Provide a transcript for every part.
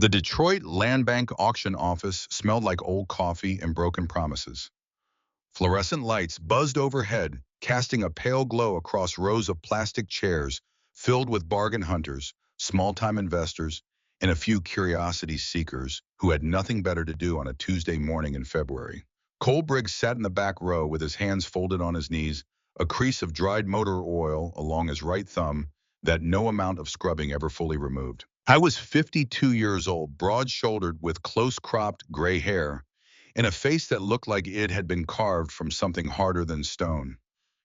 The Detroit Land Bank auction office smelled like old coffee and broken promises. Fluorescent lights buzzed overhead, casting a pale glow across rows of plastic chairs filled with bargain hunters, small-time investors, and a few curiosity seekers who had nothing better to do on a Tuesday morning in February. Cole Briggs sat in the back row with his hands folded on his knees, a crease of dried motor oil along his right thumb that no amount of scrubbing ever fully removed. I was 52 years old, broad-shouldered with close-cropped gray hair, and a face that looked like it had been carved from something harder than stone.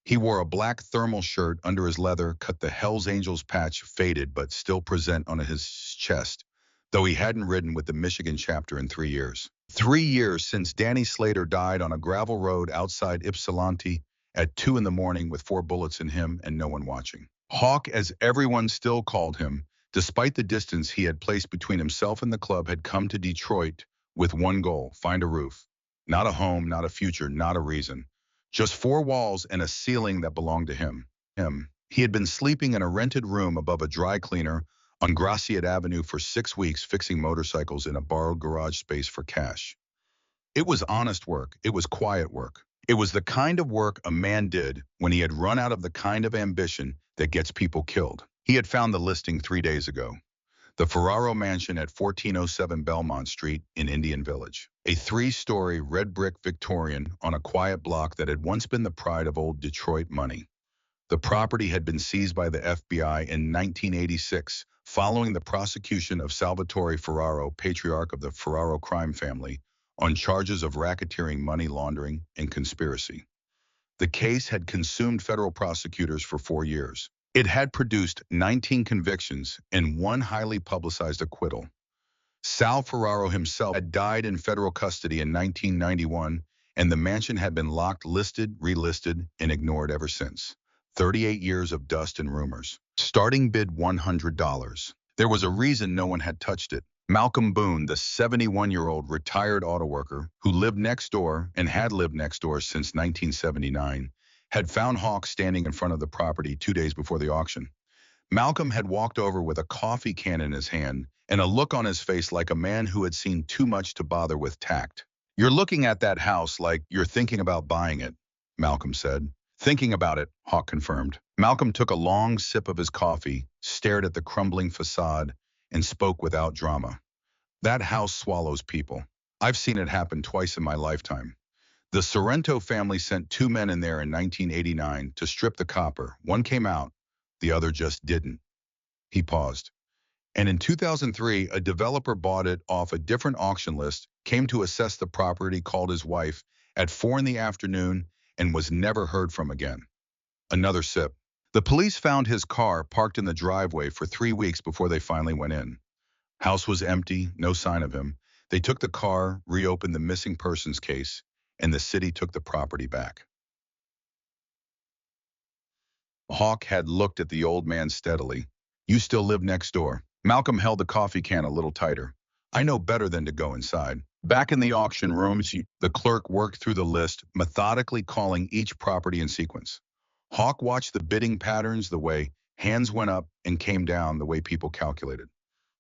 He wore a black thermal shirt under his leather, cut the Hells Angels patch faded but still present on his chest, though he hadn't ridden with the Michigan chapter in 3 years. 3 years since Danny Slater died on a gravel road outside Ypsilanti at 2 in the morning with 4 bullets in him and no one watching. Hawk, as everyone still called him, despite the distance he had placed between himself and the club, had come to Detroit with one goal: find a roof. Not a home, not a future, not a reason. Just 4 walls and a ceiling that belonged to him. He had been sleeping in a rented room above a dry cleaner on Graciette Avenue for 6 weeks, fixing motorcycles in a borrowed garage space for cash. It was honest work. It was quiet work. It was the kind of work a man did when he had run out of the kind of ambition that gets people killed. He had found the listing 3 days ago. The Ferraro Mansion at 1407 Belmont Street in Indian Village. A 3-story red brick Victorian on a quiet block that had once been the pride of old Detroit money. The property had been seized by the FBI in 1986, following the prosecution of Salvatore Ferraro, patriarch of the Ferraro crime family, on charges of racketeering, money laundering, and conspiracy. The case had consumed federal prosecutors for 4 years. It had produced 19 convictions and 1 highly publicized acquittal. Sal Ferraro himself had died in federal custody in 1991, and the mansion had been locked, listed, relisted, and ignored ever since. 38 years of dust and rumors. Starting bid $100. There was a reason no one had touched it. Malcolm Boone, the 71-year-old retired auto worker who lived next door and had lived next door since 1979, had found Hawk standing in front of the property 2 days before the auction. Malcolm had walked over with a coffee can in his hand and a look on his face like a man who had seen too much to bother with tact. "You're looking at that house like you're thinking about buying it," Malcolm said. "Thinking about it," Hawk confirmed. Malcolm took a long sip of his coffee, stared at the crumbling facade, and spoke without drama. "That house swallows people. I've seen it happen twice in my lifetime. The Sorrento family sent 2 men in there in 1989 to strip the copper. One came out, the other just didn't." He paused. "And in 2003, a developer bought it off a different auction list, came to assess the property, called his wife at 4 in the afternoon, and was never heard from again." Another sip. "The police found his car parked in the driveway for 3 weeks before they finally went in. House was empty, no sign of him. They took the car, reopened the missing persons case, and the city took the property back." Hawk had looked at the old man steadily. "You still live next door?" Malcolm held the coffee can a little tighter. "I know better than to go inside." Back in the auction rooms, the clerk worked through the list, methodically calling each property in sequence. Hawk watched the bidding patterns, the way hands went up and came down, the way people calculated.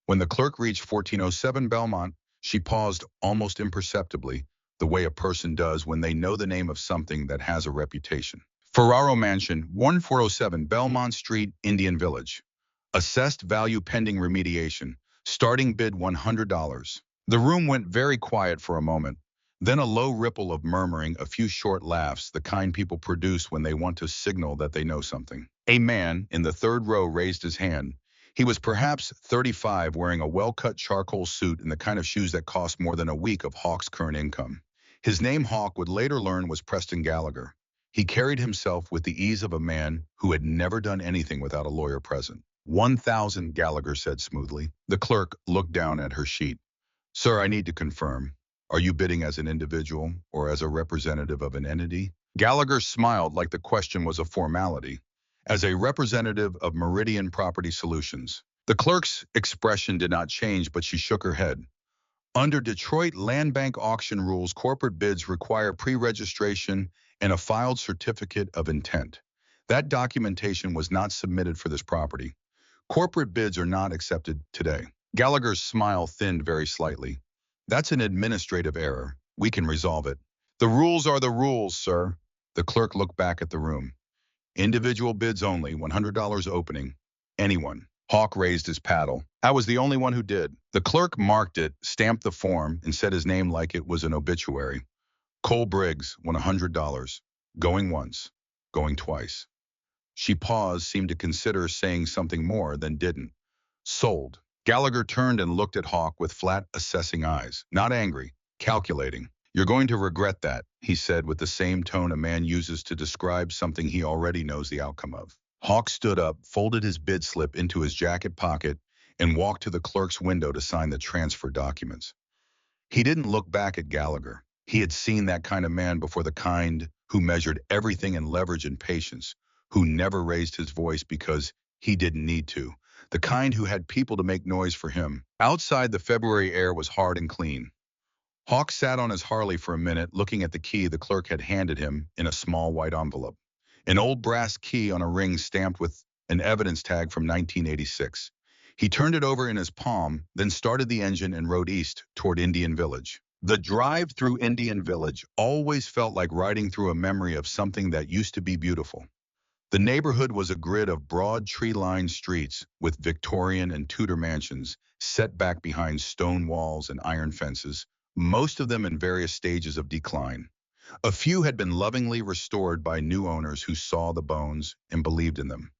When the clerk reached 1407 Belmont, she paused almost imperceptibly, the way a person does when they know the name of something that has a reputation. "Ferraro Mansion, 1407 Belmont Street, Indian Village. Assessed value pending remediation. Starting bid $100. The room went very quiet for a moment, then a low ripple of murmuring, a few short laughs, the kind people produce when they want to signal that they know something. A man in the 3rd row raised his hand. He was perhaps 35, wearing a well-cut charcoal suit and the kind of shoes that cost more than a week of Hawk's current income. His name, Hawk would later learn, was Preston Gallagher. He carried himself with the ease of a man who had never done anything without a lawyer present. 1,000, Gallagher said smoothly. The clerk looked down at her sheet. "Sir, I need to confirm. Are you bidding as an individual or as a representative of an entity?" Gallagher smiled like the question was a formality. "As a representative of Meridian Property Solutions." The clerk's expression did not change, but she shook her head. "Under Detroit Land Bank auction rules, corporate bids require pre-registration and a filed certificate of intent. That documentation was not submitted for this property. Corporate bids are not accepted today." Gallagher's smile thinned very slightly. That's an administrative error. We can resolve it. The rules are the rules, sir. The clerk looked back at the room. Individual bids only, $100 opening. Anyone. Hawk raised his paddle. I was the only one who did. The clerk marked it, stamped the form, and said his name like it was an obituary. Cole Briggs won $100. Going once. Going twice. She paused, seemed to consider saying something more, then didn't. Sold. Gallagher turned and looked at Hawk with flat, assessing eyes. Not angry, calculating. You're going to regret that, he said with the same tone a man uses to describe something he already knows the outcome of. Hawk stood up, folded his bid slip into his jacket pocket, and walked to the clerk's window to sign the transfer documents. He didn't look back at Gallagher. He had seen that kind of man before, the kind who measured everything in leverage and patience, who never raised his voice because he didn't need to, the kind who had people to make noise for him. Outside, the February air was hard and clean. Hawk sat on his Harley for a minute, looking at the key the clerk had handed him in a small white envelope. An old brass key on a ring stamped with an evidence tag from 1986. He turned it over in his palm, then started the engine and rode east toward Indian Village. The drive through Indian Village always felt like riding through a memory of something that used to be beautiful. The neighborhood was a grid of broad tree-lined streets with Victorian and Tudor mansions set back behind stone walls and iron fences, most of them in various stages of decline. A few had been lovingly restored by new owners who saw the bones and believed in them.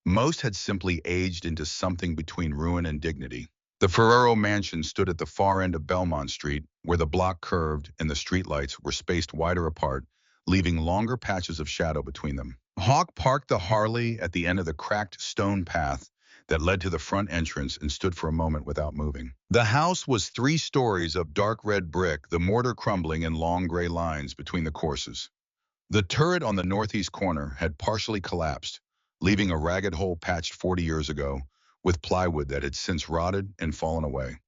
Most had simply aged into something between ruin and dignity. The Ferrero mansion stood at the far end of Belmont Street, where the block curved and the streetlights were spaced wider apart, leaving longer patches of shadow between them. Hawk parked the Harley at the end of the cracked stone path that led to the front entrance and stood for a moment without moving. The house was 3 stories of dark red brick, the mortar crumbling in long gray lines between the courses. The turret on the northeast corner had partially collapsed, leaving a ragged hole patched 40 years ago, with plywood that had since rotted and fallen away.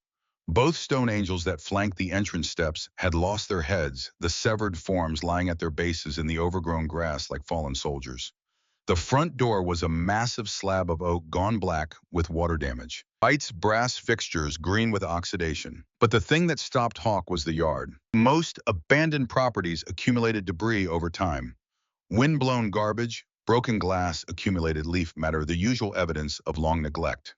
Both stone angels that flanked the entrance steps had lost their heads, the severed forms lying at their bases in the overgrown grass like fallen soldiers. The front door was a massive slab of oak gone black with water damage. White's brass fixtures green with oxidation. But the thing that stopped Hawk was the yard. Most abandoned properties accumulated debris over time. Wind-blown garbage, broken glass, accumulated leaf matter, the usual evidence of long neglect.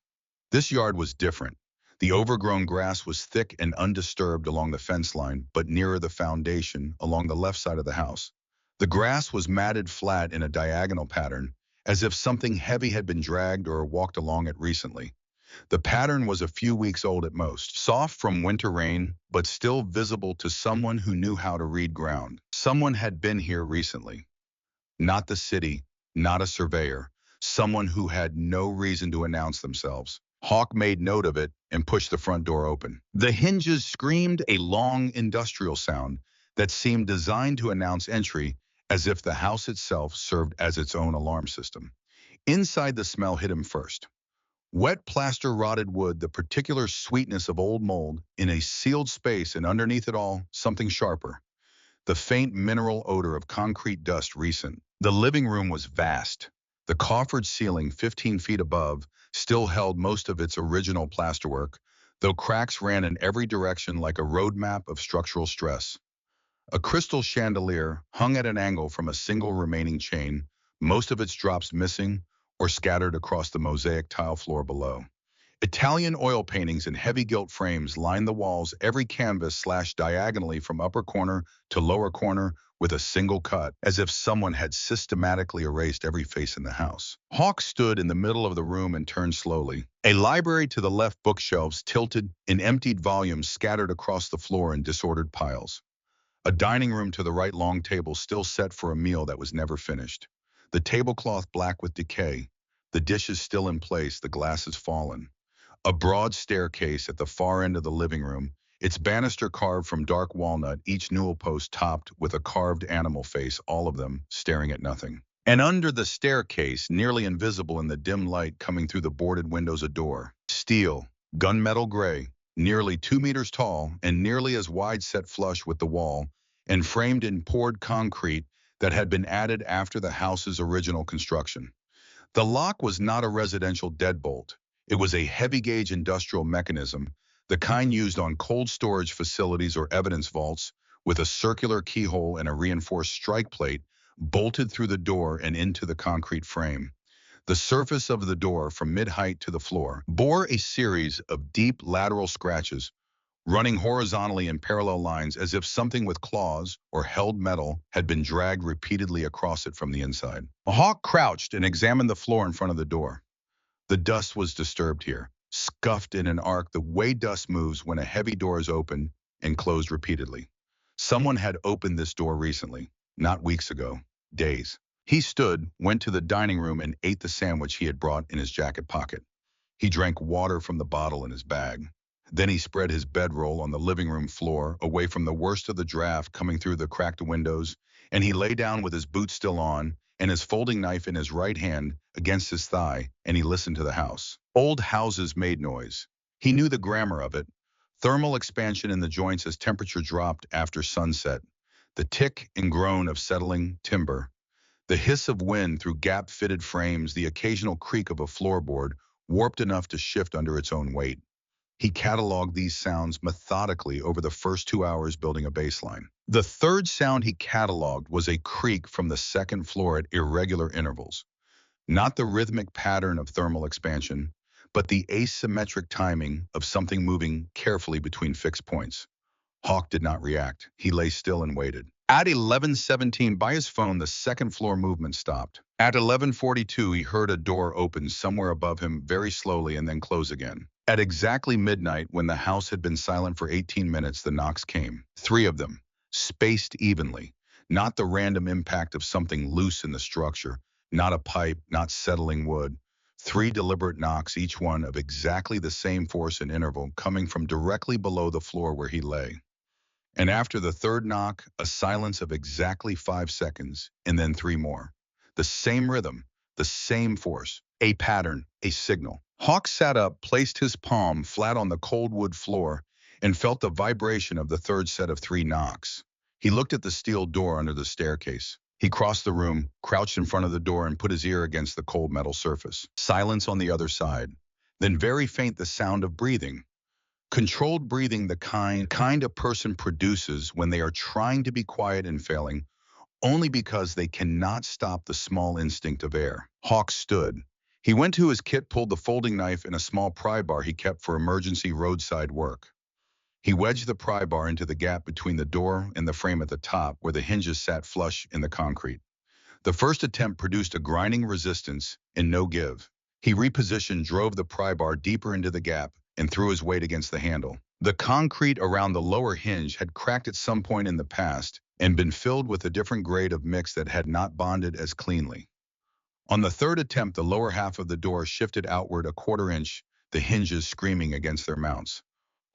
This yard was different. The overgrown grass was thick and undisturbed along the fence line, but nearer the foundation, along the left side of the house. The grass was matted flat in a diagonal pattern, as if something heavy had been dragged or walked along it recently. The pattern was a few weeks old at most, soft from winter rain, but still visible to someone who knew how to read ground. Someone had been here recently. Not the city, not a surveyor, someone who had no reason to announce themselves. Hawk made note of it and pushed the front door open. The hinges screamed a long industrial sound that seemed designed to announce entry, as if the house itself served as its own alarm system. Inside, the smell hit him first. Wet plaster, rotted wood, the particular sweetness of old mold in a sealed space, and underneath it all, something sharper. The faint mineral odor of concrete dust recent. The living room was vast. The coffered ceiling, 15 feet above, still held most of its original plasterwork, though cracks ran in every direction like a roadmap of structural stress. A crystal chandelier hung at an angle from a single remaining chain, most of its drops missing or scattered across the mosaic tile floor below. Italian oil paintings in heavy gilt frames lined the walls, every canvas slashed diagonally from upper corner to lower corner with a single cut, as if someone had systematically erased every face in the house. Hawk stood in the middle of the room and turned slowly. A library to the left, bookshelves tilted and emptied volumes scattered across the floor in disordered piles. A dining room to the right, long table still set for a meal that was never finished. The tablecloth black with decay, the dishes still in place, the glasses fallen. A broad staircase at the far end of the living room, its banister carved from dark walnut, each newel post topped with a carved animal face, all of them staring at nothing. And under the staircase, nearly invisible in the dim light coming through the boarded windows, a door. Steel, gunmetal gray, nearly 2 meters tall and nearly as wide, set flush with the wall, and framed in poured concrete that had been added after the house's original construction. The lock was not a residential deadbolt. It was a heavy-gauge industrial mechanism, the kind used on cold storage facilities or evidence vaults, with a circular keyhole and a reinforced strike plate bolted through the door and into the concrete frame. The surface of the door, from mid-height to the floor, bore a series of deep lateral scratches, running horizontally in parallel lines as if something with claws or held metal had been dragged repeatedly across it from the inside. A hawk crouched and examined the floor in front of the door. The dust was disturbed here, scuffed in an arc the way dust moves when a heavy door is opened and closed repeatedly. Someone had opened this door recently, not weeks ago, days. He stood, went to the dining room, and ate the sandwich he had brought in his jacket pocket. He drank water from the bottle in his bag. Then he spread his bedroll on the living room floor, away from the worst of the draft coming through the cracked windows, and he lay down with his boots still on and his folding knife in his right hand against his thigh, and he listened to the house. Old houses made noise. He knew the grammar of it. Thermal expansion in the joints as temperature dropped after sunset. The tick and groan of settling timber. The hiss of wind through gap-fitted frames, the occasional creak of a floorboard, warped enough to shift under its own weight. He cataloged these sounds methodically over the first 2 hours, building a baseline. The third sound he cataloged was a creak from the second floor at irregular intervals. Not the rhythmic pattern of thermal expansion, but the asymmetric timing of something moving carefully between fixed points. Hawk did not react. He lay still and waited. At 11:17, by his phone, the second floor movement stopped. At 11:42, he heard a door open somewhere above him very slowly and then close again. At exactly midnight, when the house had been silent for 18 minutes, the knocks came. 3 of them, spaced evenly. Not the random impact of something loose in the structure, not a pipe, not settling wood. 3 deliberate knocks, each one of exactly the same force and interval, coming from directly below the floor where he lay. And after the third knock, a silence of exactly 5 seconds, and then 3 more. The same rhythm, the same force, a pattern, a signal. Hawk sat up, placed his palm flat on the cold wood floor, and felt the vibration of the third set of 3 knocks. He looked at the steel door under the staircase. He crossed the room, crouched in front of the door, and put his ear against the cold metal surface. Silence on the other side. Then very faint, the sound of breathing. Controlled breathing, the kind a person produces when they are trying to be quiet and failing, only because they cannot stop the small instinct of air. Hawk stood. He went to his kit, pulled the folding knife and a small pry bar he kept for emergency roadside work. He wedged the pry bar into the gap between the door and the frame at the top, where the hinges sat flush in the concrete. The first attempt produced a grinding resistance and no give. He repositioned, drove the pry bar deeper into the gap, and threw his weight against the handle. The concrete around the lower hinge had cracked at some point in the past and been filled with a different grade of mix that had not bonded as cleanly. On the third attempt, the lower half of the door shifted outward a quarter inch, the hinges screaming against their mounts.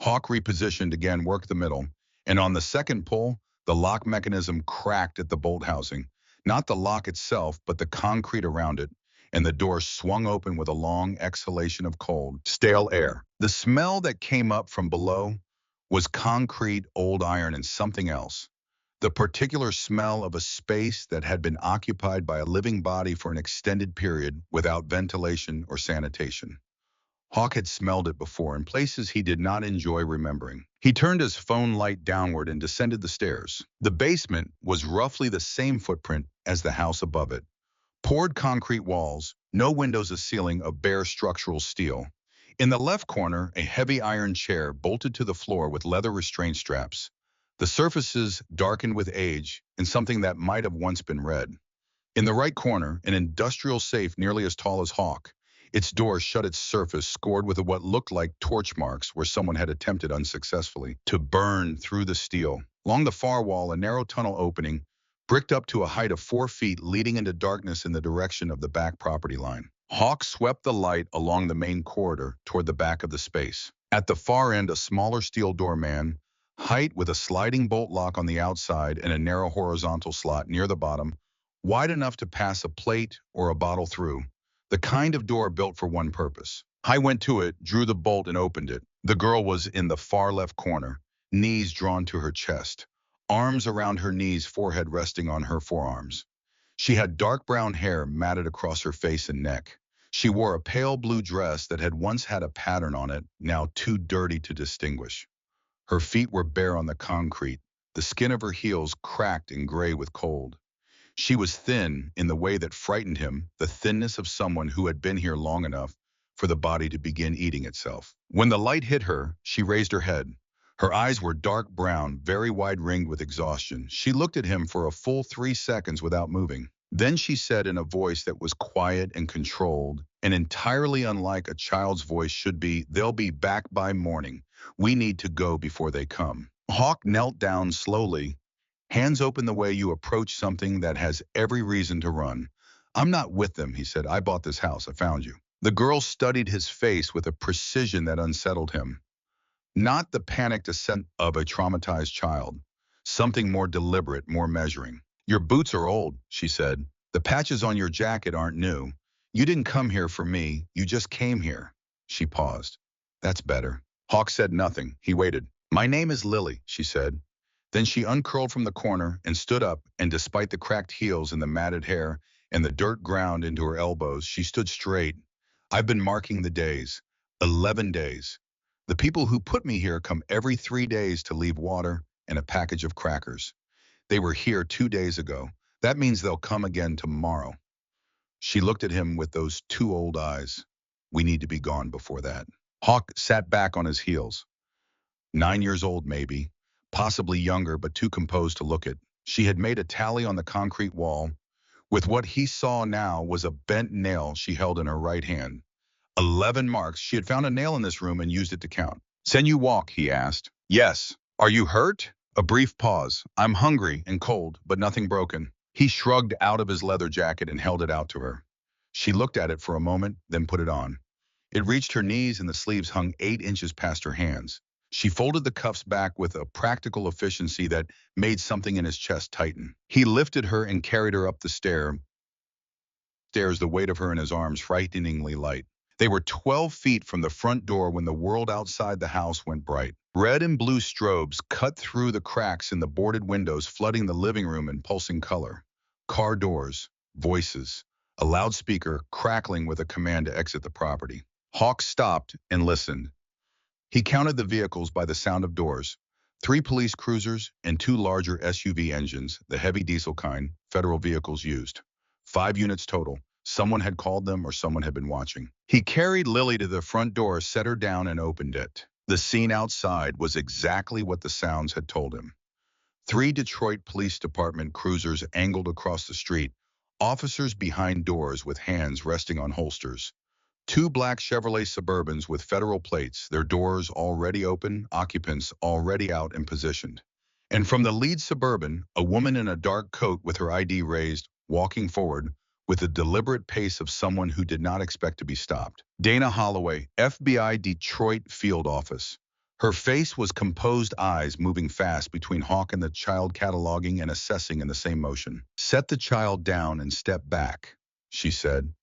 Hawk repositioned again, worked the middle, and on the second pull, the lock mechanism cracked at the bolt housing. Not the lock itself, but the concrete around it, and the door swung open with a long exhalation of cold, stale air. The smell that came up from below was concrete, old iron, and something else. The particular smell of a space that had been occupied by a living body for an extended period without ventilation or sanitation. Hawk had smelled it before in places he did not enjoy remembering. He turned his phone light downward and descended the stairs. The basement was roughly the same footprint as the house above it. Poured concrete walls, no windows, a ceiling of bare structural steel. In the left corner, a heavy iron chair bolted to the floor with leather restraint straps. The surfaces darkened with age and something that might have once been red. In the right corner, an industrial safe nearly as tall as Hawk. Its door shut, its surface scored with what looked like torch marks where someone had attempted unsuccessfully to burn through the steel. Along the far wall, a narrow tunnel opening, bricked up to a height of 4 feet, leading into darkness in the direction of the back property line. Hawk swept the light along the main corridor toward the back of the space. At the far end, a smaller steel doorman, height with a sliding bolt lock on the outside and a narrow horizontal slot near the bottom, wide enough to pass a plate or a bottle through. The kind of door built for one purpose. I went to it, drew the bolt, and opened it. The girl was in the far left corner, knees drawn to her chest, arms around her knees, forehead resting on her forearms. She had dark brown hair matted across her face and neck. She wore a pale blue dress that had once had a pattern on it, now too dirty to distinguish. Her feet were bare on the concrete, the skin of her heels cracked and gray with cold. She was thin in the way that frightened him, the thinness of someone who had been here long enough for the body to begin eating itself. When the light hit her, she raised her head. Her eyes were dark brown, very wide-ringed with exhaustion. She looked at him for a full 3 seconds without moving. Then she said in a voice that was quiet and controlled, and entirely unlike a child's voice should be, "They'll be back by morning. We need to go before they come." Hawk knelt down slowly, hands open the way you approach something that has every reason to run. "I'm not with them," he said. "I bought this house. I found you." The girl studied his face with a precision that unsettled him. Not the panicked ascent of a traumatized child. Something more deliberate, more measuring. "Your boots are old," she said. "The patches on your jacket aren't new. You didn't come here for me. You just came here." She paused. "That's better." Hawk said nothing. He waited. "My name is Lily," she said. Then she uncurled from the corner and stood up, and despite the cracked heels and the matted hair and the dirt ground into her elbows, she stood straight. "I've been marking the days. 11 days. The people who put me here come every 3 days to leave water and a package of crackers. They were here 2 days ago. That means they'll come again tomorrow." She looked at him with those two old eyes. "We need to be gone before that." Hawk sat back on his heels. 9 years old, maybe. Possibly younger, but too composed to look at. She had made a tally on the concrete wall. With what he saw now was a bent nail she held in her right hand. 11 marks. She had found a nail in this room and used it to count. "Can you walk?" he asked. "Yes." "Are you hurt?" A brief pause. "I'm hungry and cold, but nothing broken." He shrugged out of his leather jacket and held it out to her. She looked at it for a moment, then put it on. It reached her knees and the sleeves hung 8 inches past her hands. She folded the cuffs back with a practical efficiency that made something in his chest tighten. He lifted her and carried her up the stairs, the weight of her in his arms frighteningly light. They were 12 feet from the front door when the world outside the house went bright. Red and blue strobes cut through the cracks in the boarded windows, flooding the living room in pulsing color. Car doors, voices, a loudspeaker crackling with a command to exit the property. Hawk stopped and listened. He counted the vehicles by the sound of doors. 3 police cruisers and 2 larger SUV engines, the heavy diesel kind, federal vehicles used. 5 units total. Someone had called them or someone had been watching. He carried Lily to the front door, set her down, and opened it. The scene outside was exactly what the sounds had told him. 3 Detroit Police Department cruisers angled across the street, officers behind doors with hands resting on holsters. 2 black Chevrolet Suburbans with federal plates, their doors already open, occupants already out and positioned. And from the lead Suburban, a woman in a dark coat with her ID raised, walking forward with the deliberate pace of someone who did not expect to be stopped. Dana Holloway, FBI Detroit Field Office. Her face was composed, eyes moving fast between Hawk and the child, cataloging and assessing in the same motion. "Set the child down and step back," she said.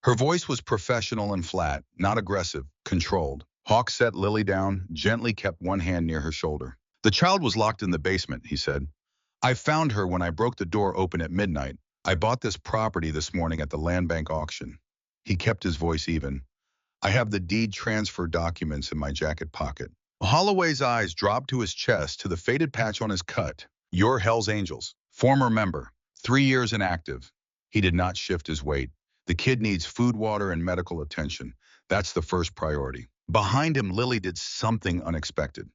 Her voice was professional and flat, not aggressive, controlled. Hawk set Lily down, gently kept one hand near her shoulder. "The child was locked in the basement," he said. "I found her when I broke the door open at midnight. I bought this property this morning at the land bank auction." He kept his voice even. "I have the deed transfer documents in my jacket pocket." Holloway's eyes dropped to his chest, to the faded patch on his cut. "You're Hell's Angels. Former member. 3 years inactive." He did not shift his weight. "The kid needs food, water, and medical attention. That's the first priority." Behind him, Lily did something unexpected.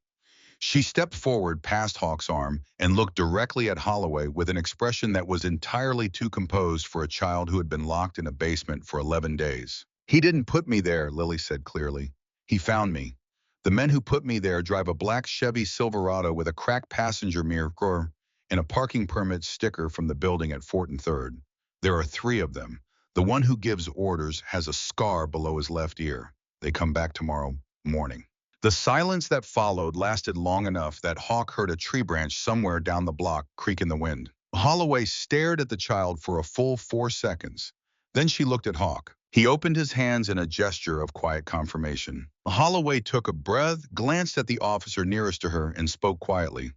She stepped forward past Hawk's arm and looked directly at Holloway with an expression that was entirely too composed for a child who had been locked in a basement for 11 days. "He didn't put me there," Lily said clearly. "He found me. The men who put me there drive a black Chevy Silverado with a cracked passenger mirror and a parking permit sticker from the building at Fort and Third. There are 3 of them. The one who gives orders has a scar below his left ear. They come back tomorrow morning." The silence that followed lasted long enough that Hawk heard a tree branch somewhere down the block creak in the wind. Holloway stared at the child for a full 4 seconds. Then she looked at Hawk. He opened his hands in a gesture of quiet confirmation. Holloway took a breath, glanced at the officer nearest to her, and spoke quietly.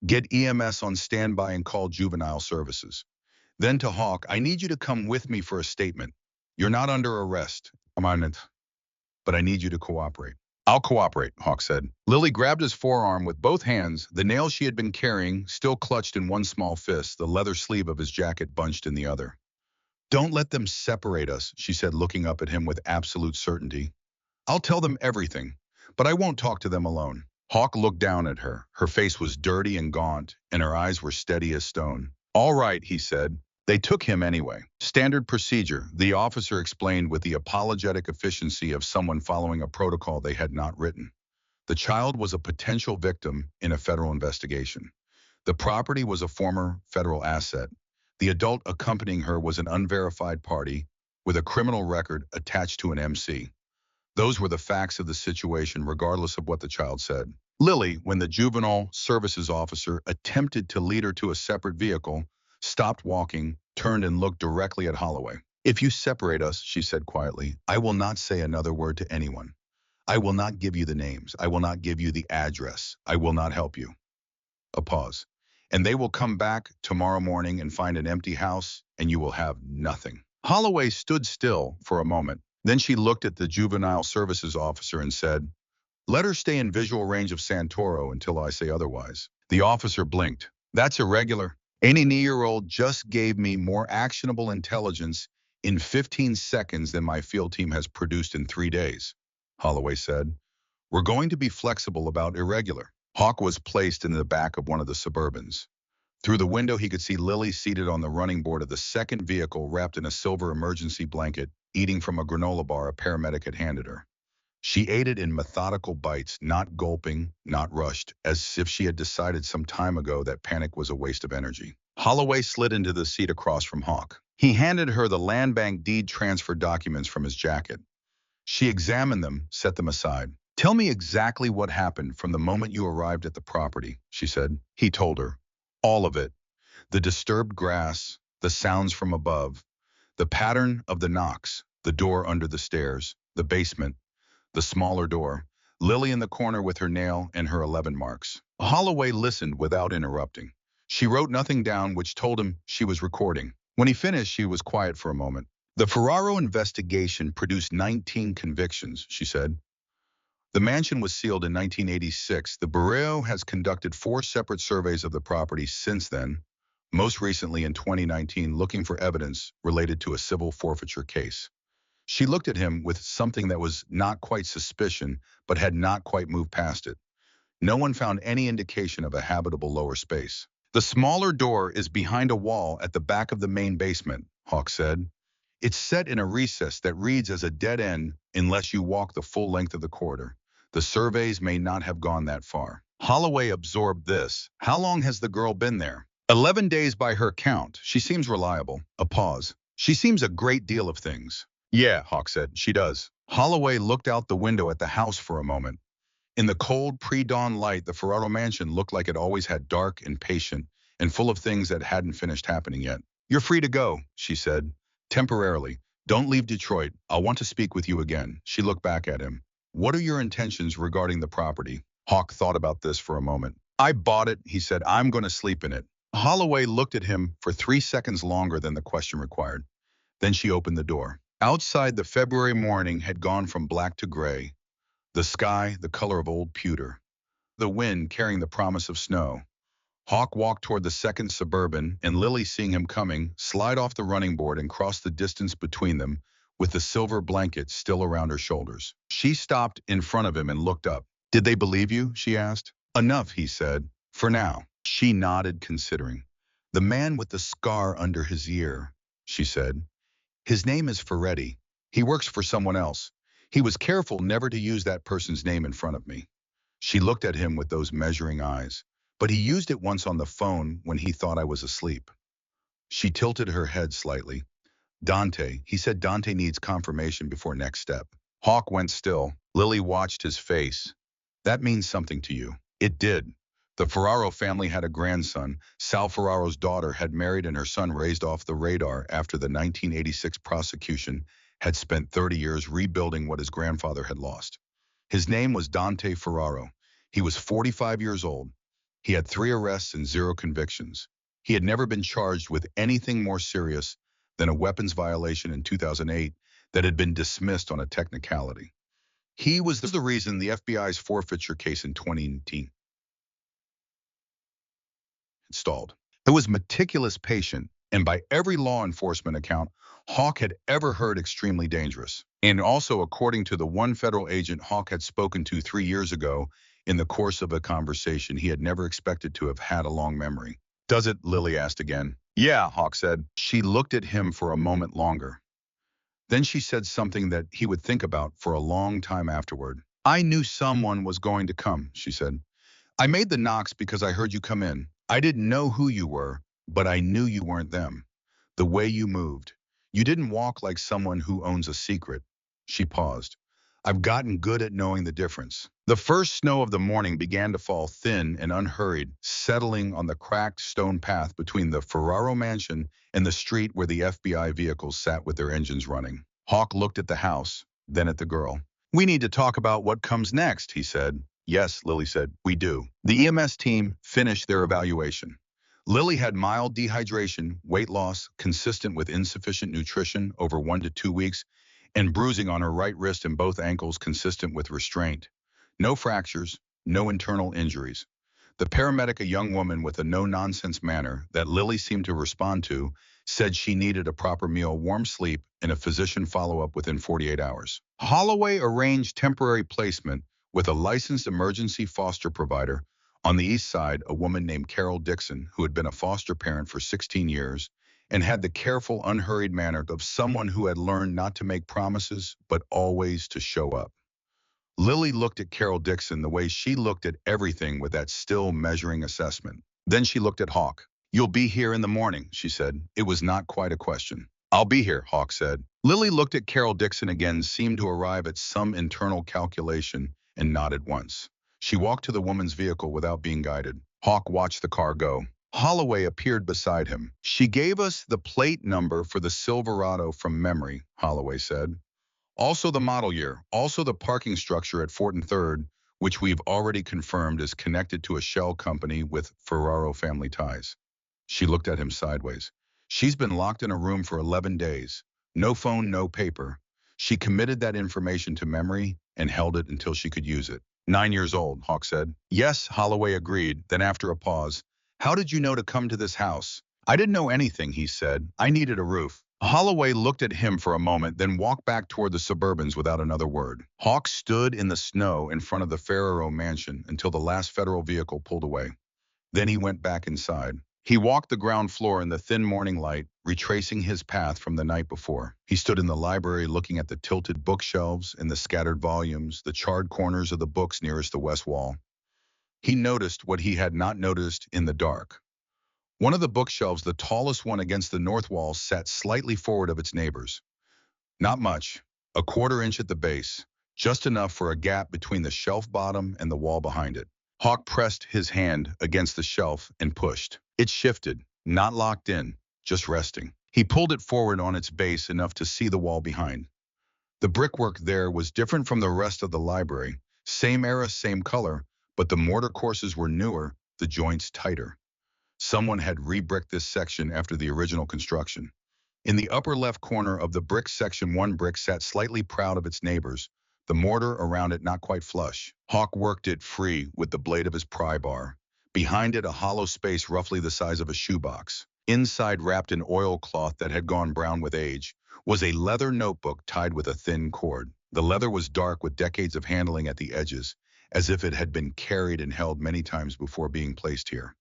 "Get EMS on standby and call juvenile services." Then to Hawk, "I need you to come with me for a statement." You're not under arrest. Come on, but I need you to cooperate. I'll cooperate, Hawk said. Lily grabbed his forearm with both hands, the nail she had been carrying still clutched in one small fist, the leather sleeve of his jacket bunched in the other. Don't let them separate us, she said, looking up at him with absolute certainty. I'll tell them everything, but I won't talk to them alone. Hawk looked down at her. Her face was dirty and gaunt, and her eyes were steady as stone. All right, he said. They took him anyway. Standard procedure, the officer explained with the apologetic efficiency of someone following a protocol they had not written. The child was a potential victim in a federal investigation. The property was a former federal asset. The adult accompanying her was an unverified party with a criminal record attached to an MC. Those were the facts of the situation, regardless of what the child said. Lily, when the juvenile services officer attempted to lead her to a separate vehicle, stopped walking, turned and looked directly at Holloway. If you separate us, she said quietly, I will not say another word to anyone. I will not give you the names. I will not give you the address. I will not help you. A pause. And they will come back tomorrow morning and find an empty house, and you will have nothing. Holloway stood still for a moment. Then she looked at the juvenile services officer and said, let her stay in visual range of Santoro until I say otherwise. The officer blinked. That's irregular. Any knee-year-old just gave me more actionable intelligence in 15 seconds than my field team has produced in 3 days, Holloway said. We're going to be flexible about irregular. Hawk was placed in the back of one of the Suburbans. Through the window, he could see Lily seated on the running board of the second vehicle, wrapped in a silver emergency blanket, eating from a granola bar a paramedic had handed her. She ate it in methodical bites, not gulping, not rushed, as if she had decided some time ago that panic was a waste of energy. Holloway slid into the seat across from Hawk. He handed her the land bank deed transfer documents from his jacket. She examined them, set them aside. Tell me exactly what happened from the moment you arrived at the property, she said. He told her. All of it. The disturbed grass, the sounds from above, the pattern of the knocks, the door under the stairs, the basement, the smaller door, Lily in the corner with her nail and her 11 marks. Holloway listened without interrupting. She wrote nothing down, which told him she was recording. When he finished, she was quiet for a moment. The Ferraro investigation produced 19 convictions, she said. The mansion was sealed in 1986. The Bureau has conducted 4 separate surveys of the property since then, most recently in 2019, looking for evidence related to a civil forfeiture case. She looked at him with something that was not quite suspicion, but had not quite moved past it. No one found any indication of a habitable lower space. The smaller door is behind a wall at the back of the main basement, Hawk said. It's set in a recess that reads as a dead end unless you walk the full length of the corridor. The surveys may not have gone that far. Holloway absorbed this. How long has the girl been there? 11 days by her count. She seems reliable. A pause. She seems a great deal of things. Yeah, Hawk said, she does. Holloway looked out the window at the house for a moment. In the cold pre-dawn light, the Ferraro mansion looked like it always had, dark and patient and full of things that hadn't finished happening yet. You're free to go, she said. Temporarily. Don't leave Detroit. I'll want to speak with you again. She looked back at him. What are your intentions regarding the property? Hawk thought about this for a moment. I bought it, he said. I'm going to sleep in it. Holloway looked at him for 3 seconds longer than the question required. Then she opened the door. Outside, the February morning had gone from black to gray, the sky the color of old pewter, the wind carrying the promise of snow. Hawk walked toward the second Suburban, and Lily, seeing him coming, slid off the running board and crossed the distance between them with the silver blanket still around her shoulders. She stopped in front of him and looked up. Did they believe you? She asked. Enough, he said. For now. She nodded, considering. The man with the scar under his ear, she said. His name is Ferretti. He works for someone else. He was careful never to use that person's name in front of me. She looked at him with those measuring eyes. But he used it once on the phone when he thought I was asleep. She tilted her head slightly. Dante, he said Dante needs confirmation before next step. Hawk went still. Lily watched his face. That means something to you. It did. The Ferraro family had a grandson. Sal Ferraro's daughter had married and her son raised off the radar after the 1986 prosecution had spent 30 years rebuilding what his grandfather had lost. His name was Dante Ferraro. He was 45 years old. He had 3 arrests and 0 convictions. He had never been charged with anything more serious than a weapons violation in 2008 that had been dismissed on a technicality. He was the reason the FBI's forfeiture case in 2018 stalled. He was meticulous, patient, and by every law enforcement account, Hawk had ever heard extremely dangerous. And also, according to the one federal agent Hawk had spoken to 3 years ago, in the course of a conversation he had never expected to have had a long memory. Does it? Lily asked again. Yeah, Hawk said. She looked at him for a moment longer. Then she said something that he would think about for a long time afterward. I knew someone was going to come, she said. I made the knocks because I heard you come in. I didn't know who you were, but I knew you weren't them. The way you moved. You didn't walk like someone who owns a secret. She paused. I've gotten good at knowing the difference. The first snow of the morning began to fall thin and unhurried, settling on the cracked stone path between the Ferraro mansion and the street where the FBI vehicles sat with their engines running. Hawk looked at the house, then at the girl. We need to talk about what comes next, he said. Yes, Lily said, we do. The EMS team finished their evaluation. Lily had mild dehydration, weight loss, consistent with insufficient nutrition over 1 to 2 weeks, and bruising on her right wrist and both ankles consistent with restraint. No fractures, no internal injuries. The paramedic, a young woman with a no-nonsense manner that Lily seemed to respond to, said she needed a proper meal, warm sleep, and a physician follow-up within 48 hours. Holloway arranged temporary placement with a licensed emergency foster provider. On the east side, a woman named Carol Dixon, who had been a foster parent for 16 years and had the careful, unhurried manner of someone who had learned not to make promises, but always to show up. Lily looked at Carol Dixon the way she looked at everything, with that still measuring assessment. Then she looked at Hawk. You'll be here in the morning, she said. It was not quite a question. I'll be here, Hawk said. Lily looked at Carol Dixon again, seemed to arrive at some internal calculation, and nodded once. She walked to the woman's vehicle without being guided. Hawk watched the car go. Holloway appeared beside him. She gave us the plate number for the Silverado from memory, Holloway said. Also the model year, also the parking structure at Fort and Third, which we've already confirmed is connected to a shell company with Ferraro family ties. She looked at him sideways. She's been locked in a room for 11 days. No phone, no paper. She committed that information to memory and held it until she could use it. 9 years old, Hawk said. Yes, Holloway agreed. Then after a pause, how did you know to come to this house? I didn't know anything, he said. I needed a roof. Holloway looked at him for a moment, then walked back toward the Suburbans without another word. Hawk stood in the snow in front of the Ferraro mansion until the last federal vehicle pulled away. Then he went back inside. He walked the ground floor in the thin morning light, retracing his path from the night before. He stood in the library looking at the tilted bookshelves and the scattered volumes, the charred corners of the books nearest the west wall. He noticed what he had not noticed in the dark. One of the bookshelves, the tallest one against the north wall, sat slightly forward of its neighbors. Not much, a quarter inch at the base, just enough for a gap between the shelf bottom and the wall behind it. Hawk pressed his hand against the shelf and pushed. It shifted, not locked in, just resting. He pulled it forward on its base enough to see the wall behind. The brickwork there was different from the rest of the library. Same era, same color, but the mortar courses were newer, the joints tighter. Someone had re-bricked this section after the original construction. In the upper left corner of the brick section, one brick sat slightly proud of its neighbors, the mortar around it not quite flush. Hawk worked it free with the blade of his pry bar. Behind it, a hollow space roughly the size of a shoebox. Inside, wrapped in oilcloth that had gone brown with age, was a leather notebook tied with a thin cord. The leather was dark with decades of handling at the edges, as if it had been carried and held many times before being placed here.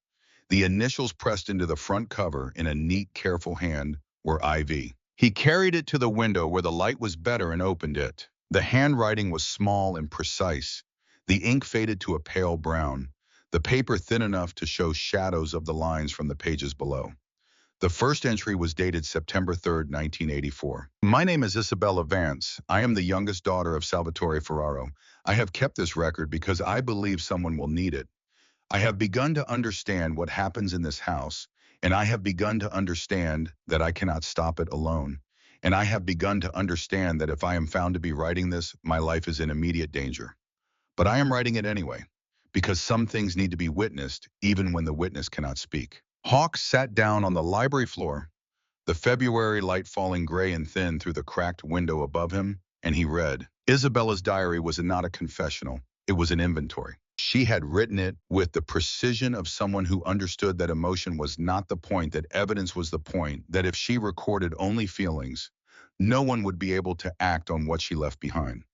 The initials pressed into the front cover in a neat, careful hand were IV. He carried it to the window where the light was better and opened it. The handwriting was small and precise. The ink faded to a pale brown, the paper thin enough to show shadows of the lines from the pages below. The first entry was dated September 3rd, 1984. My name is Isabella Vance. I am the youngest daughter of Salvatore Ferraro. I have kept this record because I believe someone will need it. I have begun to understand what happens in this house, and I have begun to understand that I cannot stop it alone. And I have begun to understand that if I am found to be writing this, my life is in immediate danger. But I am writing it anyway, because some things need to be witnessed, even when the witness cannot speak. Hawk sat down on the library floor. the February light falling gray and thin through the cracked window above him, and he read. Isabella's diary was not a confessional. It was an inventory. She had written it with the precision of someone who understood that emotion was not the point, that evidence was the point, that if she recorded only feelings, no one would be able to act on what she left behind.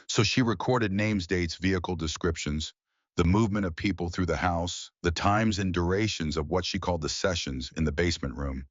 So she recorded names, dates, vehicle descriptions, the movement of people through the house, the times and durations of what she called the sessions in the basement room,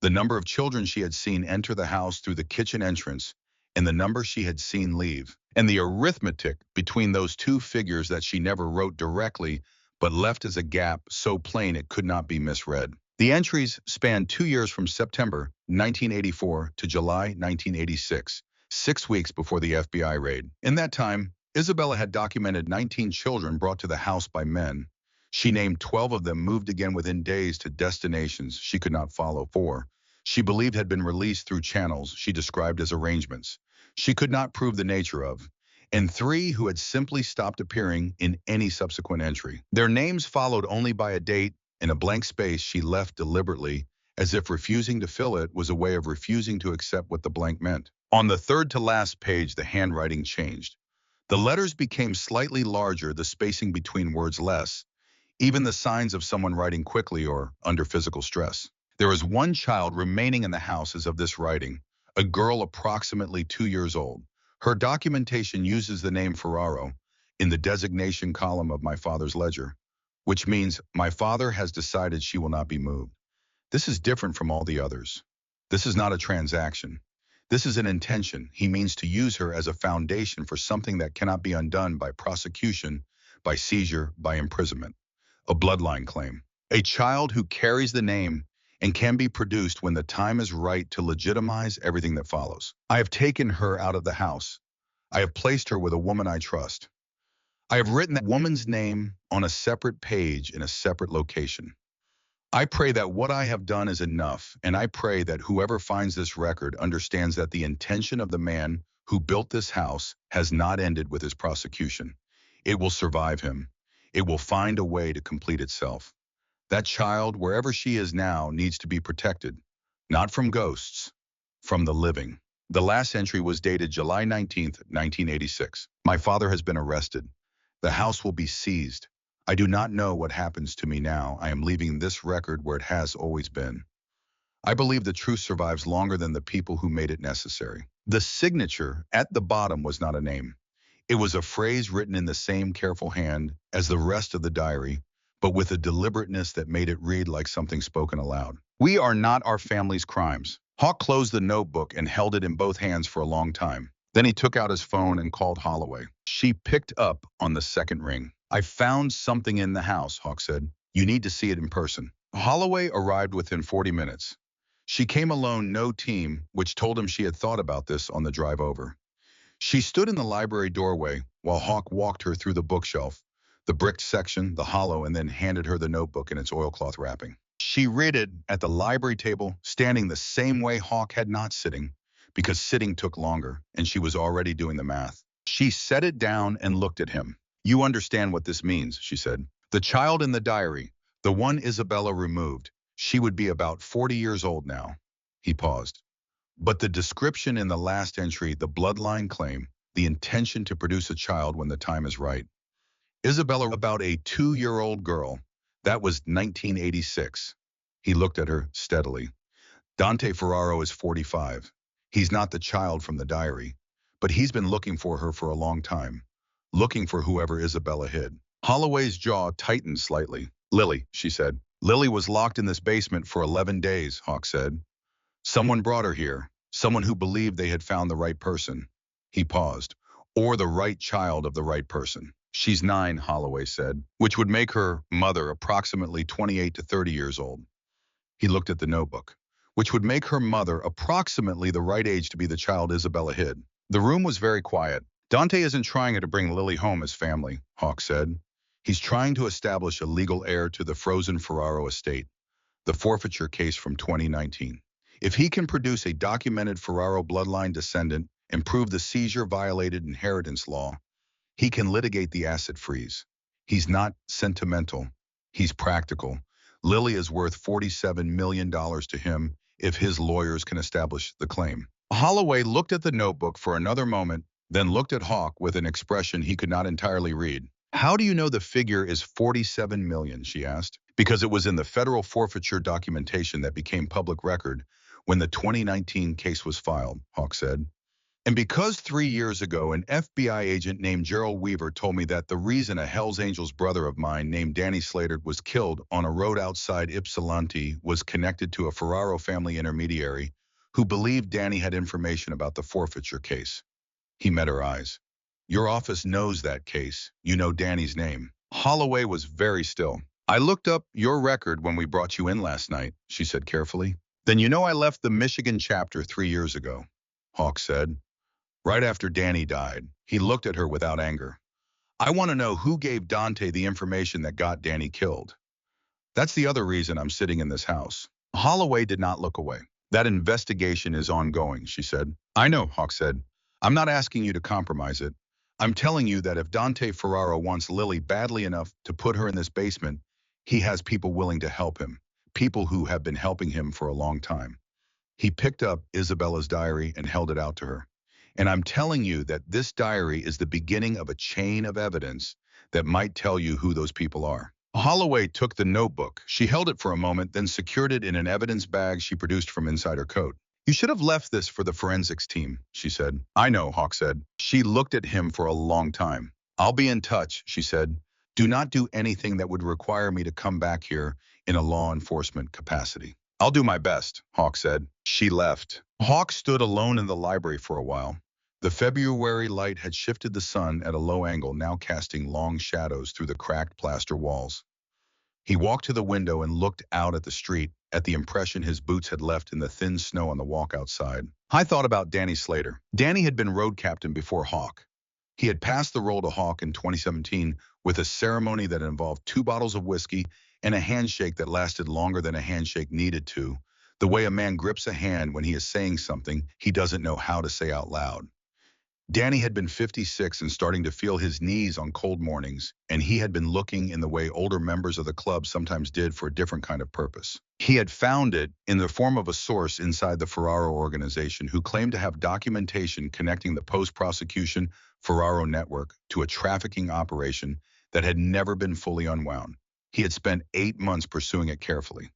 the number of children she had seen enter the house through the kitchen entrance, and the number she had seen leave, and the arithmetic between those two figures that she never wrote directly but left as a gap so plain it could not be misread. The entries spanned 2 years from September 1984 to July 1986, 6 weeks before the FBI raid. In that time, Isabella had documented 19 children brought to the house by men. She named 12 of them moved again within days to destinations she could not follow. 4 she believed had been released through channels she described as arrangements she could not prove the nature of, and 3 who had simply stopped appearing in any subsequent entry. Their names followed only by a date and a blank space she left deliberately, as if refusing to fill it was a way of refusing to accept what the blank meant. On the third to last page, the handwriting changed. The letters became slightly larger, the spacing between words less, even the signs of someone writing quickly or under physical stress. There is one child remaining in the house as of this writing, a girl approximately 2 years old. Her documentation uses the name Ferraro in the designation column of my father's ledger, which means my father has decided she will not be moved. This is different from all the others. This is not a transaction. This is an intention. He means to use her as a foundation for something that cannot be undone by prosecution, by seizure, by imprisonment. A bloodline claim. A child who carries the name and can be produced when the time is right to legitimize everything that follows. I have taken her out of the house. I have placed her with a woman I trust. I have written that woman's name on a separate page in a separate location. I pray that what I have done is enough, and I pray that whoever finds this record understands that the intention of the man who built this house has not ended with his prosecution. It will survive him. It will find a way to complete itself. That child, wherever she is now, needs to be protected, not from ghosts, from the living. The last entry was dated July 19th, 1986. My father has been arrested. The house will be seized. I do not know what happens to me now. I am leaving this record where it has always been. I believe the truth survives longer than the people who made it necessary. The signature at the bottom was not a name. It was a phrase written in the same careful hand as the rest of the diary, but with a deliberateness that made it read like something spoken aloud. We are not our family's crimes. Hawk closed the notebook and held it in both hands for a long time. Then he took out his phone and called Holloway. She picked up on the second ring. I found something in the house, Hawk said. You need to see it in person. Holloway arrived within 40 minutes. She came alone, no team, which told him she had thought about this on the drive over. She stood in the library doorway while Hawk walked her through the bookshelf, the bricked section, the hollow, and then handed her the notebook in its oilcloth wrapping. She read it at the library table, standing the same way Hawk had not sitting, because sitting took longer, and she was already doing the math. She set it down and looked at him. You understand what this means, she said. The child in the diary, the one Isabella removed, she would be about 40 years old now. He paused. But the description in the last entry, the bloodline claim, the intention to produce a child when the time is right. Isabella, about a 2-year-old girl. That was 1986. He looked at her steadily. Dante Ferraro is 45. He's not the child from the diary, but he's been looking for her for a long time, looking for whoever Isabella hid. Holloway's jaw tightened slightly. Lily, she said. Lily was locked in this basement for 11 days, Hawk said. Someone brought her here, someone who believed they had found the right person. He paused. Or the right child of the right person. She's 9, Holloway said, which would make her mother approximately 28 to 30 years old. He looked at the notebook, which would make her mother approximately the right age to be the child Isabella hid. The room was very quiet. Dante isn't trying to bring Lily home as family, Hawk said. He's trying to establish a legal heir to the frozen Ferraro estate, the forfeiture case from 2019. If he can produce a documented Ferraro bloodline descendant and prove the seizure violated inheritance law, he can litigate the asset freeze. He's not sentimental. He's practical. Lily is worth $47 million to him, if his lawyers can establish the claim. Holloway looked at the notebook for another moment, then looked at Hawk with an expression he could not entirely read. How do you know the figure is 47 million, she asked. Because it was in the federal forfeiture documentation that became public record when the 2019 case was filed, Hawk said. And because 3 years ago, an FBI agent named Gerald Weaver told me that the reason a Hells Angels brother of mine named Danny Slater was killed on a road outside Ypsilanti was connected to a Ferraro family intermediary who believed Danny had information about the forfeiture case. He met her eyes. Your office knows that case. You know Danny's name. Holloway was very still. I looked up your record when we brought you in last night, she said carefully. Then you know I left the Michigan chapter 3 years ago, Hawk said. Right after Danny died, he looked at her without anger. I want to know who gave Dante the information that got Danny killed. That's the other reason I'm sitting in this house. Holloway did not look away. That investigation is ongoing, she said. I know, Hawk said. I'm not asking you to compromise it. I'm telling you that if Dante Ferraro wants Lily badly enough to put her in this basement, he has people willing to help him, people who have been helping him for a long time. He picked up Isabella's diary and held it out to her. And I'm telling you that this diary is the beginning of a chain of evidence that might tell you who those people are. Holloway took the notebook. She held it for a moment, then secured it in an evidence bag she produced from inside her coat. You should have left this for the forensics team, she said. I know, Hawk said. She looked at him for a long time. I'll be in touch, she said. Do not do anything that would require me to come back here in a law enforcement capacity. I'll do my best, Hawk said. She left. Hawk stood alone in the library for a while. The February light had shifted the sun at a low angle, now casting long shadows through the cracked plaster walls. He walked to the window and looked out at the street, at the impression his boots had left in the thin snow on the walk outside. I thought about Danny Slater. Danny had been road captain before Hawk. He had passed the role to Hawk in 2017 with a ceremony that involved 2 bottles of whiskey and a handshake that lasted longer than a handshake needed to, the way a man grips a hand when he is saying something he doesn't know how to say out loud. Danny had been 56 and starting to feel his knees on cold mornings, and he had been looking in the way older members of the club sometimes did for a different kind of purpose. He had found it in the form of a source inside the Ferraro organization who claimed to have documentation connecting the post-prosecution Ferraro network to a trafficking operation that had never been fully unwound. He had spent 8 months pursuing it carefully.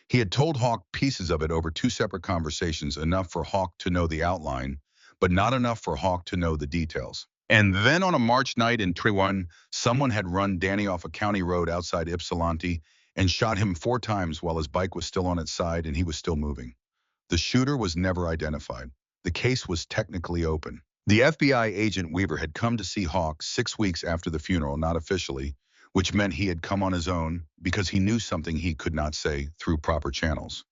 He had told Hawk pieces of it over 2 separate conversations, enough for Hawk to know the outline, but not enough for Hawk to know the details. And then on a March night in Triwan, someone had run Danny off a county road outside Ypsilanti and shot him 4 times while his bike was still on its side and he was still moving. The shooter was never identified. The case was technically open. The FBI agent Weaver had come to see Hawk 6 weeks after the funeral, not officially, which meant he had come on his own because he knew something he could not say through proper channels.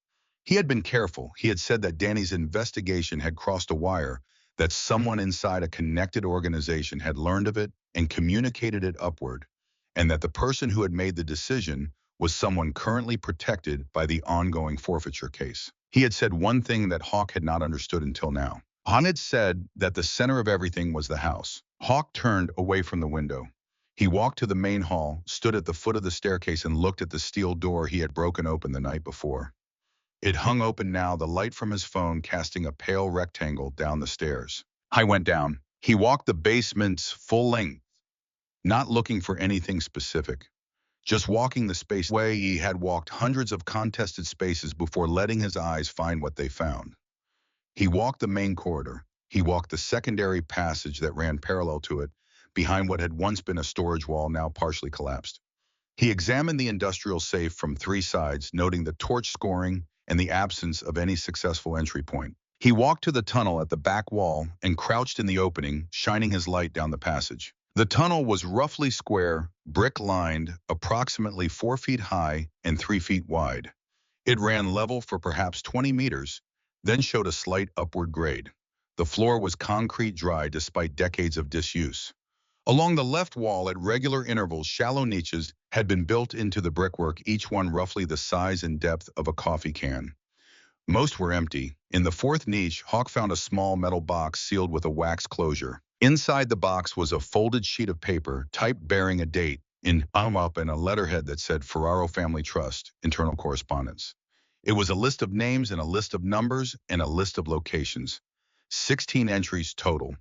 He had been careful. He had said that Danny's investigation had crossed a wire, that someone inside a connected organization had learned of it and communicated it upward, and that the person who had made the decision was someone currently protected by the ongoing forfeiture case. He had said one thing that Hawk had not understood until now. Han had said that the center of everything was the house. Hawk turned away from the window. He walked to the main hall, stood at the foot of the staircase, and looked at the steel door he had broken open the night before. It hung open now, the light from his phone casting a pale rectangle down the stairs. I went down. He walked the basement's full length, not looking for anything specific, just walking the space way he had walked hundreds of contested spaces before letting his eyes find what they found. He walked the main corridor. He walked the secondary passage that ran parallel to it, behind what had once been a storage wall now partially collapsed. He examined the industrial safe from 3 sides, noting the torch scoring and the absence of any successful entry point. He walked to the tunnel at the back wall and crouched in the opening, shining his light down the passage. The tunnel was roughly square, brick-lined, approximately 4 feet high and 3 feet wide. It ran level for perhaps 20 meters, then showed a slight upward grade. The floor was concrete dry despite decades of disuse. Along the left wall at regular intervals, shallow niches had been built into the brickwork, each one roughly the size and depth of a coffee can. Most were empty. In the 4th niche, Hawk found a small metal box sealed with a wax closure. Inside the box was a folded sheet of paper, typed bearing a date in up and a letterhead that said Ferraro Family Trust, internal correspondence. It was a list of names and a list of numbers and a list of locations. 16 entries total,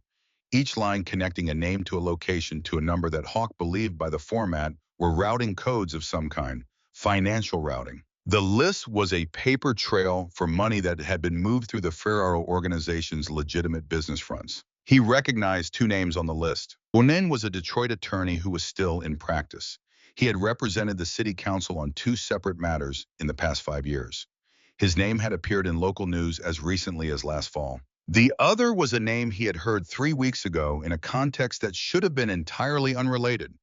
each line connecting a name to a location to a number that Hawk believed by the format were routing codes of some kind, financial routing. The list was a paper trail for money that had been moved through the Ferraro organization's legitimate business fronts. He recognized two names on the list. Bonin was a Detroit attorney who was still in practice. He had represented the city council on two separate matters in the past 5 years. His name had appeared in local news as recently as last fall. The other was a name he had heard 3 weeks ago in a context that should have been entirely unrelated.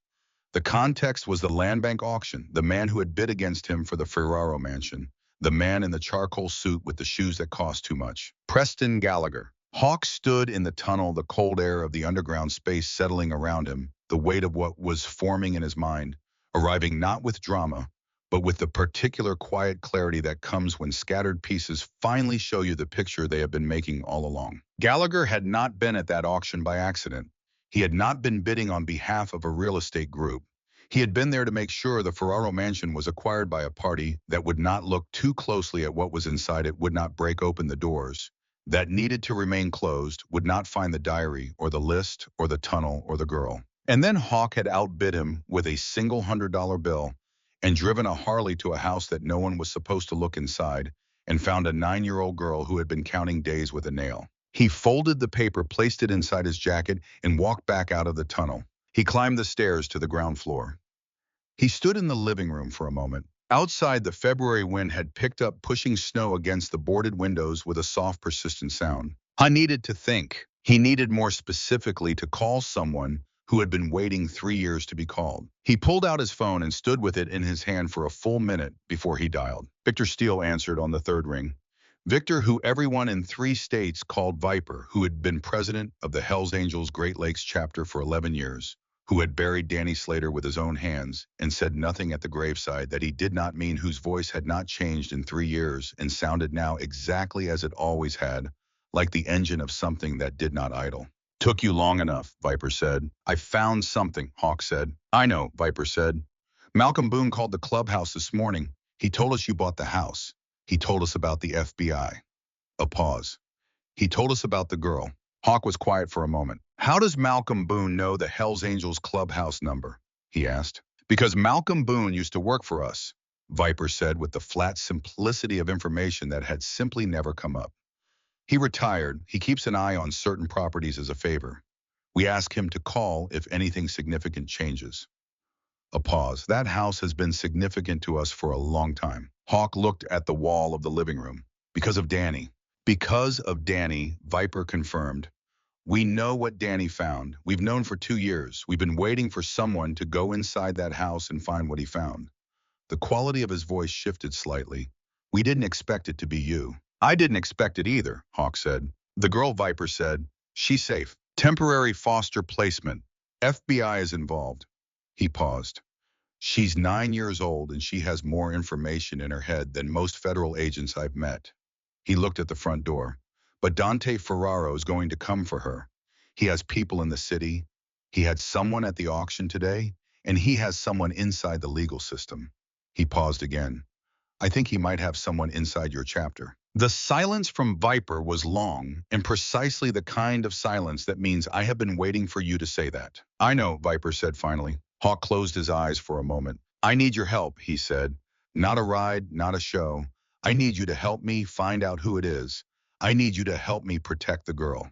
The context was the land bank auction, the man who had bid against him for the Ferraro mansion, the man in the charcoal suit with the shoes that cost too much. Preston Gallagher. Hawk stood in the tunnel, the cold air of the underground space settling around him, the weight of what was forming in his mind, arriving not with drama, but with the particular quiet clarity that comes when scattered pieces finally show you the picture they have been making all along. Gallagher had not been at that auction by accident. He had not been bidding on behalf of a real estate group. He had been there to make sure the Ferraro mansion was acquired by a party that would not look too closely at what was inside it, would not break open the doors, that needed to remain closed, would not find the diary or the list or the tunnel or the girl. And then Hawk had outbid him with a single $100 bill and driven a Harley to a house that no one was supposed to look inside and found a 9-year-old girl who had been counting days with a nail. He folded the paper, placed it inside his jacket, and walked back out of the tunnel. He climbed the stairs to the ground floor. He stood in the living room for a moment. Outside, the February wind had picked up, pushing snow against the boarded windows with a soft, persistent sound. I needed to think. He needed, more specifically, to call someone who had been waiting 3 years to be called. He pulled out his phone and stood with it in his hand for a full minute before he dialed. Victor Steele answered on the third ring. Victor, who everyone in 3 states called Viper, who had been president of the Hells Angels Great Lakes chapter for 11 years, who had buried Danny Slater with his own hands and said nothing at the graveside that he did not mean, whose voice had not changed in 3 years and sounded now exactly as it always had, like the engine of something that did not idle. Took you long enough, Viper said. I found something, Hawk said. I know, Viper said. Malcolm Boone called the clubhouse this morning. He told us you bought the house. He told us about the FBI. A pause. He told us about the girl. Hawk was quiet for a moment. How does Malcolm Boone know the Hells Angels clubhouse number? He asked. Because Malcolm Boone used to work for us, Viper said with the flat simplicity of information that had simply never come up. He retired. He keeps an eye on certain properties as a favor. We ask him to call if anything significant changes. A pause. That house has been significant to us for a long time. Hawk looked at the wall of the living room. Because of Danny. Because of Danny, Viper confirmed. We know what Danny found. We've known for 2 years. We've been waiting for someone to go inside that house and find what he found. The quality of his voice shifted slightly. We didn't expect it to be you. I didn't expect it either, Hawk said. The girl, Viper said. She's safe. Temporary foster placement. FBI is involved. He paused. She's 9 years old and she has more information in her head than most federal agents I've met. He looked at the front door. But Dante Ferraro is going to come for her. He has people in the city. He had someone at the auction today, and he has someone inside the legal system. He paused again. I think he might have someone inside your chapter. The silence from Viper was long, and precisely the kind of silence that means I have been waiting for you to say that. I know, Viper said finally. Hawk closed his eyes for a moment. I need your help, he said. Not a ride, not a show. I need you to help me find out who it is. I need you to help me protect the girl.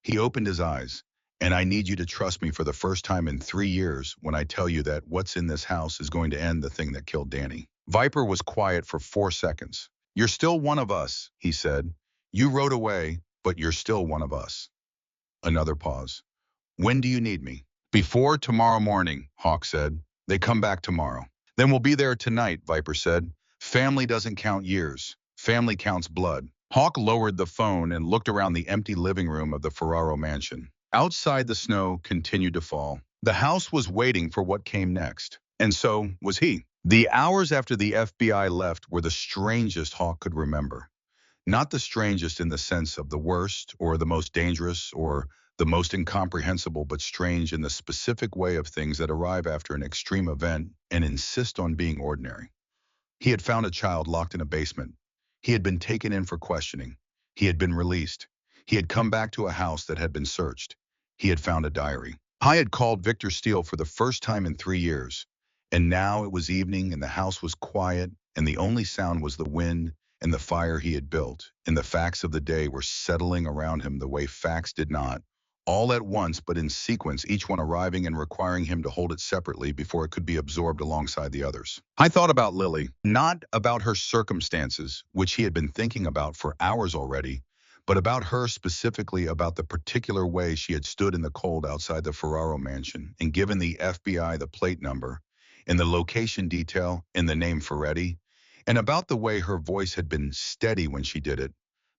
He opened his eyes. And I need you to trust me for the first time in 3 years when I tell you that what's in this house is going to end the thing that killed Danny. Viper was quiet for 4 seconds. You're still one of us, he said. You rode away, but you're still one of us. Another pause. When do you need me? Before tomorrow morning, Hawk said. They come back tomorrow. Then we'll be there tonight, Viper said. Family doesn't count years. Family counts blood. Hawk lowered the phone and looked around the empty living room of the Ferraro mansion. Outside, the snow continued to fall. The house was waiting for what came next. And so was he. The hours after the FBI left were the strangest Hawk could remember. Not the strangest in the sense of the worst or the most dangerous or the most incomprehensible, but strange in the specific way of things that arrive after an extreme event and insist on being ordinary. He had found a child locked in a basement. He had been taken in for questioning. He had been released. He had come back to a house that had been searched. He had found a diary. I had called Victor Steele for the first time in 3 years, and now it was evening and the house was quiet, and the only sound was the wind and the fire he had built, and the facts of the day were settling around him the way facts did not, all at once but in sequence, each one arriving and requiring him to hold it separately before it could be absorbed alongside the others. I thought about Lily, not about her circumstances, which he had been thinking about for hours already, but about her specifically, about the particular way she had stood in the cold outside the Ferraro mansion and given the FBI the plate number and the location detail and the name Ferretti, and about the way her voice had been steady when she did it,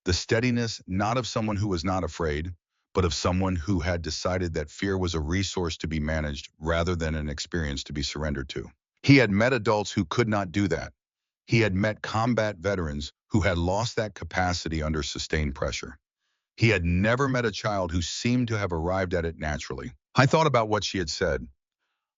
the steadiness not of someone who was not afraid, but of someone who had decided that fear was a resource to be managed rather than an experience to be surrendered to. He had met adults who could not do that. He had met combat veterans who had lost that capacity under sustained pressure. He had never met a child who seemed to have arrived at it naturally. I thought about what she had said.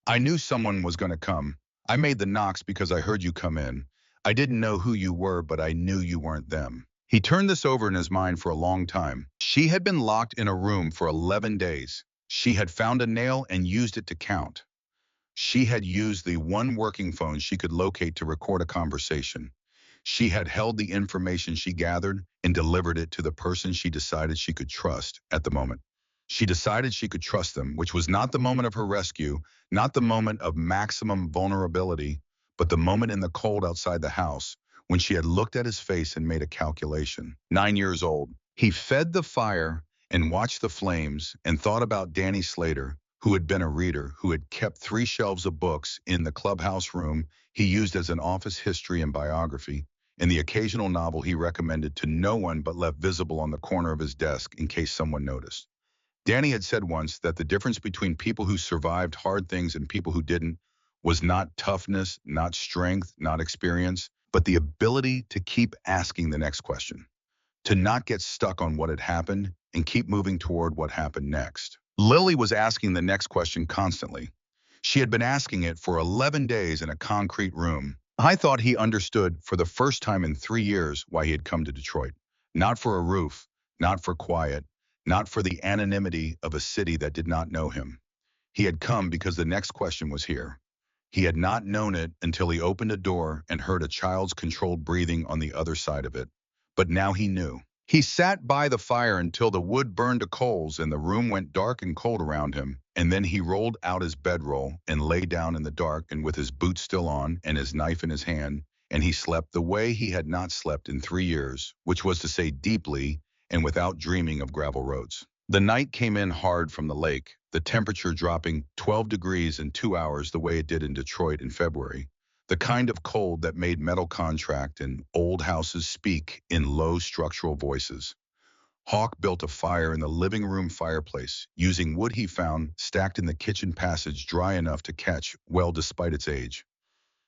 I knew someone was going to come. I made the knocks because I heard you come in. I didn't know who you were, but I knew you weren't them. He turned this over in his mind for a long time. She had been locked in a room for 11 days. She had found a nail and used it to count. She had used the one working phone she could locate to record a conversation. She had held the information she gathered and delivered it to the person she decided she could trust at the moment. She decided she could trust them, which was not the moment of her rescue, not the moment of maximum vulnerability, but the moment in the cold outside the house when she had looked at his face and made a calculation. 9 years old. He fed the fire and watched the flames and thought about Danny Slater, who had been a reader, who had kept 3 shelves of books in the clubhouse room he used as an office history and biography, and the occasional novel he recommended to no one but left visible on the corner of his desk in case someone noticed. Danny had said once that the difference between people who survived hard things and people who didn't was not toughness, not strength, not experience, but the ability to keep asking the next question, to not get stuck on what had happened and keep moving toward what happened next. Lily was asking the next question constantly. She had been asking it for 11 days in a concrete room. I thought he understood for the first time in 3 years why he had come to Detroit. Not for a roof, not for quiet, not for the anonymity of a city that did not know him. He had come because the next question was here. He had not known it until he opened a door and heard a child's controlled breathing on the other side of it. But now he knew. He sat by the fire until the wood burned to coals and the room went dark and cold around him, and then he rolled out his bedroll and lay down in the dark and with his boots still on and his knife in his hand, and he slept the way he had not slept in 3 years, which was to say deeply and without dreaming of gravel roads. The night came in hard from the lake, the temperature dropping 12 degrees in 2 hours the way it did in Detroit in February. The kind of cold that made metal contract and old houses speak in low structural voices. Hawk built a fire in the living room fireplace, using wood he found stacked in the kitchen passage dry enough to catch well despite its age.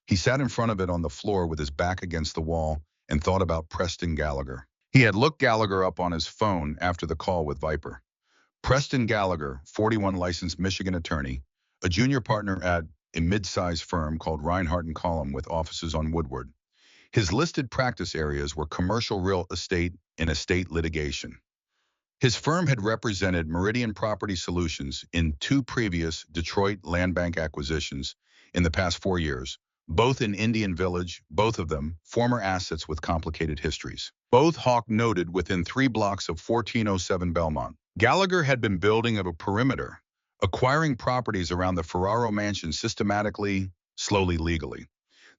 He sat in front of it on the floor with his back against the wall and thought about Preston Gallagher. He had looked Gallagher up on his phone after the call with Viper. Preston Gallagher, 41 licensed Michigan attorney, a junior partner at a mid-sized firm called Reinhardt and Collum with offices on Woodward. His listed practice areas were commercial real estate and estate litigation. His firm had represented Meridian Property Solutions in 2 previous Detroit land bank acquisitions in the past 4 years, both in Indian Village, both of them former assets with complicated histories. Both Hawk noted within 3 blocks of 1407 Belmont. Gallagher had been building a perimeter, acquiring properties around the Ferraro mansion systematically, slowly, legally.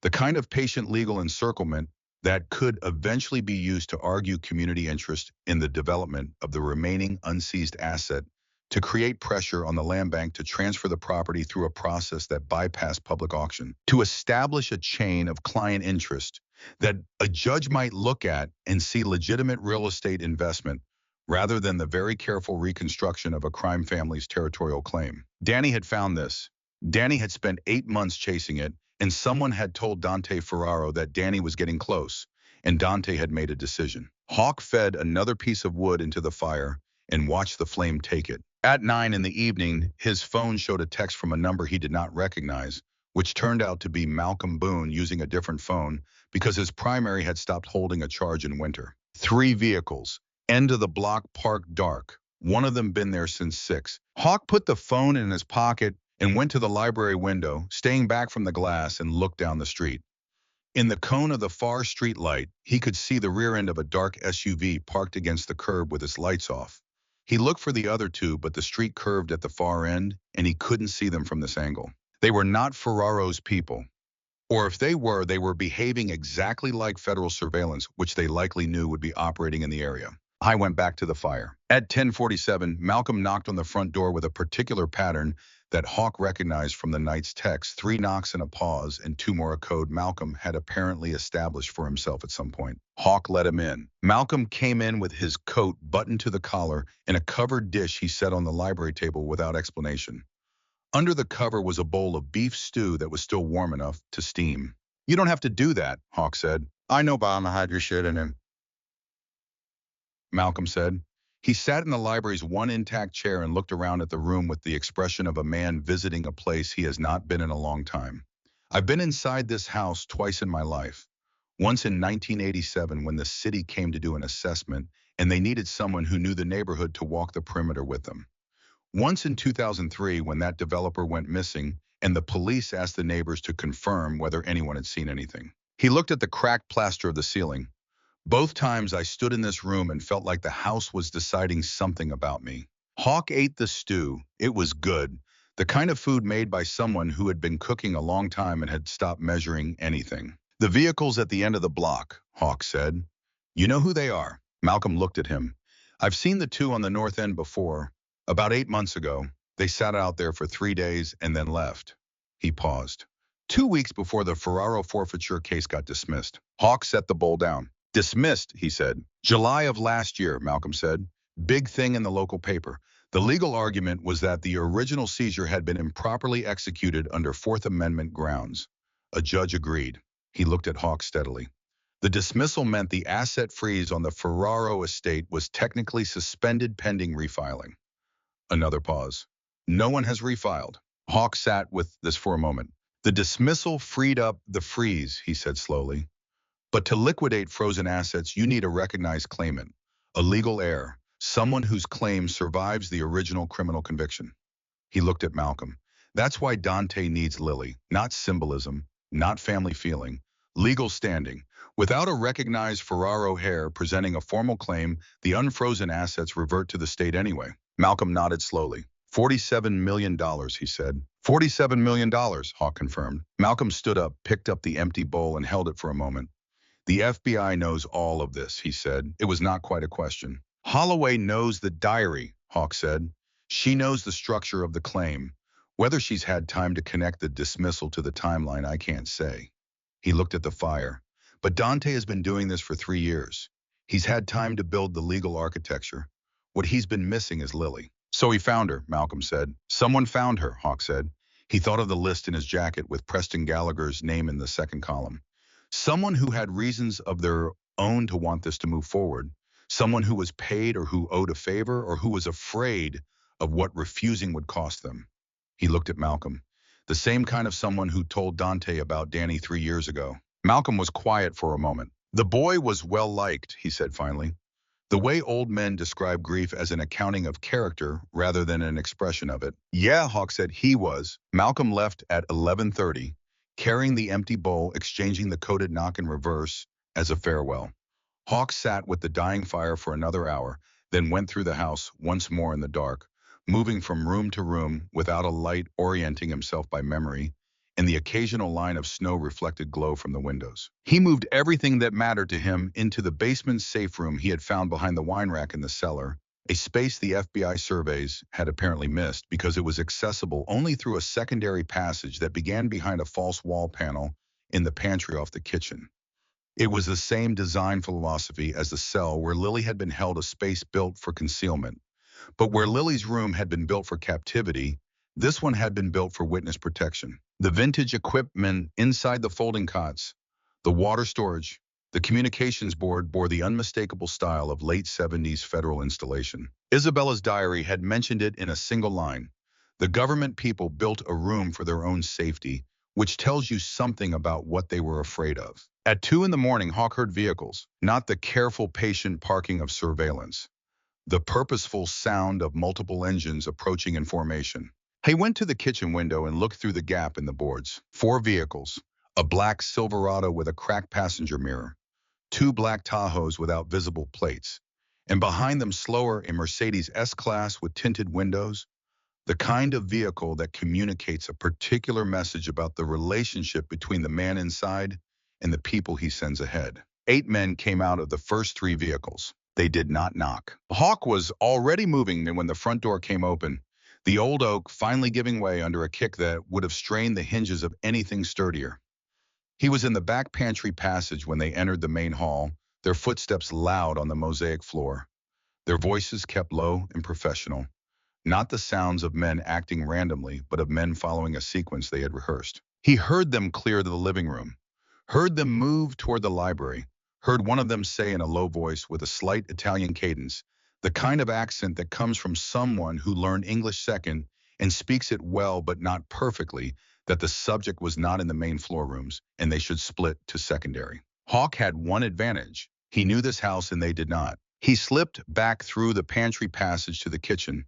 The kind of patient legal encirclement that could eventually be used to argue community interest in the development of the remaining unseized asset, to create pressure on the land bank to transfer the property through a process that bypassed public auction, to establish a chain of client interest that a judge might look at and see legitimate real estate investment rather than the very careful reconstruction of a crime family's territorial claim. Danny had found this. Danny had spent 8 months chasing it, and someone had told Dante Ferraro that Danny was getting close, and Dante had made a decision. Hawk fed another piece of wood into the fire and watched the flame take it. At 9 in the evening, his phone showed a text from a number he did not recognize, which turned out to be Malcolm Boone using a different phone because his primary had stopped holding a charge in winter. 3 vehicles, end of the block parked dark. One of them been there since 6. Hawk put the phone in his pocket and went to the library window, staying back from the glass, and looked down the street. In the cone of the far street light, he could see the rear end of a dark SUV parked against the curb with its lights off. He looked for the other two, but the street curved at the far end, and he couldn't see them from this angle. They were not Ferraro's people. Or if they were behaving exactly like federal surveillance, which they likely knew would be operating in the area. I went back to the fire. At 10:47, Malcolm knocked on the front door with a particular pattern that Hawk recognized from the night's text. 3 knocks and a pause, and 2 more, a code Malcolm had apparently established for himself at some point. Hawk let him in. Malcolm came in with his coat buttoned to the collar and a covered dish he set on the library table without explanation. Under the cover was a bowl of beef stew that was still warm enough to steam. "You don't have to do that," Hawk said. "I know, but I'm gonna hide your shit in him," Malcolm said. He sat in the library's one intact chair and looked around at the room with the expression of a man visiting a place he has not been in a long time. "I've been inside this house twice in my life. Once in 1987 when the city came to do an assessment and they needed someone who knew the neighborhood to walk the perimeter with them. Once in 2003 when that developer went missing and the police asked the neighbors to confirm whether anyone had seen anything." He looked at the cracked plaster of the ceiling. "Both times I stood in this room and felt like the house was deciding something about me." Hawk ate the stew. It was good. The kind of food made by someone who had been cooking a long time and had stopped measuring anything. "The vehicles at the end of the block," Hawk said. "You know who they are?" Malcolm looked at him. "I've seen the 2 on the north end before. About 8 months ago. They sat out there for 3 days and then left." He paused. 2 weeks before the Ferraro forfeiture case got dismissed. Hawk set the bowl down. "Dismissed," he said. "July of last year," Malcolm said. "Big thing in the local paper. The legal argument was that the original seizure had been improperly executed under Fourth Amendment grounds." A judge agreed. He looked at Hawk steadily. "The dismissal meant the asset freeze on the Ferraro estate was technically suspended pending refiling." Another pause. "No one has refiled." Hawk sat with this for a moment. "The dismissal freed up the freeze," he said slowly. "But to liquidate frozen assets, you need a recognized claimant, a legal heir, someone whose claim survives the original criminal conviction." He looked at Malcolm. "That's why Dante needs Lily, not symbolism, not family feeling, legal standing. Without a recognized Ferraro heir presenting a formal claim, the unfrozen assets revert to the state anyway." Malcolm nodded slowly. $47 million, he said. $47 million, Hawk confirmed. Malcolm stood up, picked up the empty bowl, and held it for a moment. "The FBI knows all of this," he said. It was not quite a question. "Holloway knows the diary," Hawk said. "She knows the structure of the claim. Whether she's had time to connect the dismissal to the timeline, I can't say." He looked at the fire. "But Dante has been doing this for 3 years. He's had time to build the legal architecture. What he's been missing is Lily." "So he found her," Malcolm said. "Someone found her," Hawk said. He thought of the list in his jacket with Preston Gallagher's name in the second column. "Someone who had reasons of their own to want this to move forward. Someone who was paid or who owed a favor or who was afraid of what refusing would cost them." He looked at Malcolm. "The same kind of someone who told Dante about Danny 3 years ago." Malcolm was quiet for a moment. "The boy was well liked," he said finally. "The way old men describe grief as an accounting of character rather than an expression of it." "Yeah," Hawk said, "he was." Malcolm left at 11:30, carrying the empty bowl, exchanging the coded knock in reverse as a farewell. Hawk sat with the dying fire for another hour, then went through the house once more in the dark, moving from room to room without a light, orienting himself by memory, and the occasional line of snow-reflected glow from the windows. He moved everything that mattered to him into the basement safe room he had found behind the wine rack in the cellar, a space the FBI surveys had apparently missed because it was accessible only through a secondary passage that began behind a false wall panel in the pantry off the kitchen. It was the same design philosophy as the cell where Lily had been held, a space built for concealment. But where Lily's room had been built for captivity, this one had been built for witness protection. The vintage equipment inside the folding cots, the water storage, the communications board bore the unmistakable style of late 70s federal installation. Isabella's diary had mentioned it in a single line. The government people built a room for their own safety, which tells you something about what they were afraid of. At 2 in the morning, Hawk heard vehicles, not the careful, patient parking of surveillance, the purposeful sound of multiple engines approaching in formation. He went to the kitchen window and looked through the gap in the boards. 4 vehicles, a black Silverado with a cracked passenger mirror, 2 black Tahoes without visible plates, and behind them slower a Mercedes S-Class with tinted windows, the kind of vehicle that communicates a particular message about the relationship between the man inside and the people he sends ahead. 8 men came out of the first 3 vehicles. They did not knock. Hawk was already moving when the front door came open, the old oak finally giving way under a kick that would have strained the hinges of anything sturdier. He was in the back pantry passage when they entered the main hall, their footsteps loud on the mosaic floor, their voices kept low and professional. Not the sounds of men acting randomly, but of men following a sequence they had rehearsed. He heard them clear the living room, heard them move toward the library, heard one of them say in a low voice with a slight Italian cadence, the kind of accent that comes from someone who learned English second and speaks it well but not perfectly, that the subject was not in the main floor rooms and they should split to secondary. Hawk had one advantage. He knew this house and they did not. He slipped back through the pantry passage to the kitchen,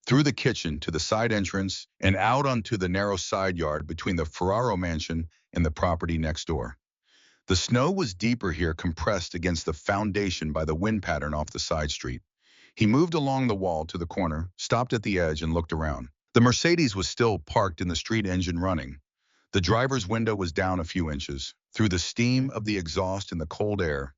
through the kitchen to the side entrance, and out onto the narrow side yard between the Ferraro mansion and the property next door. The snow was deeper here, compressed against the foundation by the wind pattern off the side street. He moved along the wall to the corner, stopped at the edge, and looked around. The Mercedes was still parked in the street, engine running. The driver's window was down a few inches. Through the steam of the exhaust and the cold air,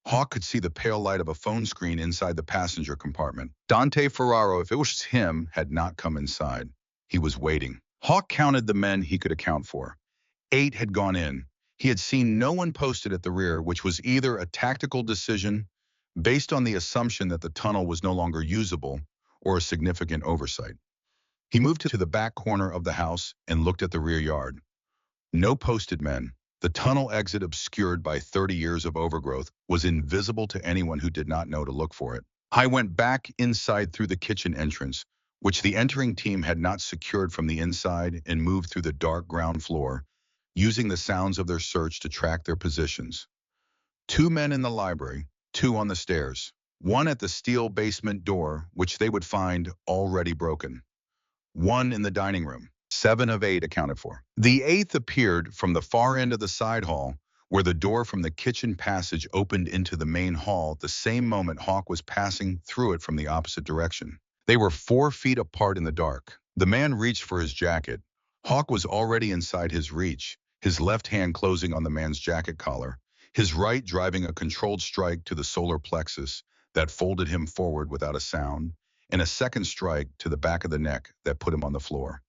Hawk could see the pale light of a phone screen inside the passenger compartment. Dante Ferraro, if it was him, had not come inside. He was waiting. Hawk counted the men he could account for. 8 had gone in. He had seen no one posted at the rear, which was either a tactical decision based on the assumption that the tunnel was no longer usable or a significant oversight. He moved to the back corner of the house and looked at the rear yard. No posted men. The tunnel exit, obscured by 30 years of overgrowth, was invisible to anyone who did not know to look for it. I went back inside through the kitchen entrance, which the entering team had not secured from the inside, and moved through the dark ground floor, using the sounds of their search to track their positions. 2 men in the library, 2 on the stairs, 1 at the steel basement door, which they would find already broken. 1 in the dining room. 7 of 8 accounted for. The 8th appeared from the far end of the side hall, where the door from the kitchen passage opened into the main hall at the same moment Hawk was passing through it from the opposite direction. They were 4 feet apart in the dark. The man reached for his jacket. Hawk was already inside his reach, his left hand closing on the man's jacket collar, his right driving a controlled strike to the solar plexus that folded him forward without a sound, and a second strike to the back of the neck that put him on the floor.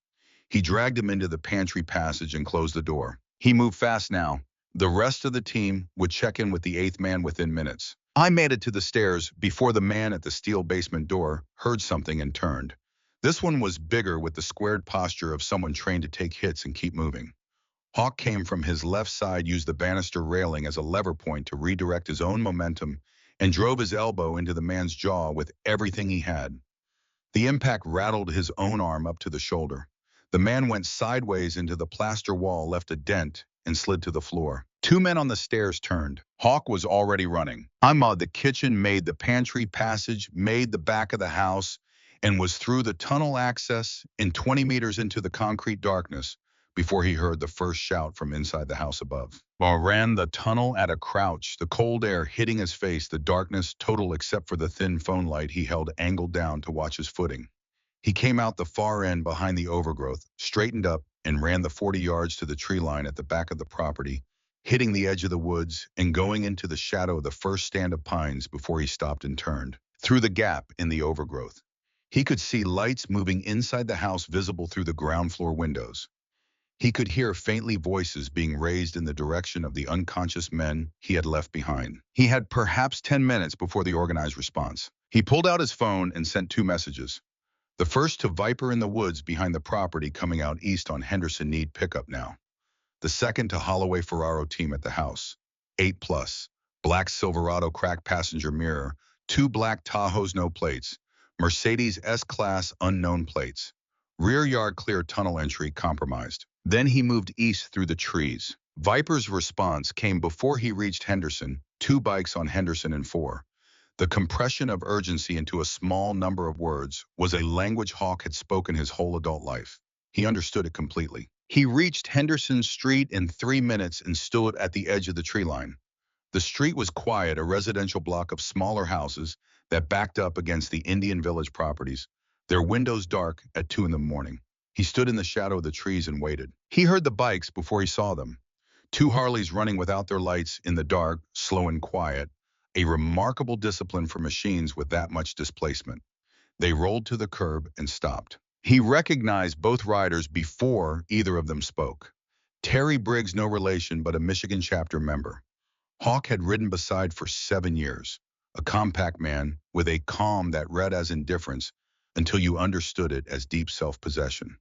He dragged him into the pantry passage and closed the door. He moved fast now. The rest of the team would check in with the 8th man within minutes. I made it to the stairs before the man at the steel basement door heard something and turned. This one was bigger, with the squared posture of someone trained to take hits and keep moving. Hawk came from his left side, used the banister railing as a lever point to redirect his own momentum, and drove his elbow into the man's jaw with everything he had. The impact rattled his own arm up to the shoulder. The man went sideways into the plaster wall, left a dent, and slid to the floor. 2 men on the stairs turned. Hawk was already running. The kitchen, made the pantry passage, made the back of the house, and was through the tunnel access and 20 meters into the concrete darkness before he heard the first shout from inside the house above. While ran the tunnel at a crouch, the cold air hitting his face, the darkness total except for the thin phone light he held angled down to watch his footing. He came out the far end behind the overgrowth, straightened up, and ran the 40 yards to the tree line at the back of the property, hitting the edge of the woods and going into the shadow of the first stand of pines before he stopped and turned. Through the gap in the overgrowth, he could see lights moving inside the house visible through the ground floor windows. He could hear faintly voices being raised in the direction of the unconscious men he had left behind. He had perhaps 10 minutes before the organized response. He pulled out his phone and sent 2 messages. The first to Viper in the woods behind the property coming out east on Henderson, need pickup now. The second to Holloway Ferraro team at the house. 8+, black Silverado cracked passenger mirror, 2 black Tahoes no plates, Mercedes S-Class unknown plates. Rear yard clear tunnel entry compromised. Then he moved east through the trees. Viper's response came before he reached Henderson, 2 bikes on Henderson and 4. The compression of urgency into a small number of words was a language Hawk had spoken his whole adult life. He understood it completely. He reached Henderson Street in 3 minutes and stood at the edge of the tree line. The street was quiet, a residential block of smaller houses that backed up against the Indian Village properties, their windows dark at 2 in the morning. He stood in the shadow of the trees and waited. He heard the bikes before he saw them. 2 Harleys running without their lights in the dark, slow and quiet, a remarkable discipline for machines with that much displacement. They rolled to the curb and stopped. He recognized both riders before either of them spoke. Terry Briggs, no relation but a Michigan chapter member. Hawk had ridden beside for 7 years, a compact man with a calm that read as indifference until you understood it as deep self-possession.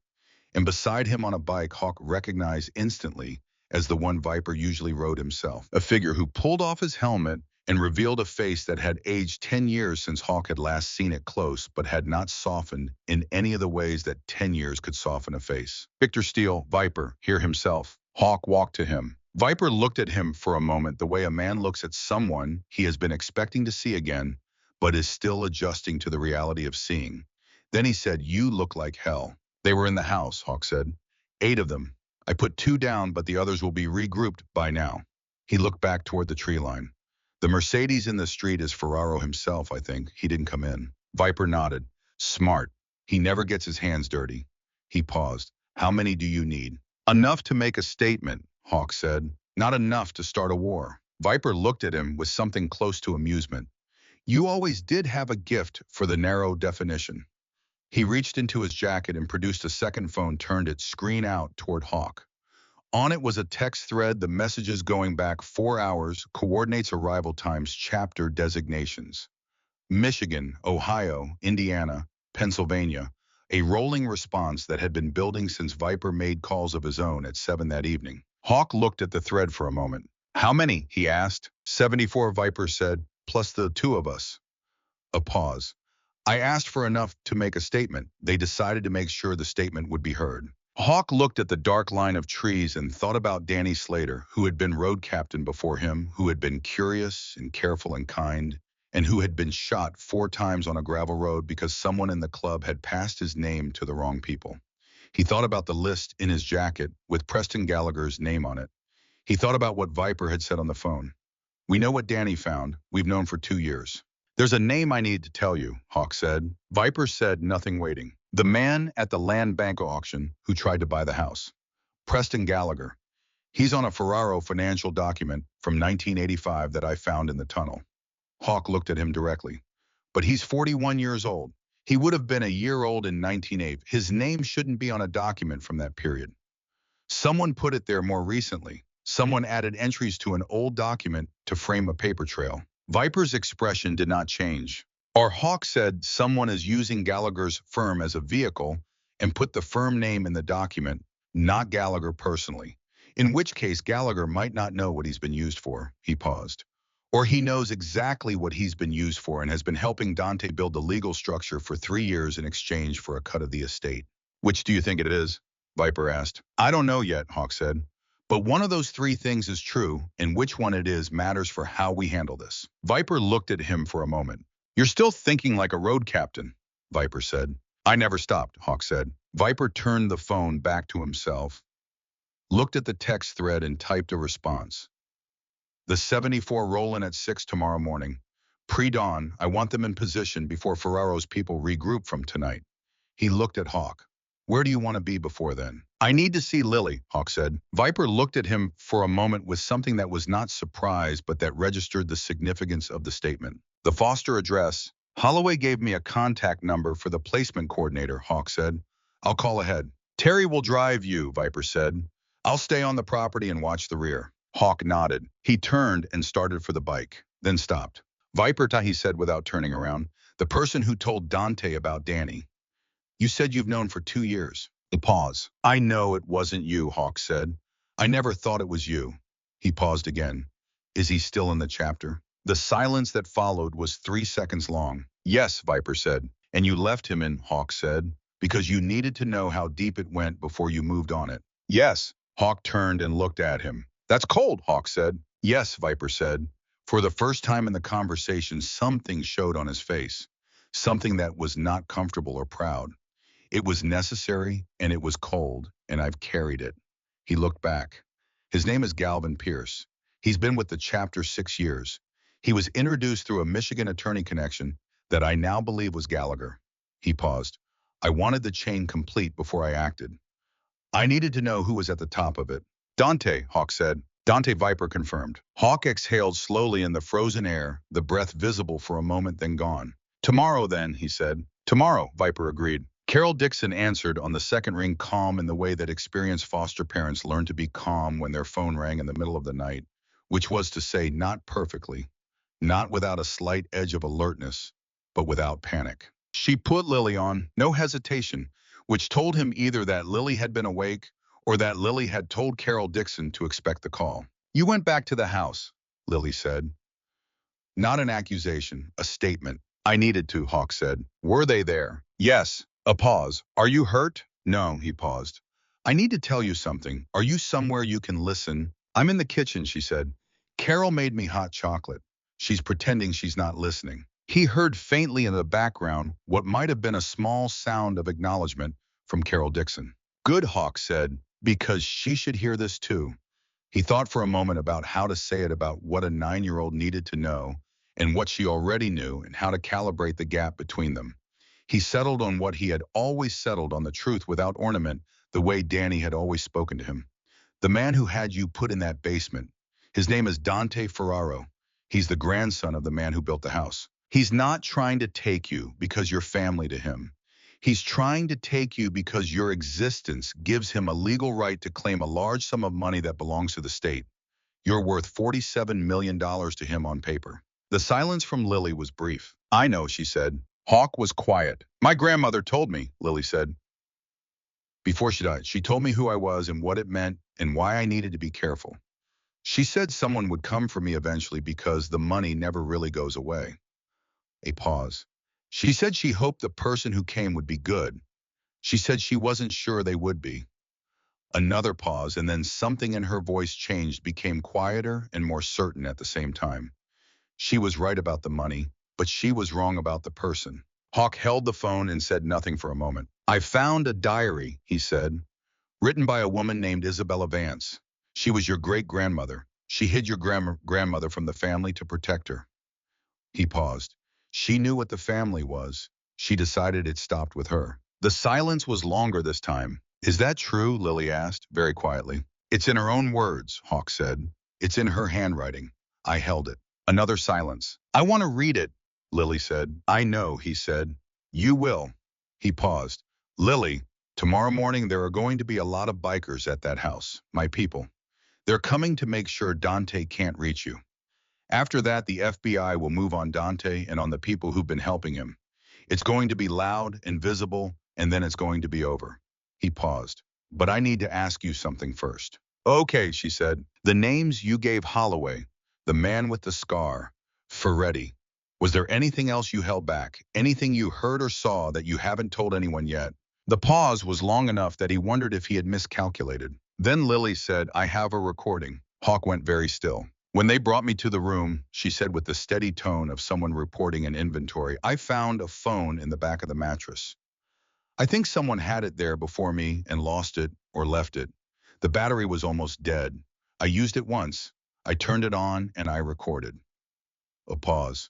And beside him on a bike, Hawk recognized instantly as the one Viper usually rode himself, a figure who pulled off his helmet and revealed a face that had aged 10 years since Hawk had last seen it close, but had not softened in any of the ways that 10 years could soften a face. Victor Steele, Viper, here himself. Hawk walked to him. Viper looked at him for a moment the way a man looks at someone he has been expecting to see again, but is still adjusting to the reality of seeing. Then he said, "You look like hell." "They were in the house," Hawk said. "8 of them. I put 2 down, but the others will be regrouped by now." He looked back toward the tree line. "The Mercedes in the street is Ferraro himself, I think. He didn't come in." Viper nodded. "Smart. He never gets his hands dirty." He paused. "How many do you need?" "Enough to make a statement," Hawk said. "Not enough to start a war." Viper looked at him with something close to amusement. "You always did have a gift for the narrow definition." He reached into his jacket and produced a second phone, turned its screen out toward Hawk. On it was a text thread, the messages going back 4 hours, coordinates, arrival times, chapter designations. Michigan, Ohio, Indiana, Pennsylvania, a rolling response that had been building since Viper made calls of his own at 7 that evening. Hawk looked at the thread for a moment. "How many?" he asked. 74, Viper said, "plus the 2 of us." A pause. "I asked for enough to make a statement. They decided to make sure the statement would be heard." Hawk looked at the dark line of trees and thought about Danny Slater, who had been road captain before him, who had been curious and careful and kind, and who had been shot 4 times on a gravel road because someone in the club had passed his name to the wrong people. He thought about the list in his jacket with Preston Gallagher's name on it. He thought about what Viper had said on the phone. "We know what Danny found. We've known for 2 years." "There's a name I need to tell you," Hawk said. Viper said, nothing waiting. "The man at the land bank auction who tried to buy the house. Preston Gallagher. He's on a Ferraro financial document from 1985 that I found in the tunnel." Hawk looked at him directly. "But he's 41 years old. He would have been a year old in 1980. His name shouldn't be on a document from that period. Someone put it there more recently. Someone added entries to an old document to frame a paper trail." Viper's expression did not change. Or Hawk said someone is using Gallagher's firm as a vehicle and put the firm name in the document, not Gallagher personally. In which case Gallagher might not know what he's been used for. He paused. Or he knows exactly what he's been used for and has been helping Dante build the legal structure for 3 years in exchange for a cut of the estate. "Which do you think it is?" Viper asked. "I don't know yet," Hawk said. "But one of those 3 things is true, and which one it is matters for how we handle this." Viper looked at him for a moment. "You're still thinking like a road captain," Viper said. "I never stopped," Hawk said. Viper turned the phone back to himself, looked at the text thread and typed a response. "The 74 roll in at 6 tomorrow morning. Pre-dawn, I want them in position before Ferraro's people regroup from tonight." He looked at Hawk. "Where do you want to be before then?" "I need to see Lily," Hawk said. Viper looked at him for a moment with something that was not surprise but that registered the significance of the statement. "The Foster address. Holloway gave me a contact number for the placement coordinator," Hawk said. "I'll call ahead." "Terry will drive you," Viper said. "I'll stay on the property and watch the rear." Hawk nodded. He turned and started for the bike, then stopped. "Viper," he said without turning around, "the person who told Dante about Danny. You said you've known for 2 years." A pause. "I know it wasn't you," Hawk said. "I never thought it was you." He paused again. "Is he still in the chapter?" The silence that followed was 3 seconds long. "Yes," Viper said. "And you left him in," Hawk said, because you needed to know how deep it went before you moved on it. Yes, Hawk turned and looked at him. That's cold, Hawk said. Yes, Viper said. For the first time in the conversation, something showed on his face. Something that was not comfortable or proud. It was necessary, and it was cold, and I've carried it. He looked back. His name is Galvin Pierce. He's been with the chapter 6 years. He was introduced through a Michigan attorney connection that I now believe was Gallagher. He paused. I wanted the chain complete before I acted. I needed to know who was at the top of it. Dante, Hawk said. Dante Viper confirmed. Hawk exhaled slowly in the frozen air, the breath visible for a moment then gone. Tomorrow then, he said. Tomorrow, Viper agreed. Carol Dixon answered on the second ring, calm in the way that experienced foster parents learn to be calm when their phone rang in the middle of the night, which was to say not perfectly, not without a slight edge of alertness, but without panic. She put Lily on, no hesitation, which told him either that Lily had been awake or that Lily had told Carol Dixon to expect the call. You went back to the house, Lily said. Not an accusation, a statement. I needed to, Hawk said. Were they there? Yes. A pause. Are you hurt? No, he paused. I need to tell you something. Are you somewhere you can listen? I'm in the kitchen, she said. Carol made me hot chocolate. She's pretending she's not listening. He heard faintly in the background what might have been a small sound of acknowledgement from Carol Dixon. Good, Hawk said, because she should hear this too. He thought for a moment about how to say it, about what a 9-year-old needed to know and what she already knew, and how to calibrate the gap between them. He settled on what he had always settled on, the truth without ornament, the way Danny had always spoken to him. The man who had you put in that basement. His name is Dante Ferraro. He's the grandson of the man who built the house. He's not trying to take you because you're family to him. He's trying to take you because your existence gives him a legal right to claim a large sum of money that belongs to the state. You're worth $47 million to him on paper. The silence from Lily was brief. I know, she said. Hawk was quiet. My grandmother told me, Lily said. Before she died, she told me who I was and what it meant and why I needed to be careful. She said someone would come for me eventually because the money never really goes away. A pause. She said she hoped the person who came would be good. She said she wasn't sure they would be. Another pause, and then something in her voice changed, became quieter and more certain at the same time. She was right about the money, but she was wrong about the person. Hawk held the phone and said nothing for a moment. I found a diary, he said, written by a woman named Isabella Vance. She was your great-grandmother. She hid your grandmother from the family to protect her. He paused. She knew what the family was. She decided it stopped with her. The silence was longer this time. Is that true? Lily asked, very quietly. It's in her own words, Hawk said. It's in her handwriting. I held it. Another silence. I want to read it, Lily said. I know, he said. You will. He paused. Lily, tomorrow morning there are going to be a lot of bikers at that house, my people. They're coming to make sure Dante can't reach you. After that, the FBI will move on Dante and on the people who've been helping him. It's going to be loud and visible, and then it's going to be over. He paused. But I need to ask you something first. Okay, she said. The names you gave Holloway, the man with the scar, Ferretti. Was there anything else you held back? Anything you heard or saw that you haven't told anyone yet? The pause was long enough that he wondered if he had miscalculated. Then Lily said, I have a recording. Hawk went very still. When they brought me to the room, she said with the steady tone of someone reporting an inventory, I found a phone in the back of the mattress. I think someone had it there before me and lost it or left it. The battery was almost dead. I used it once. I turned it on and I recorded. A pause.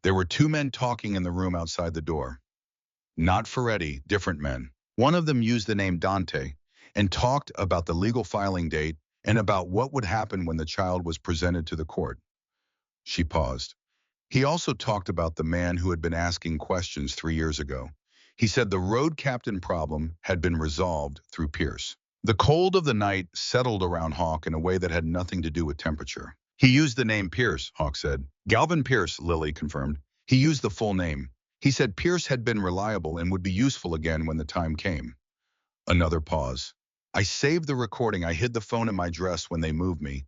There were two men talking in the room outside the door. Not Ferretti, different men. One of them used the name Dante and talked about the legal filing date and about what would happen when the child was presented to the court. She paused. He also talked about the man who had been asking questions 3 years ago. He said the road captain problem had been resolved through Pierce. The cold of the night settled around Hawk in a way that had nothing to do with temperature. He used the name Pierce, Hawk said. Galvin Pierce, Lily confirmed. He used the full name. He said Pierce had been reliable and would be useful again when the time came. Another pause. I saved the recording. I hid the phone in my dress when they moved me.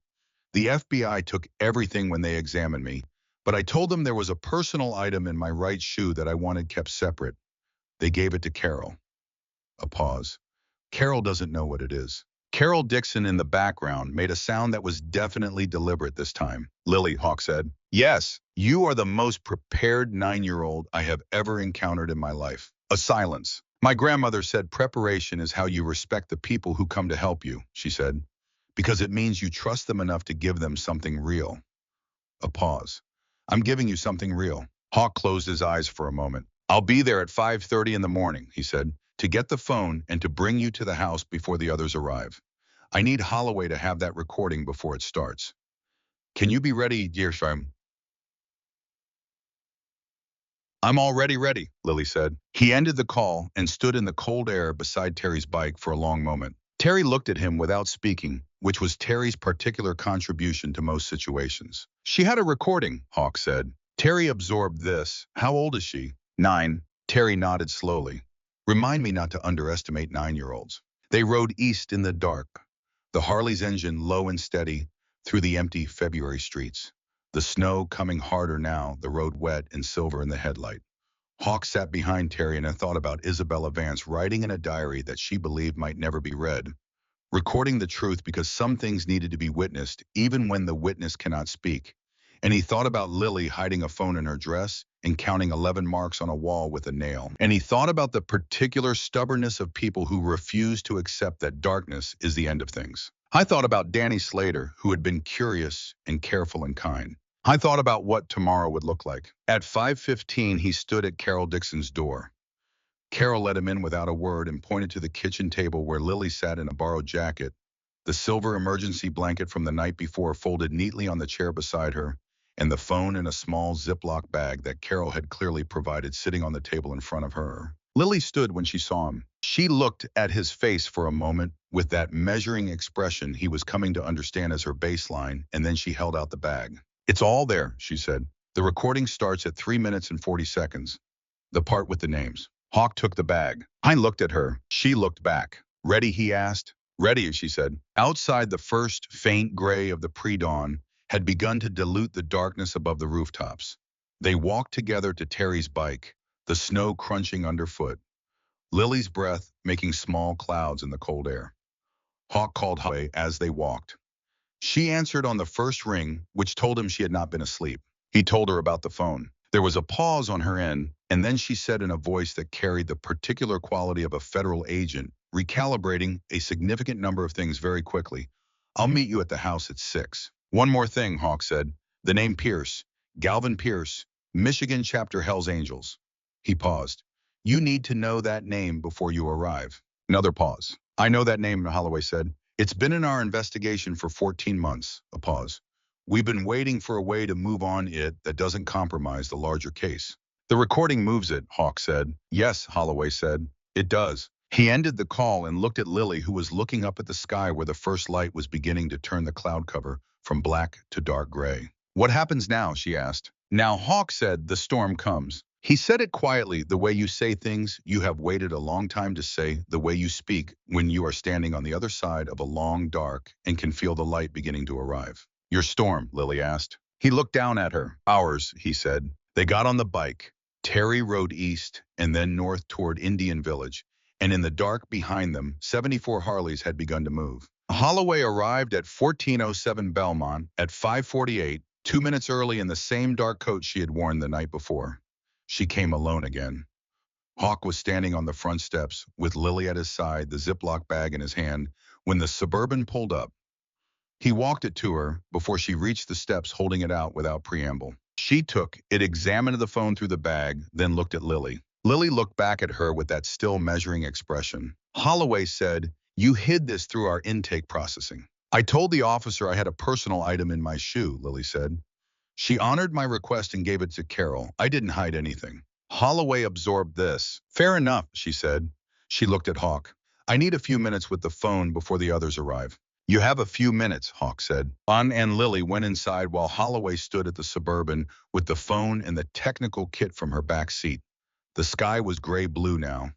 The FBI took everything when they examined me, but I told them there was a personal item in my right shoe that I wanted kept separate. They gave it to Carol. A pause. Carol doesn't know what it is. Carol Dixon in the background made a sound that was definitely deliberate this time. Lily, Hawk said. Yes, you are the most prepared 9-year-old I have ever encountered in my life. A silence. My grandmother said preparation is how you respect the people who come to help you, she said, because it means you trust them enough to give them something real. A pause. I'm giving you something real. Hawk closed his eyes for a moment. I'll be there at 5:30 in the morning, he said, to get the phone and to bring you to the house before the others arrive. I need Holloway to have that recording before it starts. Can you be ready, dear Sharm? I'm already ready, Lily said. He ended the call and stood in the cold air beside Terry's bike for a long moment. Terry looked at him without speaking, which was Terry's particular contribution to most situations. She had a recording, Hawk said. Terry absorbed this. How old is she? 9. Terry nodded slowly. Remind me not to underestimate 9-year-olds. They rode east in the dark, the Harley's engine low and steady through the empty February streets. The snow coming harder now, the road wet and silver in the headlight. Hawk sat behind Terry and thought about Isabella Vance writing in a diary that she believed might never be read, recording the truth because some things needed to be witnessed, even when the witness cannot speak. And he thought about Lily hiding a phone in her dress and counting 11 marks on a wall with a nail. And he thought about the particular stubbornness of people who refuse to accept that darkness is the end of things. I thought about Danny Slater, who had been curious and careful and kind. I thought about what tomorrow would look like. At 5:15, he stood at Carol Dixon's door. Carol let him in without a word and pointed to the kitchen table where Lily sat in a borrowed jacket, the silver emergency blanket from the night before folded neatly on the chair beside her, and the phone in a small Ziploc bag that Carol had clearly provided sitting on the table in front of her. Lily stood when she saw him. She looked at his face for a moment with that measuring expression he was coming to understand as her baseline, and then she held out the bag. It's all there, she said. The recording starts at 3 minutes and 40 seconds. The part with the names. Hawk took the bag. Hein looked at her. She looked back. Ready, he asked. Ready, she said. Outside, the first faint gray of the pre-dawn had begun to dilute the darkness above the rooftops. They walked together to Terry's bike, the snow crunching underfoot, Lily's breath making small clouds in the cold air. Hawk called Holloway as they walked. She answered on the first ring, which told him she had not been asleep. He told her about the phone. There was a pause on her end, and then she said in a voice that carried the particular quality of a federal agent, recalibrating a significant number of things very quickly. I'll meet you at the house at 6. One more thing, Hawk said. The name Pierce, Galvin Pierce, Michigan chapter Hells Angels. He paused. You need to know that name before you arrive. Another pause. I know that name, Holloway said. It's been in our investigation for 14 months. A pause. We've been waiting for a way to move on it that doesn't compromise the larger case. The recording moves it, Hawk said. Yes, Holloway said. It does. He ended the call and looked at Lily, who was looking up at the sky where the first light was beginning to turn the cloud cover from black to dark gray. What happens now, she asked. Now, Hawk said, the storm comes. He said it quietly, the way you say things you have waited a long time to say, the way you speak when you are standing on the other side of a long dark and can feel the light beginning to arrive. Your storm, Lily asked. He looked down at her. Ours, he said. They got on the bike. Terry rode east and then north toward Indian Village, and in the dark behind them, 74 Harleys had begun to move. Holloway arrived at 1407 Belmont at 5:48, 2 minutes early in the same dark coat she had worn the night before. She came alone again. Hawk was standing on the front steps with Lily at his side, the Ziploc bag in his hand, when the Suburban pulled up. He walked it to her before she reached the steps, holding it out without preamble. She took it, examined the phone through the bag, then looked at Lily. Lily looked back at her with that still measuring expression. Holloway said, you hid this through our intake processing. I told the officer I had a personal item in my shoe, Lily said. She honored my request and gave it to Carol. I didn't hide anything. Holloway absorbed this. Fair enough, she said. She looked at Hawk. I need a few minutes with the phone before the others arrive. You have a few minutes, Hawk said. Ann and Lily went inside while Holloway stood at the Suburban with the phone and the technical kit from her back seat. The sky was gray-blue now.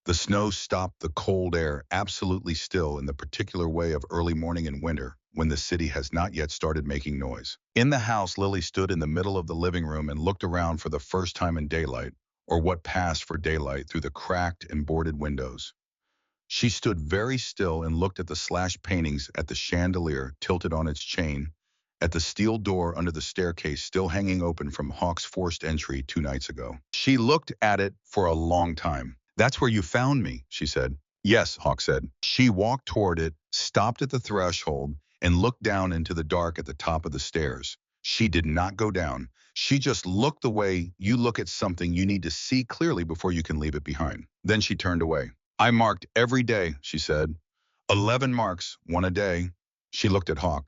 The snow stopped the cold air absolutely still in the particular way of early morning in winter, when the city has not yet started making noise. In the house, Lily stood in the middle of the living room and looked around for the first time in daylight, or what passed for daylight through the cracked and boarded windows. She stood very still and looked at the slashed paintings, at the chandelier tilted on its chain, at the steel door under the staircase still hanging open from Hawk's forced entry 2 nights ago. She looked at it for a long time. "That's where you found me," she said. "Yes," Hawk said. She walked toward it, stopped at the threshold, and looked down into the dark at the top of the stairs. She did not go down. She just looked the way you look at something you need to see clearly before you can leave it behind. Then she turned away. "I marked every day," she said. 11 marks, one a day. She looked at Hawk.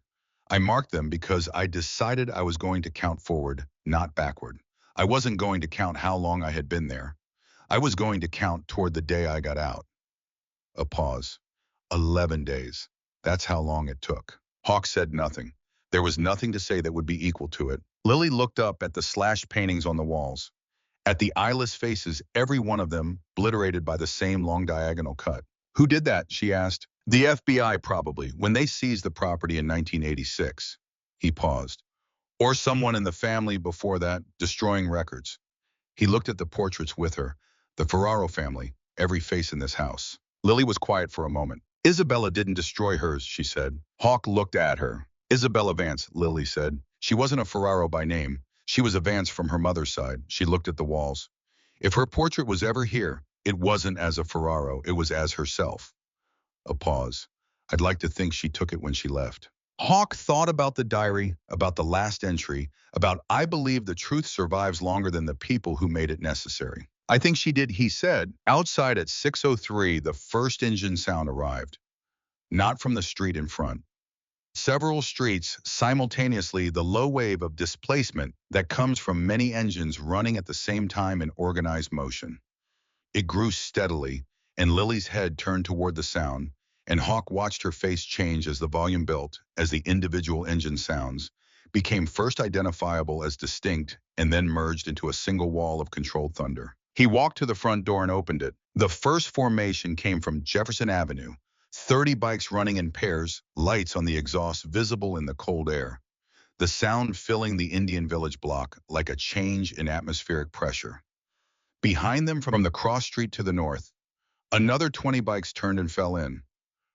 "I marked them because I decided I was going to count forward, not backward. I wasn't going to count how long I had been there. I was going to count toward the day I got out." A pause. 11 days. That's how long it took. Hawk said nothing. There was nothing to say that would be equal to it. Lily looked up at the slashed paintings on the walls, at the eyeless faces, every one of them obliterated by the same long diagonal cut. "Who did that?" she asked. "The FBI, probably, when they seized the property in 1986. He paused. "Or someone in the family before that, destroying records." He looked at the portraits with her. "The Ferraro family, every face in this house." Lily was quiet for a moment. "Isabella didn't destroy hers," she said. Hawk looked at her. "Isabella Vance," Lily said. "She wasn't a Ferraro by name. She was a Vance from her mother's side." She looked at the walls. "If her portrait was ever here, it wasn't as a Ferraro, it was as herself." A pause. "I'd like to think she took it when she left." Hawk thought about the diary, about the last entry, about "I believe the truth survives longer than the people who made it necessary." "I think she did," he said. Outside at 6:03, the first engine sound arrived. Not from the street in front. Several streets simultaneously, the low wave of displacement that comes from many engines running at the same time in organized motion. It grew steadily, and Lily's head turned toward the sound, and Hawk watched her face change as the volume built, as the individual engine sounds became first identifiable as distinct and then merged into a single wall of controlled thunder. He walked to the front door and opened it. The first formation came from Jefferson Avenue, 30 bikes running in pairs, lights on the exhaust visible in the cold air. The sound filling the Indian Village block like a change in atmospheric pressure. Behind them, from the cross street to the north, another 20 bikes turned and fell in.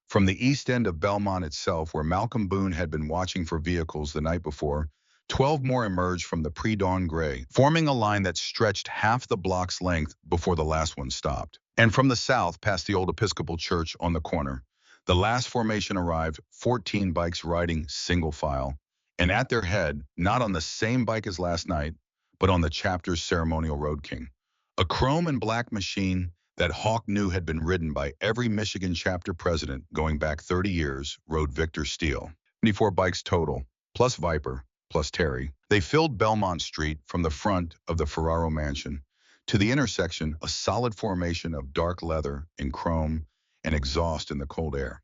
From the east end of Belmont itself, where Malcolm Boone had been watching for vehicles the night before, 12 more emerged from the pre-dawn gray, forming a line that stretched half the block's length before the last one stopped. And from the south, past the old Episcopal church on the corner, the last formation arrived, 14 bikes riding single file, and at their head, not on the same bike as last night, but on the chapter's ceremonial road king. A chrome and black machine that Hawk knew had been ridden by every Michigan chapter president going back 30 years, rode Victor Steele. 24 bikes total, plus Viper, plus Terry. They filled Belmont Street from the front of the Ferraro mansion to the intersection, a solid formation of dark leather and chrome and exhaust in the cold air.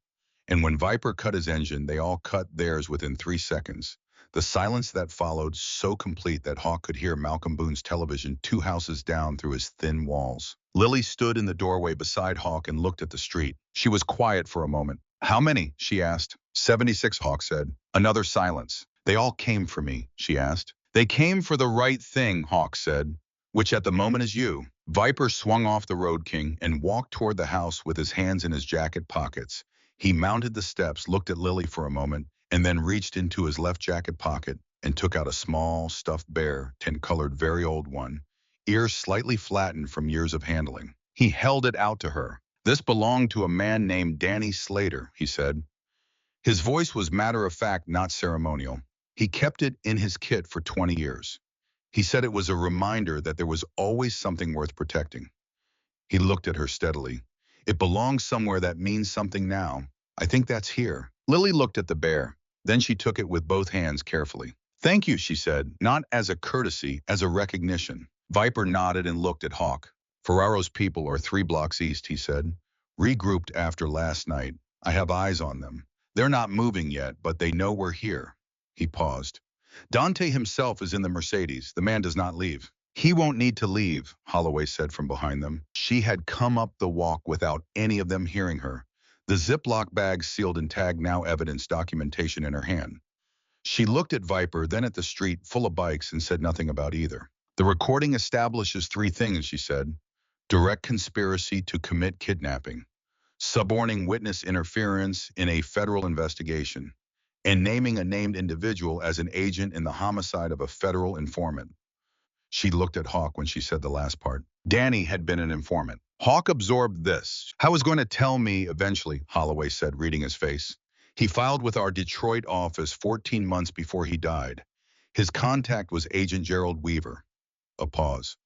And when Viper cut his engine, they all cut theirs within 3 seconds. The silence that followed so complete that Hawk could hear Malcolm Boone's television 2 houses down through his thin walls. Lily stood in the doorway beside Hawk and looked at the street. She was quiet for a moment. "How many?" she asked. 76, Hawk said. Another silence. "They all came for me," she asked. "They came for the right thing," Hawk said. "Which at the moment is you." Viper swung off the Road King and walked toward the house with his hands in his jacket pockets. He mounted the steps, looked at Lily for a moment, and then reached into his left jacket pocket and took out a small, stuffed bear, tin-colored, very old one, ears slightly flattened from years of handling. He held it out to her. "This belonged to a man named Danny Slater," he said. His voice was matter-of-fact, not ceremonial. "He kept it in his kit for 20 years. He said it was a reminder that there was always something worth protecting." He looked at her steadily. "It belongs somewhere that means something now. I think that's here." Lily looked at the bear. Then she took it with both hands carefully. "Thank you," she said, "not as a courtesy, as a recognition." Viper nodded and looked at Hawk. "Ferraro's people are 3 blocks east," he said. "Regrouped after last night. I have eyes on them. They're not moving yet, but they know we're here." He paused. "Dante himself is in the Mercedes. The man does not leave." "He won't need to leave," Holloway said from behind them. She had come up the walk without any of them hearing her. The Ziploc bag sealed and tagged now evidence documentation in her hand. She looked at Viper, then at the street full of bikes, and said nothing about either. "The recording establishes 3 things," she said. "Direct conspiracy to commit kidnapping. suborning witness interference in a federal investigation, and naming a named individual as an agent in the homicide of a federal informant. She looked at Hawk when she said the last part. Danny had been an informant. Hawk absorbed this. "I was going to tell me eventually," Holloway said, reading his face. "He filed with our Detroit office 14 months before he died. His contact was Agent Gerald Weaver." A pause.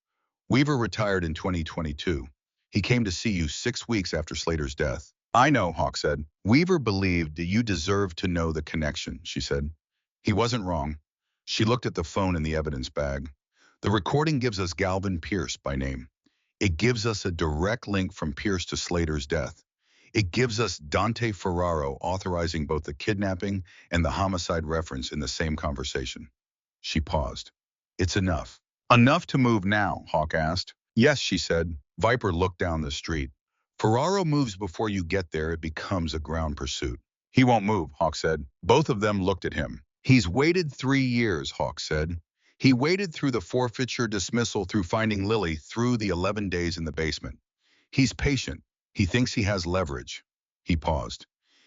"Weaver retired in 2022. He came to see you 6 weeks after Slater's death." "I know," Hawk said. "Weaver believed that you deserved to know the connection," she said. "He wasn't wrong." She looked at the phone in the evidence bag. "The recording gives us Galvin Pierce by name. It gives us a direct link from Pierce to Slater's death. It gives us Dante Ferraro authorizing both the kidnapping and the homicide reference in the same conversation." She paused. "It's enough." "Enough to move now?" Hawk asked. "Yes," she said. Viper looked down the street. "Ferraro moves before you get there, it becomes a ground pursuit." "He won't move," Hawk said. Both of them looked at him. "He's waited 3 years," Hawk said. "He waited through the forfeiture dismissal, through finding Lily, through the 11 days in the basement. He's patient. He thinks he has leverage." He paused.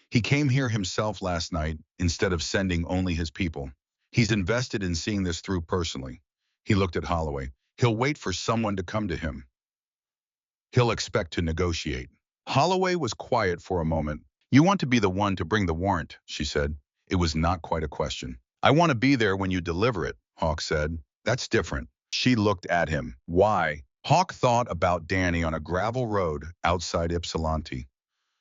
"He came here himself last night instead of sending only his people. He's invested in seeing this through personally." He looked at Holloway. "He'll wait for someone to come to him. He'll expect to negotiate." Holloway was quiet for a moment. "You want to be the one to bring the warrant," she said. It was not quite a question. "I want to be there when you deliver it," Hawk said. "That's different." She looked at him. "Why?" Hawk thought about Danny on a gravel road outside Ypsilanti,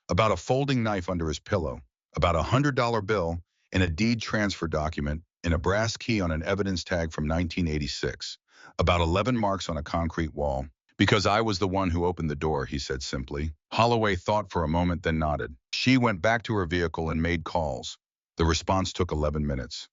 about a folding knife under his pillow, about a $100 bill and a deed transfer document and a brass key on an evidence tag from 1986, about 11 marks on a concrete wall. "Because I was the one who opened the door," he said simply. Holloway thought for a moment, then nodded. She went back to her vehicle and made calls. The response took 11 minutes.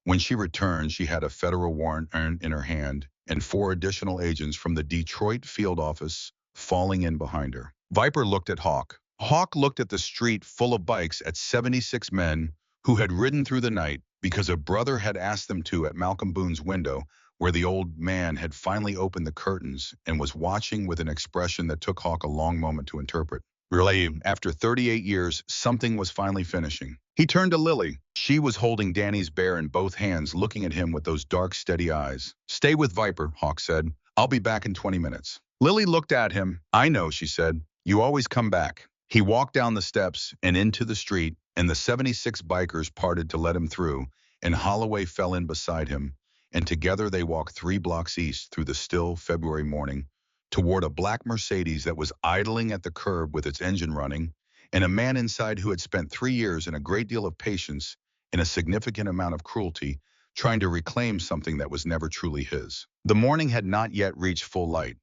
When she returned, she had a federal warrant in her hand and 4 additional agents from the Detroit field office falling in behind her. Viper looked at Hawk. Hawk looked at the street full of bikes, at 76 men who had ridden through the night because a brother had asked them to, at Malcolm Boone's window, where the old man had finally opened the curtains and was watching with an expression that took Hawk a long moment to interpret. Really, after 38 years, something was finally finishing. He turned to Lily. She was holding Danny's bear in both hands, looking at him with those dark, steady eyes. "Stay with Viper," Hawk said. "I'll be back in 20 minutes. Lily looked at him. "I know," she said. "You always come back." He walked down the steps and into the street, and the 76 bikers parted to let him through, and Holloway fell in beside him, and together they walked 3 blocks east through the still February morning, toward a black Mercedes that was idling at the curb with its engine running, and a man inside who had spent 3 years and a great deal of patience and a significant amount of cruelty trying to reclaim something that was never truly his. The morning had not yet reached full light.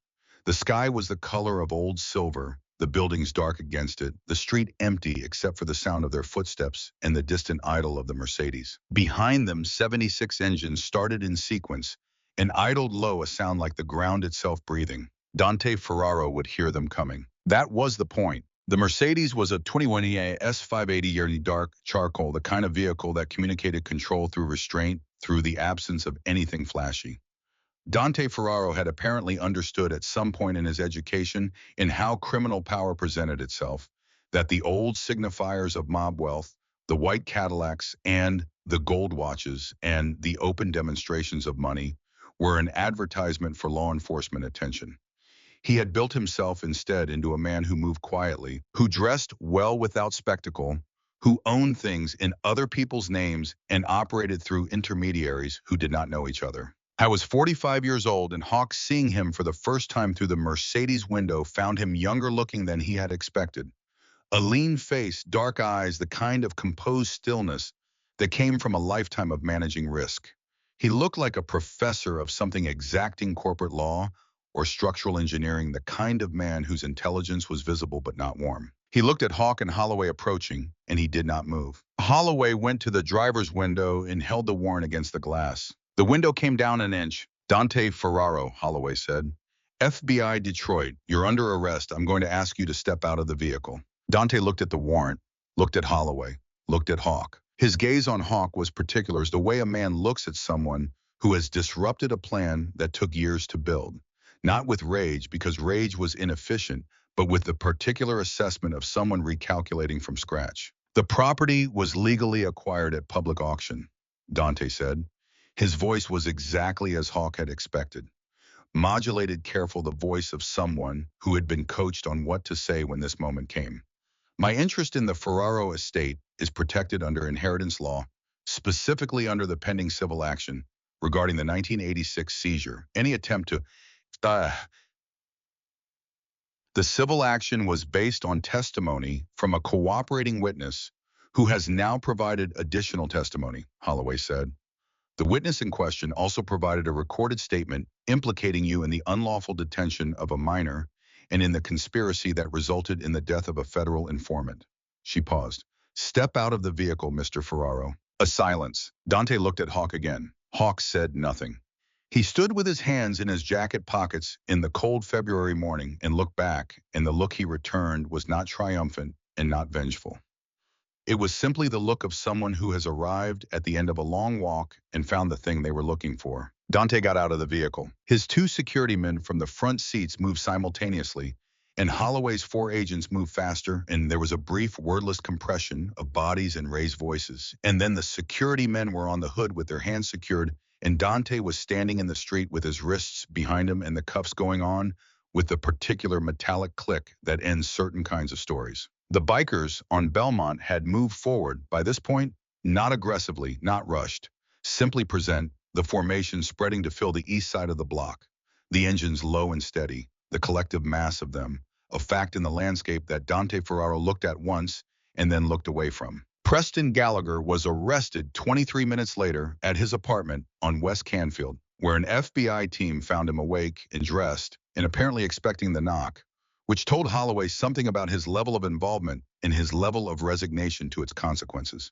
The sky was the color of old silver, the buildings dark against it, the street empty except for the sound of their footsteps and the distant idle of the Mercedes. Behind them, 76 engines started in sequence and idled low, a sound like the ground itself breathing. Dante Ferraro would hear them coming. That was the point. The Mercedes was a 21EA S580 yearly dark charcoal, the kind of vehicle that communicated control through restraint, through the absence of anything flashy. Dante Ferraro had apparently understood at some point in his education in how criminal power presented itself, that the old signifiers of mob wealth, the white Cadillacs and the gold watches and the open demonstrations of money, were an advertisement for law enforcement attention. He had built himself instead into a man who moved quietly, who dressed well without spectacle, who owned things in other people's names and operated through intermediaries who did not know each other. I was 45 years old, and Hawk, seeing him for the first time through the Mercedes window, found him younger looking than he had expected. A lean face, dark eyes, the kind of composed stillness that came from a lifetime of managing risk. He looked like a professor of something exacting, corporate law or structural engineering, the kind of man whose intelligence was visible but not warm. He looked at Hawk and Holloway approaching, and he did not move. Holloway went to the driver's window and held the warrant against the glass. The window came down an inch. "Dante Ferraro," Holloway said. "FBI Detroit, you're under arrest. I'm going to ask you to step out of the vehicle." Dante looked at the warrant, looked at Holloway, looked at Hawk. His gaze on Hawk was particular, as the way a man looks at someone who has disrupted a plan that took years to build. Not with rage, because rage was inefficient, but with the particular assessment of someone recalculating from scratch. The property was legally acquired at public auction, Dante said. His voice was exactly as Hawk had expected. Modulated careful, the voice of someone who had been coached on what to say when this moment came. My interest in the Ferraro estate is protected under inheritance law, specifically under the pending civil action regarding the 1986 seizure. Any attempt to... Uh, the civil action was based on testimony from a cooperating witness who has now provided additional testimony, Holloway said. The witness in question also provided a recorded statement implicating you in the unlawful detention of a minor and in the conspiracy that resulted in the death of a federal informant. She paused. Step out of the vehicle, Mr. Ferraro. A silence. Dante looked at Hawk again. Hawk said nothing. He stood with his hands in his jacket pockets in the cold February morning and looked back, and the look he returned was not triumphant and not vengeful. It was simply the look of someone who has arrived at the end of a long walk and found the thing they were looking for. Dante got out of the vehicle. His two security men from the front seats moved simultaneously, and Holloway's four agents moved faster, and there was a brief wordless compression of bodies and raised voices. And then the security men were on the hood with their hands secured, and Dante was standing in the street with his wrists behind him and the cuffs going on with the particular metallic click that ends certain kinds of stories. The bikers on Belmont had moved forward by this point, not aggressively, not rushed, simply present, the formation spreading to fill the east side of the block, the engines low and steady, the collective mass of them, a fact in the landscape that Dante Ferraro looked at once and then looked away from. Preston Gallagher was arrested 23 minutes later at his apartment on West Canfield, where an FBI team found him awake and dressed and apparently expecting the knock, which told Holloway something about his level of involvement and his level of resignation to its consequences.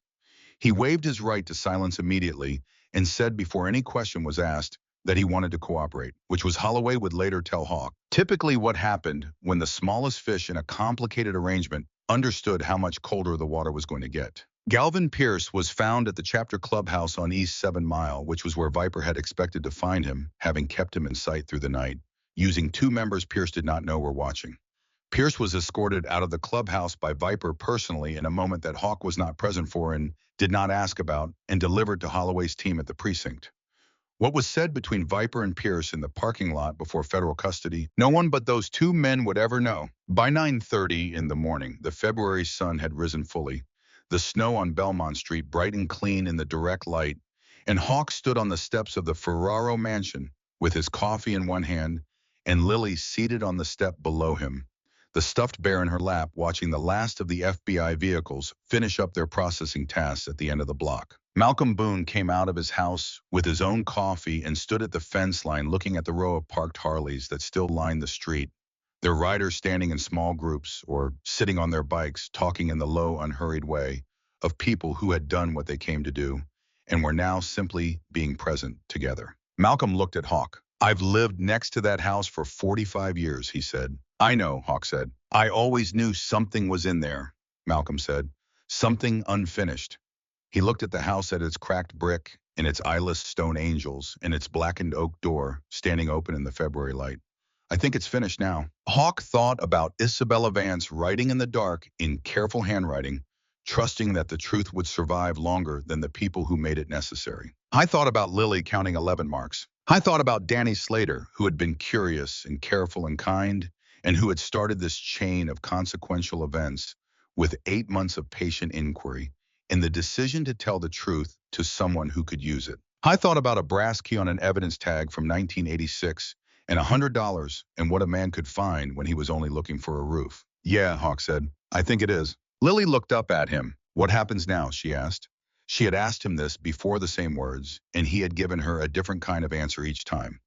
He waived his right to silence immediately and said before any question was asked that he wanted to cooperate, which was Holloway would later tell Hawk. Typically what happened when the smallest fish in a complicated arrangement understood how much colder the water was going to get. Galvin Pierce was found at the chapter clubhouse on East 7 Mile, which was where Viper had expected to find him, having kept him in sight through the night, using two members Pierce did not know were watching. Pierce was escorted out of the clubhouse by Viper personally in a moment that Hawk was not present for and did not ask about, and delivered to Holloway's team at the precinct. What was said between Viper and Pierce in the parking lot before federal custody, no one but those two men would ever know. By 9:30 in the morning, the February sun had risen fully, the snow on Belmont Street bright and clean in the direct light, and Hawk stood on the steps of the Ferraro mansion with his coffee in one hand and Lily seated on the step below him, the stuffed bear in her lap, watching the last of the FBI vehicles finish up their processing tasks at the end of the block. Malcolm Boone came out of his house with his own coffee and stood at the fence line looking at the row of parked Harleys that still lined the street, their riders standing in small groups or sitting on their bikes, talking in the low, unhurried way of people who had done what they came to do and were now simply being present together. Malcolm looked at Hawk. I've lived next to that house for 45 years, he said. I know, Hawk said. I always knew something was in there, Malcolm said. Something unfinished. He looked at the house, at its cracked brick and its eyeless stone angels and its blackened oak door standing open in the February light. I think it's finished now. Hawk thought about Isabella Vance writing in the dark in careful handwriting, trusting that the truth would survive longer than the people who made it necessary. I thought about Lily counting 11 marks. I thought about Danny Slater, who had been curious and careful and kind, and who had started this chain of consequential events with 8 months of patient inquiry and the decision to tell the truth to someone who could use it. I thought about a brass key on an evidence tag from 1986 and $100 and what a man could find when he was only looking for a roof. Yeah, Hawk said. I think it is. Lily looked up at him. What happens now? She asked. She had asked him this before, the same words, and he had given her a different kind of answer each time.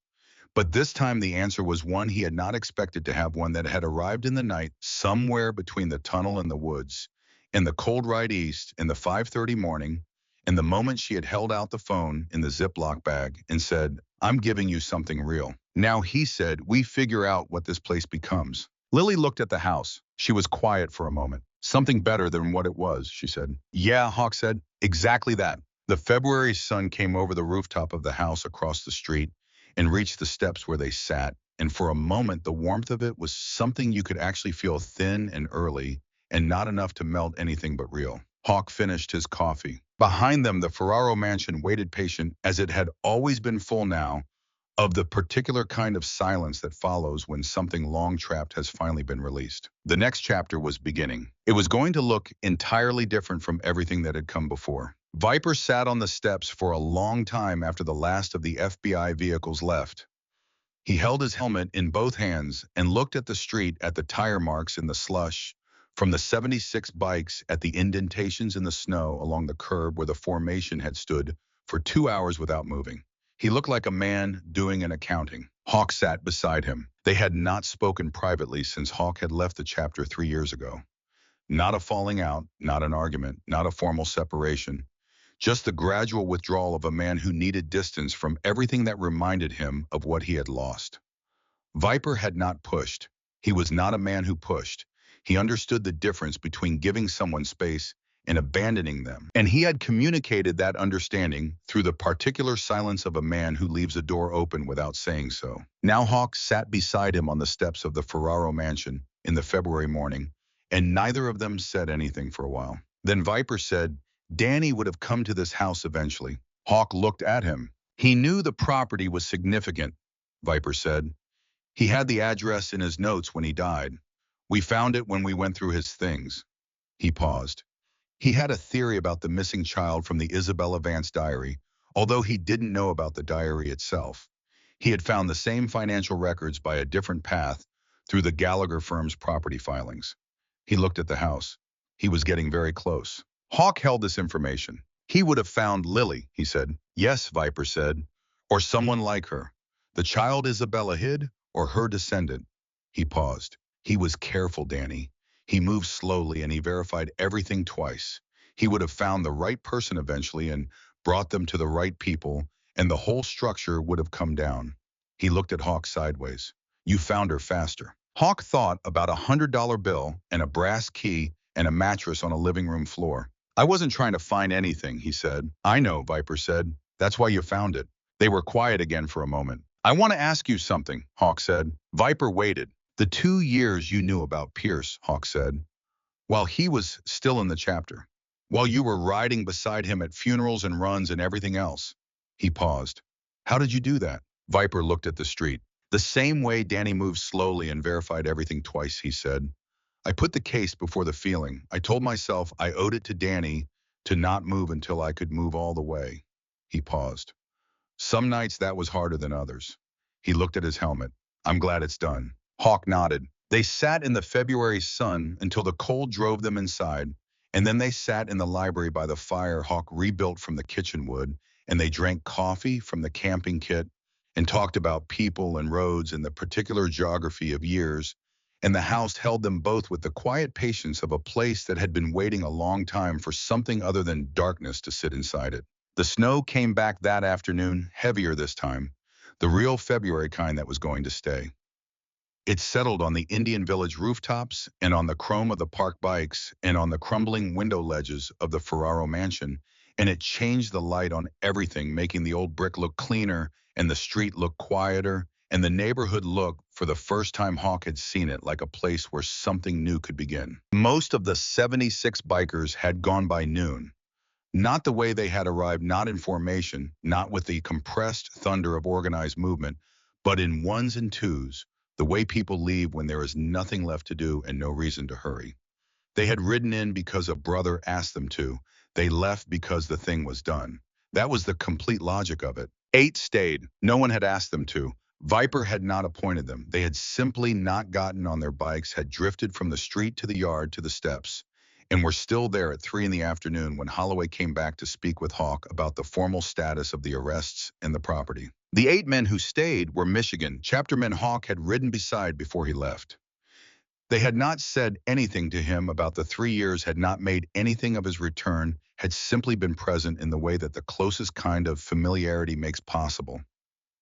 But this time the answer was one he had not expected to have, one that had arrived in the night somewhere between the tunnel and the woods, in the cold ride east, in the 5:30 morning, in the moment she had held out the phone in the Ziploc bag and said, I'm giving you something real. Now, he said, we figure out what this place becomes. Lily looked at the house. She was quiet for a moment. Something better than what it was, she said. Yeah, Hawk said. Exactly that. The February sun came over the rooftop of the house across the street and reached the steps where they sat, and for a moment the warmth of it was something you could actually feel, thin and early, and not enough to melt anything but real. Hawk finished his coffee. Behind them, the Ferraro mansion waited patient, as it had always been full now, of the particular kind of silence that follows when something long-trapped has finally been released. The next chapter was beginning. It was going to look entirely different from everything that had come before. Viper sat on the steps for a long time after the last of the FBI vehicles left. He held his helmet in both hands and looked at the street, at the tire marks in the slush, from the 76 bikes, at the indentations in the snow along the curb where the formation had stood for 2 hours without moving. He looked like a man doing an accounting. Hawk sat beside him. They had not spoken privately since Hawk had left the chapter 3 years ago. Not a falling out, not an argument, not a formal separation. Just the gradual withdrawal of a man who needed distance from everything that reminded him of what he had lost. Viper had not pushed. He was not a man who pushed. He understood the difference between giving someone space and abandoning them. And he had communicated that understanding through the particular silence of a man who leaves a door open without saying so. Now Hawk sat beside him on the steps of the Ferraro mansion in the February morning, and neither of them said anything for a while. Then Viper said, "Danny would have come to this house eventually." Hawk looked at him. "He knew the property was significant," Viper said. "He had the address in his notes when he died. We found it when we went through his things." He paused. He had a theory about the missing child from the Isabella Vance diary, although he didn't know about the diary itself. He had found the same financial records by a different path through the Gallagher firm's property filings. He looked at the house. He was getting very close. Hawk held this information. "He would have found Lily," he said. "Yes," Viper said. "Or someone like her. The child Isabella hid, or her descendant." He paused. He was careful, Danny. He moved slowly and he verified everything twice. He would have found the right person eventually and brought them to the right people, and the whole structure would have come down. He looked at Hawk sideways. "You found her faster." Hawk thought about $100 bill and a brass key and a mattress on a living room floor. "I wasn't trying to find anything," he said. "I know," Viper said. "That's why you found it." They were quiet again for a moment. "I want to ask you something," Hawk said. Viper waited. "The 2 years you knew about Pierce," Hawk said, "while he was still in the chapter, while you were riding beside him at funerals and runs and everything else." He paused. "How did you do that?" Viper looked at the street. "The same way Danny moved slowly and verified everything twice," he said. "I put the case before the feeling. I told myself I owed it to Danny to not move until I could move all the way." He paused. "Some nights that was harder than others." He looked at his helmet. "I'm glad it's done." Hawk nodded. They sat in the February sun until the cold drove them inside, and then they sat in the library by the fire Hawk rebuilt from the kitchen wood, and they drank coffee from the camping kit and talked about people and roads and the particular geography of years, and the house held them both with the quiet patience of a place that had been waiting a long time for something other than darkness to sit inside it. The snow came back that afternoon, heavier this time, the real February kind that was going to stay. It settled on the Indian Village rooftops and on the chrome of the park bikes and on the crumbling window ledges of the Ferraro mansion, and it changed the light on everything, making the old brick look cleaner and the street look quieter and the neighborhood look, for the first time Hawk had seen it, like a place where something new could begin. Most of the 76 bikers had gone by noon. Not the way they had arrived, not in formation, not with the compressed thunder of organized movement, but in ones and twos, the way people leave when there is nothing left to do and no reason to hurry. They had ridden in because a brother asked them to. They left because the thing was done. That was the complete logic of it. 8 stayed. No one had asked them to. Viper had not appointed them. They had simply not gotten on their bikes, had drifted from the street to the yard to the steps, and were still there at 3 in the afternoon when Holloway came back to speak with Hawk about the formal status of the arrests and the property. The 8 men who stayed were Michigan chaptermen Hawk had ridden beside before he left. They had not said anything to him about the 3 years, had not made anything of his return, had simply been present in the way that the closest kind of familiarity makes possible.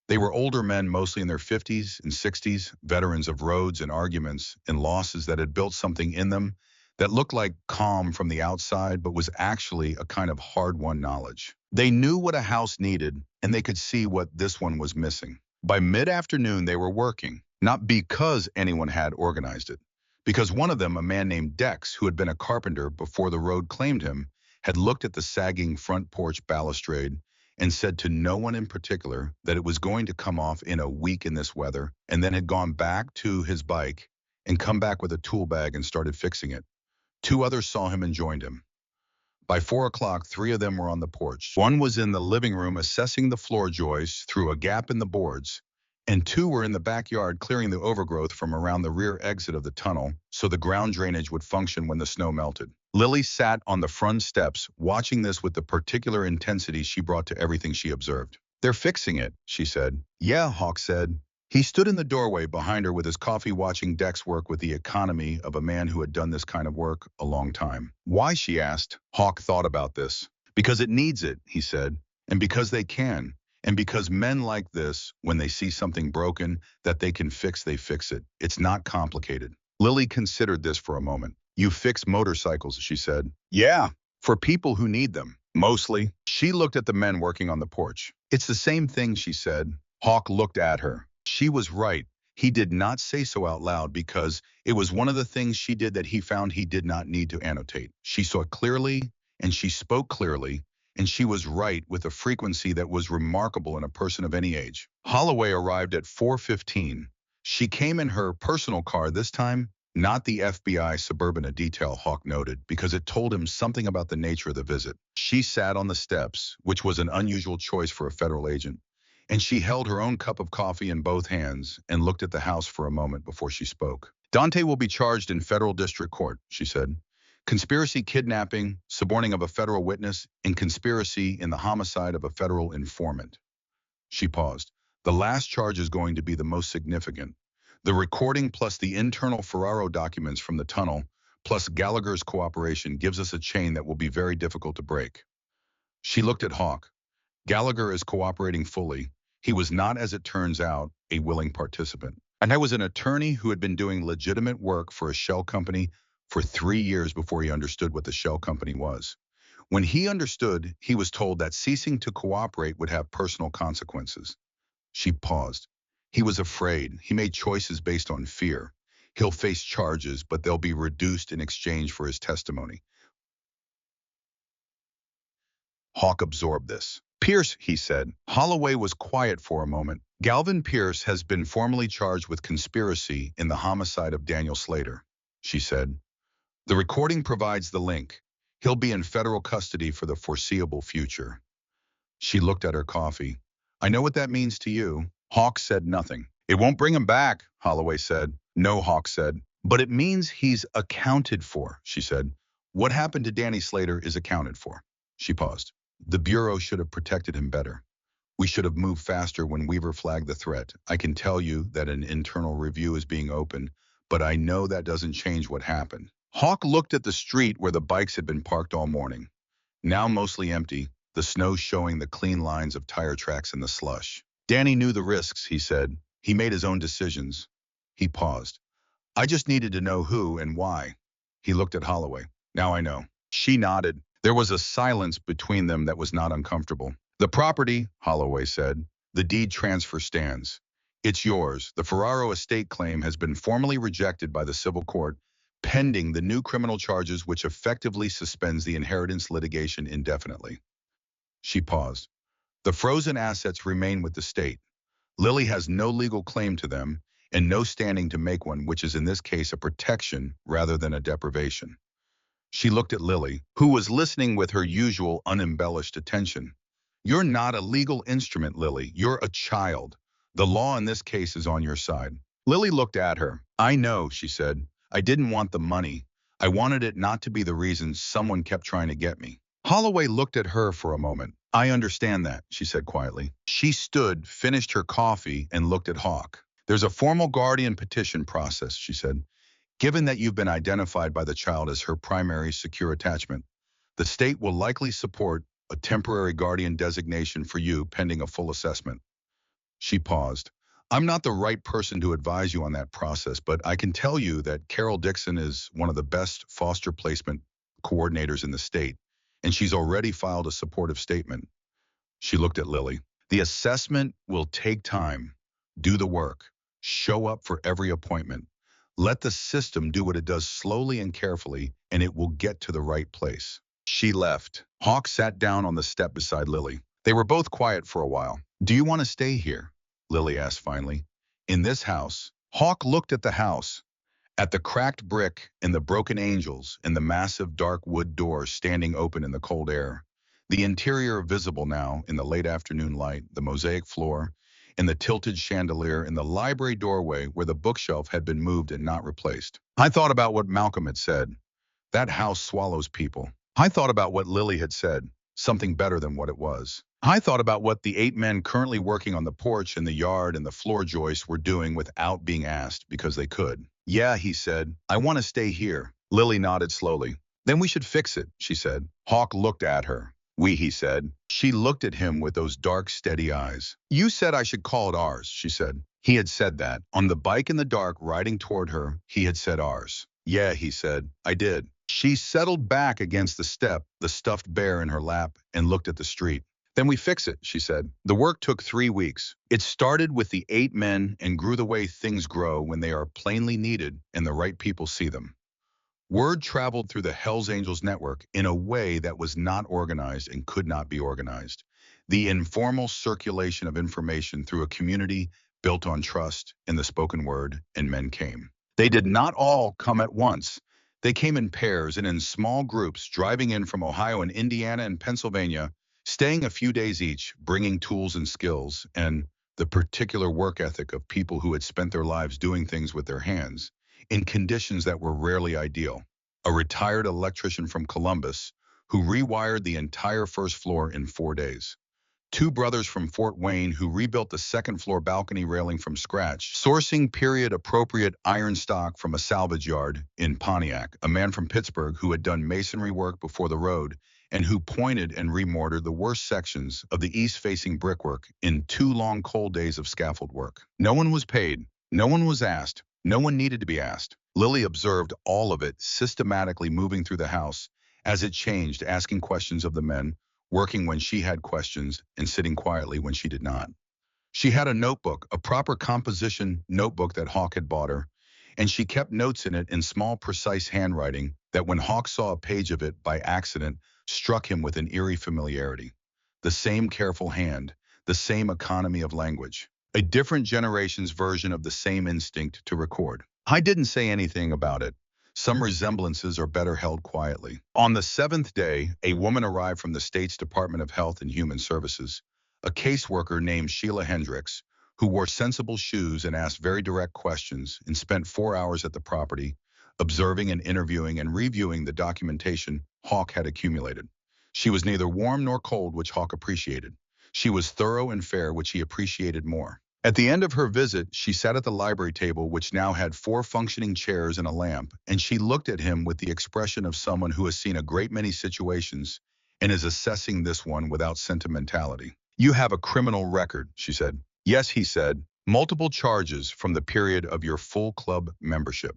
They were older men, mostly in their 50s and 60s, veterans of roads and arguments and losses that had built something in them that looked like calm from the outside, but was actually a kind of hard-won knowledge. They knew what a house needed, and they could see what this one was missing. By mid-afternoon, they were working, not because anyone had organized it. Because one of them, a man named Dex, who had been a carpenter before the road claimed him, had looked at the sagging front porch balustrade and said to no one in particular that it was going to come off in a week in this weather, and then had gone back to his bike and come back with a tool bag and started fixing it. Two others saw him and joined him. By 4 o'clock, three of them were on the porch. One was in the living room assessing the floor joists through a gap in the boards, and two were in the backyard clearing the overgrowth from around the rear exit of the tunnel so the ground drainage would function when the snow melted. Lily sat on the front steps, watching this with the particular intensity she brought to everything she observed. "They're fixing it," she said. "Yeah," Hawk said. He stood in the doorway behind her with his coffee, watching Dex work with the economy of a man who had done this kind of work a long time. "Why?" she asked. Hawk thought about this. "Because it needs it," he said, "and because they can. And because men like this, when they see something broken that they can fix, they fix it. It's not complicated." Lily considered this for a moment. "You fix motorcycles," she said. "Yeah, for people who need them, mostly." She looked at the men working on the porch. "It's the same thing," she said. Hawk looked at her. She was right. He did not say so out loud because it was one of the things she did that he found he did not need to annotate. She saw clearly, and she spoke clearly, and she was right with a frequency that was remarkable in a person of any age. Holloway arrived at 4:15. She came in her personal car this time, not the FBI Suburban, a detail Hawk noted, because it told him something about the nature of the visit. She sat on the steps, which was an unusual choice for a federal agent, and she held her own cup of coffee in both hands and looked at the house for a moment before she spoke. "Dante will be charged in federal district court," she said. "Conspiracy, kidnapping, suborning of a federal witness, and conspiracy in the homicide of a federal informant." She paused. "The last charge is going to be the most significant. The recording plus the internal Ferraro documents from the tunnel, plus Gallagher's cooperation, gives us a chain that will be very difficult to break." She looked at Hawk. "Gallagher is cooperating fully. He was not, as it turns out, a willing participant. And I was an attorney who had been doing legitimate work for a shell company for 3 years before he understood what the shell company was. When he understood, he was told that ceasing to cooperate would have personal consequences." She paused. "He was afraid. He made choices based on fear. He'll face charges, but they'll be reduced in exchange for his testimony." Hawk absorbed this. "Pierce," he said. Holloway was quiet for a moment. "Galvin Pierce has been formally charged with conspiracy in the homicide of Daniel Slater," she said. "The recording provides the link. He'll be in federal custody for the foreseeable future." She looked at her coffee. "I know what that means to you." Hawk said nothing. "It won't bring him back," Holloway said. "No," Hawk said. "But it means he's accounted for," she said. "What happened to Danny Slater is accounted for." She paused. "The Bureau should have protected him better. We should have moved faster when Weaver flagged the threat. I can tell you that an internal review is being opened, but I know that doesn't change what happened." Hawk looked at the street where the bikes had been parked all morning, now mostly empty, the snow showing the clean lines of tire tracks in the slush. "Danny knew the risks," he said. "He made his own decisions." He paused. "I just needed to know who and why." He looked at Holloway. "Now I know." She nodded. There was a silence between them that was not uncomfortable. "The property," Holloway said, "the deed transfer stands. It's yours. The Ferraro estate claim has been formally rejected by the civil court, pending the new criminal charges which effectively suspends the inheritance litigation indefinitely." She paused. "The frozen assets remain with the state. Lily has no legal claim to them and no standing to make one, which is in this case a protection rather than a deprivation." She looked at Lily, who was listening with her usual unembellished attention. "You're not a legal instrument, Lily. You're a child. The law in this case is on your side." Lily looked at her. "I know," she said. "I didn't want the money. I wanted it not to be the reason someone kept trying to get me." Holloway looked at her for a moment. "I understand that," she said quietly. She stood, finished her coffee, and looked at Hawk. "There's a formal guardian petition process," she said. "Given that you've been identified by the child as her primary secure attachment, the state will likely support a temporary guardian designation for you pending a full assessment." She paused. "I'm not the right person to advise you on that process, but I can tell you that Carol Dixon is one of the best foster placement coordinators in the state, and she's already filed a supportive statement." She looked at Lily. "The assessment will take time. Do the work. Show up for every appointment. Let the system do what it does slowly and carefully, and it will get to the right place. She left. Hawk sat down on the step beside Lily. They were both quiet for a while. Do you want to stay here? Lily asked finally. In this house? Hawk looked at the house, at the cracked brick and the broken angels and the massive dark wood door standing open in the cold air. The interior visible now in the late afternoon light, the mosaic floor, and the tilted chandelier in the library doorway where the bookshelf had been moved and not replaced. I thought about what Malcolm had said. That house swallows people. I thought about what Lily had said, something better than what it was. I thought about what the 8 men currently working on the porch and the yard and the floor joists were doing without being asked because they could. Yeah, he said, I want to stay here. Lily nodded slowly. Then we should fix it, she said. Hawk looked at her. We, he said. She looked at him with those dark, steady eyes. You said I should call it ours, she said. He had said that. On the bike in the dark riding toward her, he had said ours. Yeah, he said. I did. She settled back against the step, the stuffed bear in her lap, and looked at the street. Then we fix it, she said. The work took 3 weeks. It started with the 8 men and grew the way things grow when they are plainly needed and the right people see them. Word traveled through the Hells Angels network in a way that was not organized and could not be organized. The informal circulation of information through a community built on trust in the spoken word, and men came. They did not all come at once. They came in pairs and in small groups, driving in from Ohio and Indiana and Pennsylvania, staying a few days each, bringing tools and skills, and the particular work ethic of people who had spent their lives doing things with their hands in conditions that were rarely ideal. A retired electrician from Columbus who rewired the entire first floor in 4 days. 2 brothers from Fort Wayne who rebuilt the second floor balcony railing from scratch, sourcing period-appropriate iron stock from a salvage yard in Pontiac. A man from Pittsburgh who had done masonry work before the road and who pointed and remortared the worst sections of the east-facing brickwork in 2 long cold days of scaffold work. No one was paid. No one was asked. No one needed to be asked. Lily observed all of it systematically moving through the house as it changed, asking questions of the men, working when she had questions, and sitting quietly when she did not. She had a notebook, a proper composition notebook that Hawk had bought her, and she kept notes in it in small, precise handwriting that when Hawk saw a page of it by accident, struck him with an eerie familiarity. The same careful hand, the same economy of language, a different generation's version of the same instinct to record. I didn't say anything about it. Some resemblances are better held quietly. On the 7th day, a woman arrived from the state's Department of Health and Human Services, a caseworker named Sheila Hendricks, who wore sensible shoes and asked very direct questions and spent 4 hours at the property, observing and interviewing and reviewing the documentation Hawk had accumulated. She was neither warm nor cold, which Hawk appreciated. She was thorough and fair, which he appreciated more. At the end of her visit, she sat at the library table, which now had 4 functioning chairs and a lamp, and she looked at him with the expression of someone who has seen a great many situations and is assessing this one without sentimentality. You have a criminal record, she said. Yes, he said. Multiple charges from the period of your full club membership.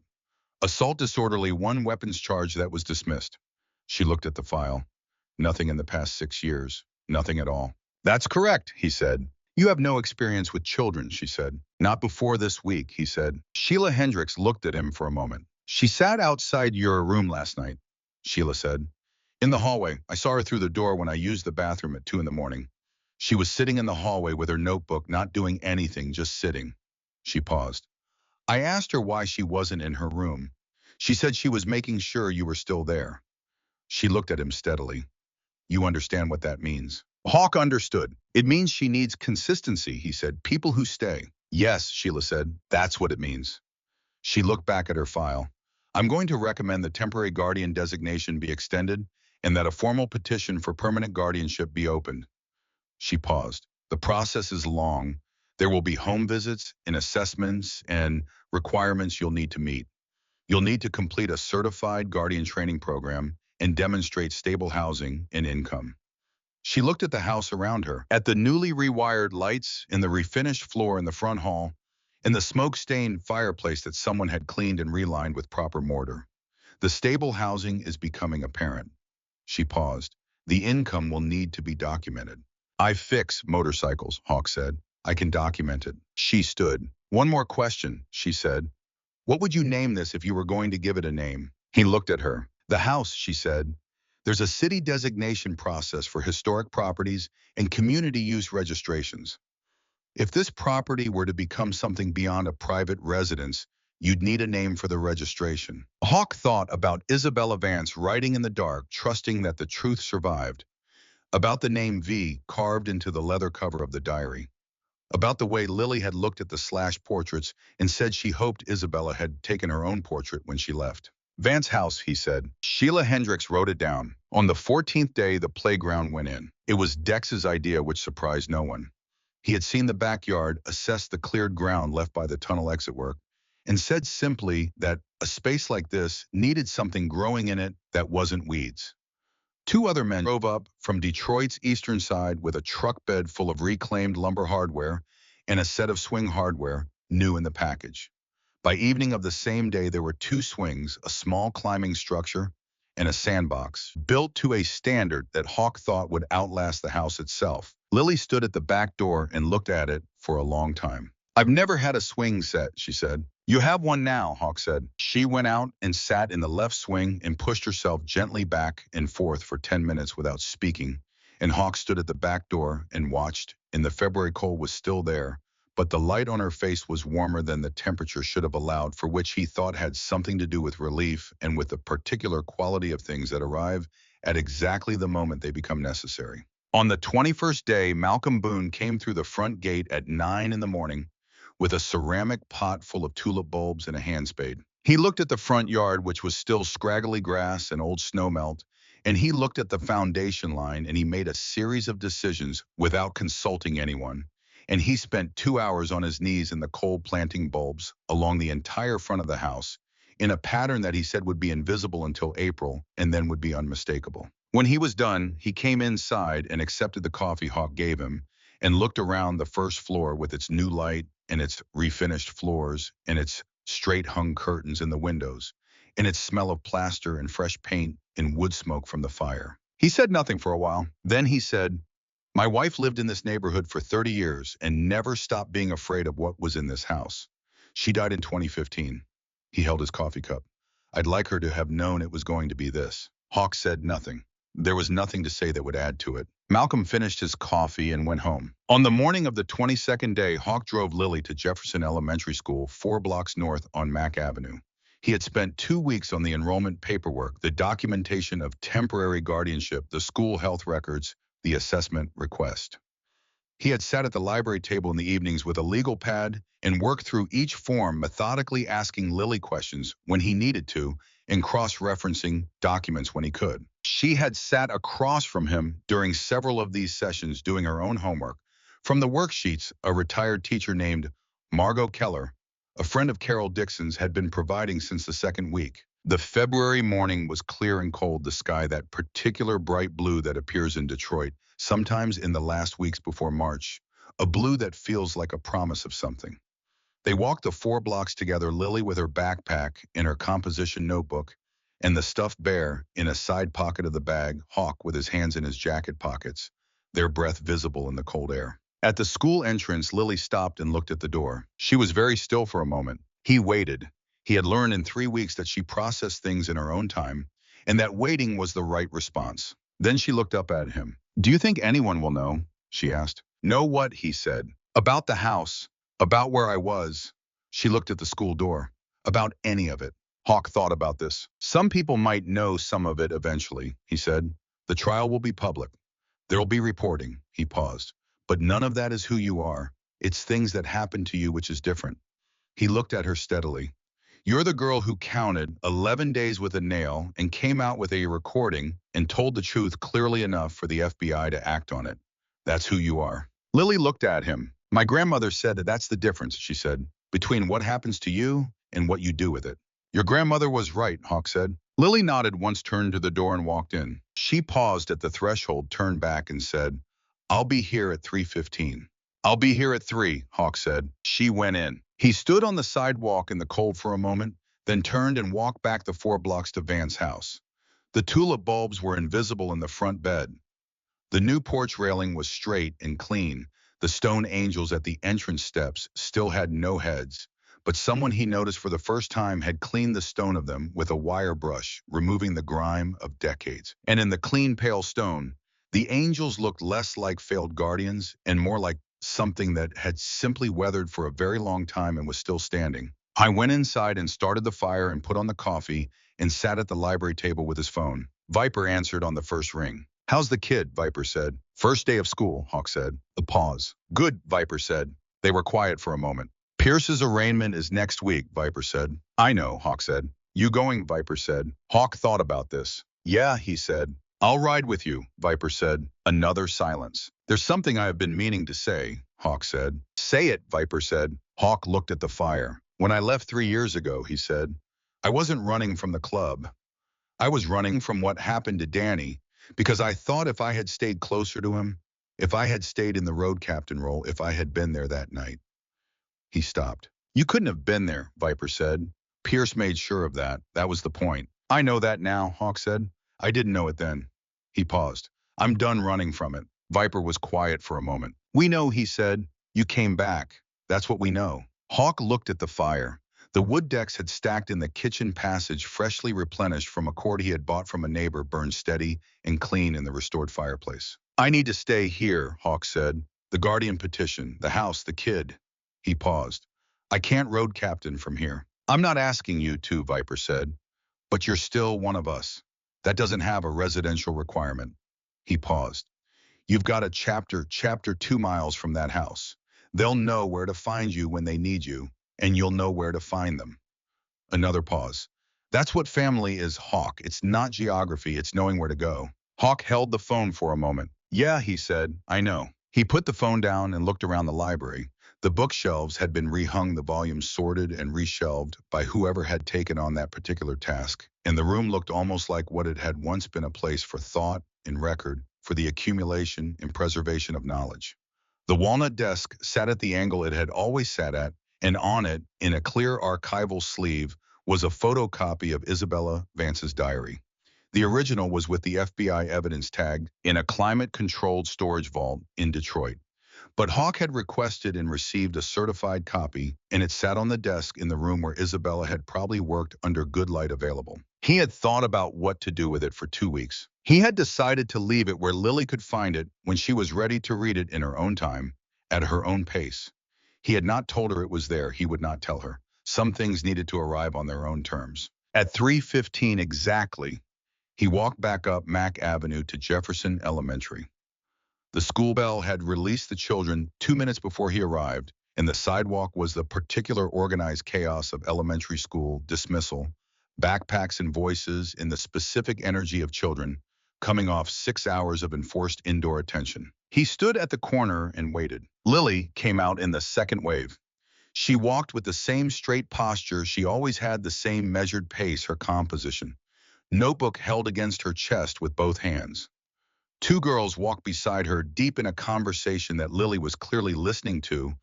Assault disorderly, 1 weapons charge that was dismissed. She looked at the file. Nothing in the past 6 years. Nothing at all. That's correct, he said. You have no experience with children, she said. Not before this week, he said. Sheila Hendricks looked at him for a moment. She sat outside your room last night, Sheila said. In the hallway. I saw her through the door when I used the bathroom at 2 in the morning. She was sitting in the hallway with her notebook, not doing anything, just sitting. She paused. I asked her why she wasn't in her room. She said she was making sure you were still there. She looked at him steadily. You understand what that means? Hawk understood. It means she needs consistency, he said. People who stay. Yes, Sheila said. That's what it means. She looked back at her file. I'm going to recommend the temporary guardian designation be extended and that a formal petition for permanent guardianship be opened. She paused. The process is long. There will be home visits and assessments and requirements you'll need to meet. You'll need to complete a certified guardian training program and demonstrate stable housing and income. She looked at the house around her, at the newly rewired lights and the refinished floor in the front hall, and the smoke-stained fireplace that someone had cleaned and relined with proper mortar. The stable housing is becoming apparent. She paused. The income will need to be documented. I fix motorcycles, Hawk said. I can document it. She stood. One more question, she said. What would you name this if you were going to give it a name? He looked at her. The house, she said. There's a city designation process for historic properties and community use registrations. If this property were to become something beyond a private residence, you'd need a name for the registration. Hawk thought about Isabella Vance writing in the dark, trusting that the truth survived. About the name V carved into the leather cover of the diary. About the way Lily had looked at the slash portraits and said she hoped Isabella had taken her own portrait when she left. Vance House, he said. Sheila Hendricks wrote it down. On the 14th day, the playground went in. It was Dex's idea, which surprised no one. He had seen the backyard, assessed the cleared ground left by the tunnel exit work, and said simply that a space like this needed something growing in it that wasn't weeds. Two other men drove up from Detroit's eastern side with a truck bed full of reclaimed lumber hardware and a set of swing hardware, new in the package. By evening of the same day, there were two swings, a small climbing structure, and a sandbox, built to a standard that Hawk thought would outlast the house itself. Lily stood at the back door and looked at it for a long time. I've never had a swing set, she said. You have one now, Hawk said. She went out and sat in the left swing and pushed herself gently back and forth for 10 minutes without speaking, and Hawk stood at the back door and watched, and the February cold was still there, but the light on her face was warmer than the temperature should have allowed, for which he thought had something to do with relief and with the particular quality of things that arrive at exactly the moment they become necessary. On the 21st day, Malcolm Boone came through the front gate at 9 in the morning with a ceramic pot full of tulip bulbs and a hand spade. He looked at the front yard, which was still scraggly grass and old snowmelt, and he looked at the foundation line, and he made a series of decisions without consulting anyone. And he spent 2 hours on his knees in the cold planting bulbs along the entire front of the house in a pattern that he said would be invisible until April and then would be unmistakable. When he was done, he came inside and accepted the coffee Hawk gave him and looked around the first floor with its new light and its refinished floors and its straight-hung curtains in the windows and its smell of plaster and fresh paint and wood smoke from the fire. He said nothing for a while. Then he said, my wife lived in this neighborhood for 30 years and never stopped being afraid of what was in this house. She died in 2015. He held his coffee cup. I'd like her to have known it was going to be this. Hawk said nothing. There was nothing to say that would add to it. Malcolm finished his coffee and went home. On the morning of the 22nd day, Hawk drove Lily to Jefferson Elementary School, 4 blocks north on Mack Avenue. He had spent 2 weeks on the enrollment paperwork, the documentation of temporary guardianship, the school health records, the assessment request. He had sat at the library table in the evenings with a legal pad and worked through each form, methodically asking Lily questions when he needed to and cross-referencing documents when he could. She had sat across from him during several of these sessions doing her own homework. From the worksheets, a retired teacher named Margot Keller, a friend of Carol Dixon's, had been providing since the second week. The February morning was clear and cold, the sky that particular bright blue that appears in Detroit, sometimes in the last weeks before March, a blue that feels like a promise of something. They walked the 4 blocks together, Lily with her backpack in her composition notebook, and the stuffed bear in a side pocket of the bag, Hawk with his hands in his jacket pockets, their breath visible in the cold air. At the school entrance, Lily stopped and looked at the door. She was very still for a moment. He waited. He had learned in 3 weeks that she processed things in her own time, and that waiting was the right response. Then she looked up at him. Do you think anyone will know? She asked. Know what? He said. About the house. About where I was. She looked at the school door. About any of it. Hawk thought about this. Some people might know some of it eventually, he said. The trial will be public. There'll be reporting. He paused. But none of that is who you are. It's things that happen to you, which is different. He looked at her steadily. You're the girl who counted 11 days with a nail and came out with a recording and told the truth clearly enough for the FBI to act on it. That's who you are. Lily looked at him. My grandmother said that that's the difference, she said, between what happens to you and what you do with it. Your grandmother was right, Hawk said. Lily nodded, once turned to the door and walked in. She paused at the threshold, turned back and said, I'll be here at 3:15. I'll be here at 3, Hawk said. She went in. He stood on the sidewalk in the cold for a moment, then turned and walked back the 4 blocks to Vance's house. The tulip bulbs were invisible in the front bed. The new porch railing was straight and clean. The stone angels at the entrance steps still had no heads, but someone he noticed for the first time had cleaned the stone of them with a wire brush, removing the grime of decades. And in the clean, pale stone, the angels looked less like failed guardians and more like something that had simply weathered for a very long time and was still standing. I went inside and started the fire and put on the coffee and sat at the library table with his phone. Viper answered on the first ring. "How's the kid?" Viper said. "First day of school," Hawk said. A pause. "Good," Viper said. They were quiet for a moment. "Pierce's arraignment is next week," Viper said. "I know," Hawk said. "You going?" Viper said. Hawk thought about this. "Yeah," he said. "I'll ride with you," Viper said. Another silence. "There's something I have been meaning to say," Hawk said. "Say it," Viper said. Hawk looked at the fire. "When I left 3 years ago," he said, "I wasn't running from the club. I was running from what happened to Danny, because I thought if I had stayed closer to him, if I had stayed in the road captain role, if I had been there that night." He stopped. "You couldn't have been there," Viper said. "Pierce made sure of that. That was the point." "I know that now," Hawk said. "I didn't know it then." He paused. "I'm done running from it." Viper was quiet for a moment. "We know," he said. "You came back. That's what we know." Hawk looked at the fire. The wood decks had stacked in the kitchen passage, freshly replenished from a cord he had bought from a neighbor, burned steady and clean in the restored fireplace. "I need to stay here," Hawk said. "The guardian petition, the house, the kid." He paused. "I can't road captain from here." "I'm not asking you to," Viper said. "But you're still one of us. That doesn't have a residential requirement." He paused. "You've got a chapter 2 miles from that house. They'll know where to find you when they need you, and you'll know where to find them." Another pause. "That's what family is, Hawk. It's not geography, it's knowing where to go." Hawk held the phone for a moment. "Yeah," he said, "I know." He put the phone down and looked around the library. The bookshelves had been rehung, the volumes sorted and reshelved by whoever had taken on that particular task, and the room looked almost like what it had once been, a place for thought and record, for the accumulation and preservation of knowledge. The walnut desk sat at the angle it had always sat at, and on it, in a clear archival sleeve, was a photocopy of Isabella Vance's diary. The original was with the FBI evidence tag in a climate-controlled storage vault in Detroit. But Hawk had requested and received a certified copy, and it sat on the desk in the room where Isabella had probably worked under good light available. He had thought about what to do with it for 2 weeks. He had decided to leave it where Lily could find it when she was ready to read it in her own time, at her own pace. He had not told her it was there. He would not tell her. Some things needed to arrive on their own terms. At 3:15 exactly, he walked back up Mack Avenue to Jefferson Elementary. The school bell had released the children 2 minutes before he arrived, and the sidewalk was the particular organized chaos of elementary school dismissal, backpacks and voices in the specific energy of children, coming off 6 hours of enforced indoor attention. He stood at the corner and waited. Lily came out in the second wave. She walked with the same straight posture she always had, the same measured pace, her composition. Notebook held against her chest with both hands. Two girls walked beside her, deep in a conversation that Lily was clearly listening to,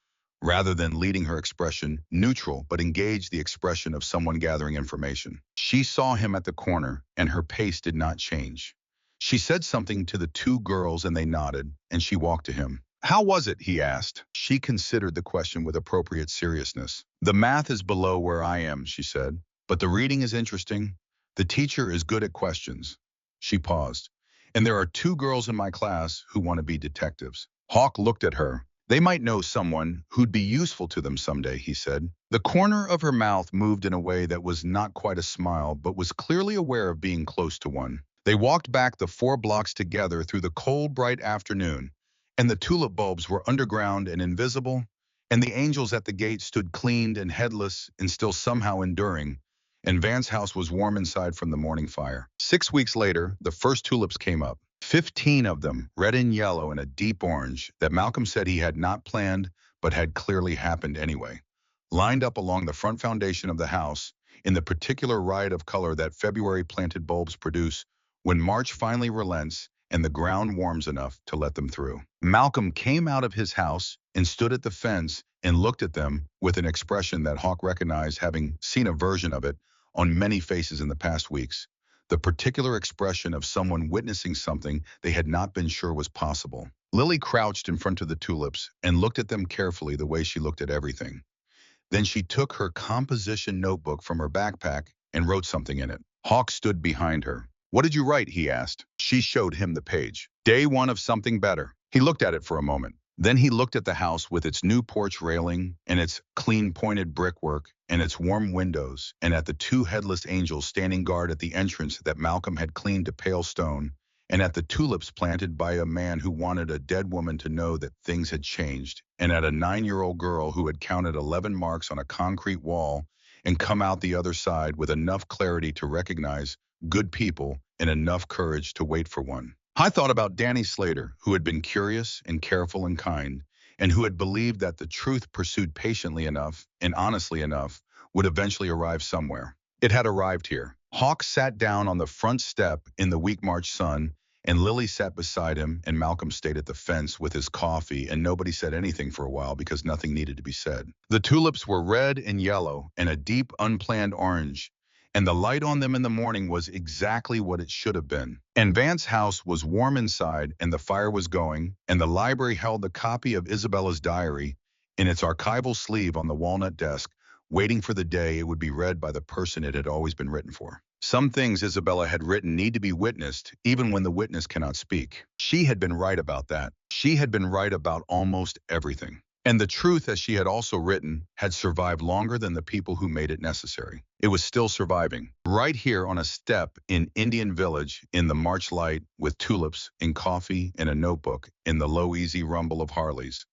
rather than leading her expression, neutral but engaged, the expression of someone gathering information. She saw him at the corner, and her pace did not change. She said something to the two girls, and they nodded, and she walked to him. "How was it?" he asked. She considered the question with appropriate seriousness. "The math is below where I am," she said, "but the reading is interesting. The teacher is good at questions." She paused. "And there are two girls in my class who want to be detectives." Hawk looked at her. "They might know someone who'd be useful to them someday," he said. The corner of her mouth moved in a way that was not quite a smile, but was clearly aware of being close to one. They walked back the 4 blocks together through the cold, bright afternoon, and the tulip bulbs were underground and invisible, and the angels at the gate stood cleaned and headless and still somehow enduring, and Van's house was warm inside from the morning fire. 6 weeks later, the first tulips came up. 15 of them, red and yellow and a deep orange, that Malcolm said he had not planned but had clearly happened anyway, lined up along the front foundation of the house in the particular riot of color that February planted bulbs produce when March finally relents and the ground warms enough to let them through. Malcolm came out of his house and stood at the fence and looked at them with an expression that Hawk recognized, having seen a version of it on many faces in the past weeks, the particular expression of someone witnessing something they had not been sure was possible. Lily crouched in front of the tulips and looked at them carefully the way she looked at everything. Then she took her composition notebook from her backpack and wrote something in it. Hawk stood behind her. "What did you write?" he asked. She showed him the page. "Day one of something better." He looked at it for a moment. Then he looked at the house with its new porch railing and its clean pointed brickwork and its warm windows, and at the two headless angels standing guard at the entrance that Malcolm had cleaned to pale stone, and at the tulips planted by a man who wanted a dead woman to know that things had changed, and at a 9-year-old girl who had counted 11 marks on a concrete wall and come out the other side with enough clarity to recognize good people and enough courage to wait for one. I thought about Danny Slater, who had been curious and careful and kind, and who had believed that the truth pursued patiently enough and honestly enough would eventually arrive somewhere. It had arrived here. Hawk sat down on the front step in the weak March sun, and Lily sat beside him, and Malcolm stayed at the fence with his coffee, and nobody said anything for a while because nothing needed to be said. The tulips were red and yellow and a deep, unplanned orange, and the light on them in the morning was exactly what it should have been. And Vance's house was warm inside, and the fire was going, and the library held the copy of Isabella's diary in its archival sleeve on the walnut desk, waiting for the day it would be read by the person it had always been written for. Some things Isabella had written need to be witnessed, even when the witness cannot speak. She had been right about that. She had been right about almost everything. And the truth, as she had also written, had survived longer than the people who made it necessary. It was still surviving. Right here on a step in Indian Village, in the March light, with tulips and coffee and a notebook, in the low, easy rumble of Harleys.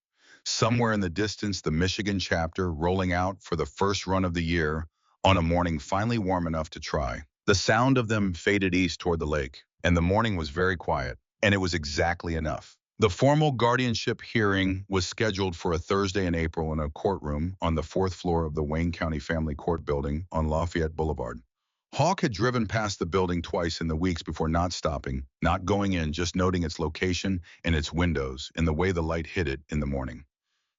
Somewhere in the distance, the Michigan chapter rolling out for the first run of the year on a morning finally warm enough to try. The sound of them faded east toward the lake, and the morning was very quiet, and it was exactly enough. The formal guardianship hearing was scheduled for a Thursday in April in a courtroom on the fourth floor of the Wayne County Family Court building on Lafayette Boulevard. Hawk had driven past the building twice in the weeks before, not stopping, not going in, just noting its location and its windows and the way the light hit it in the morning.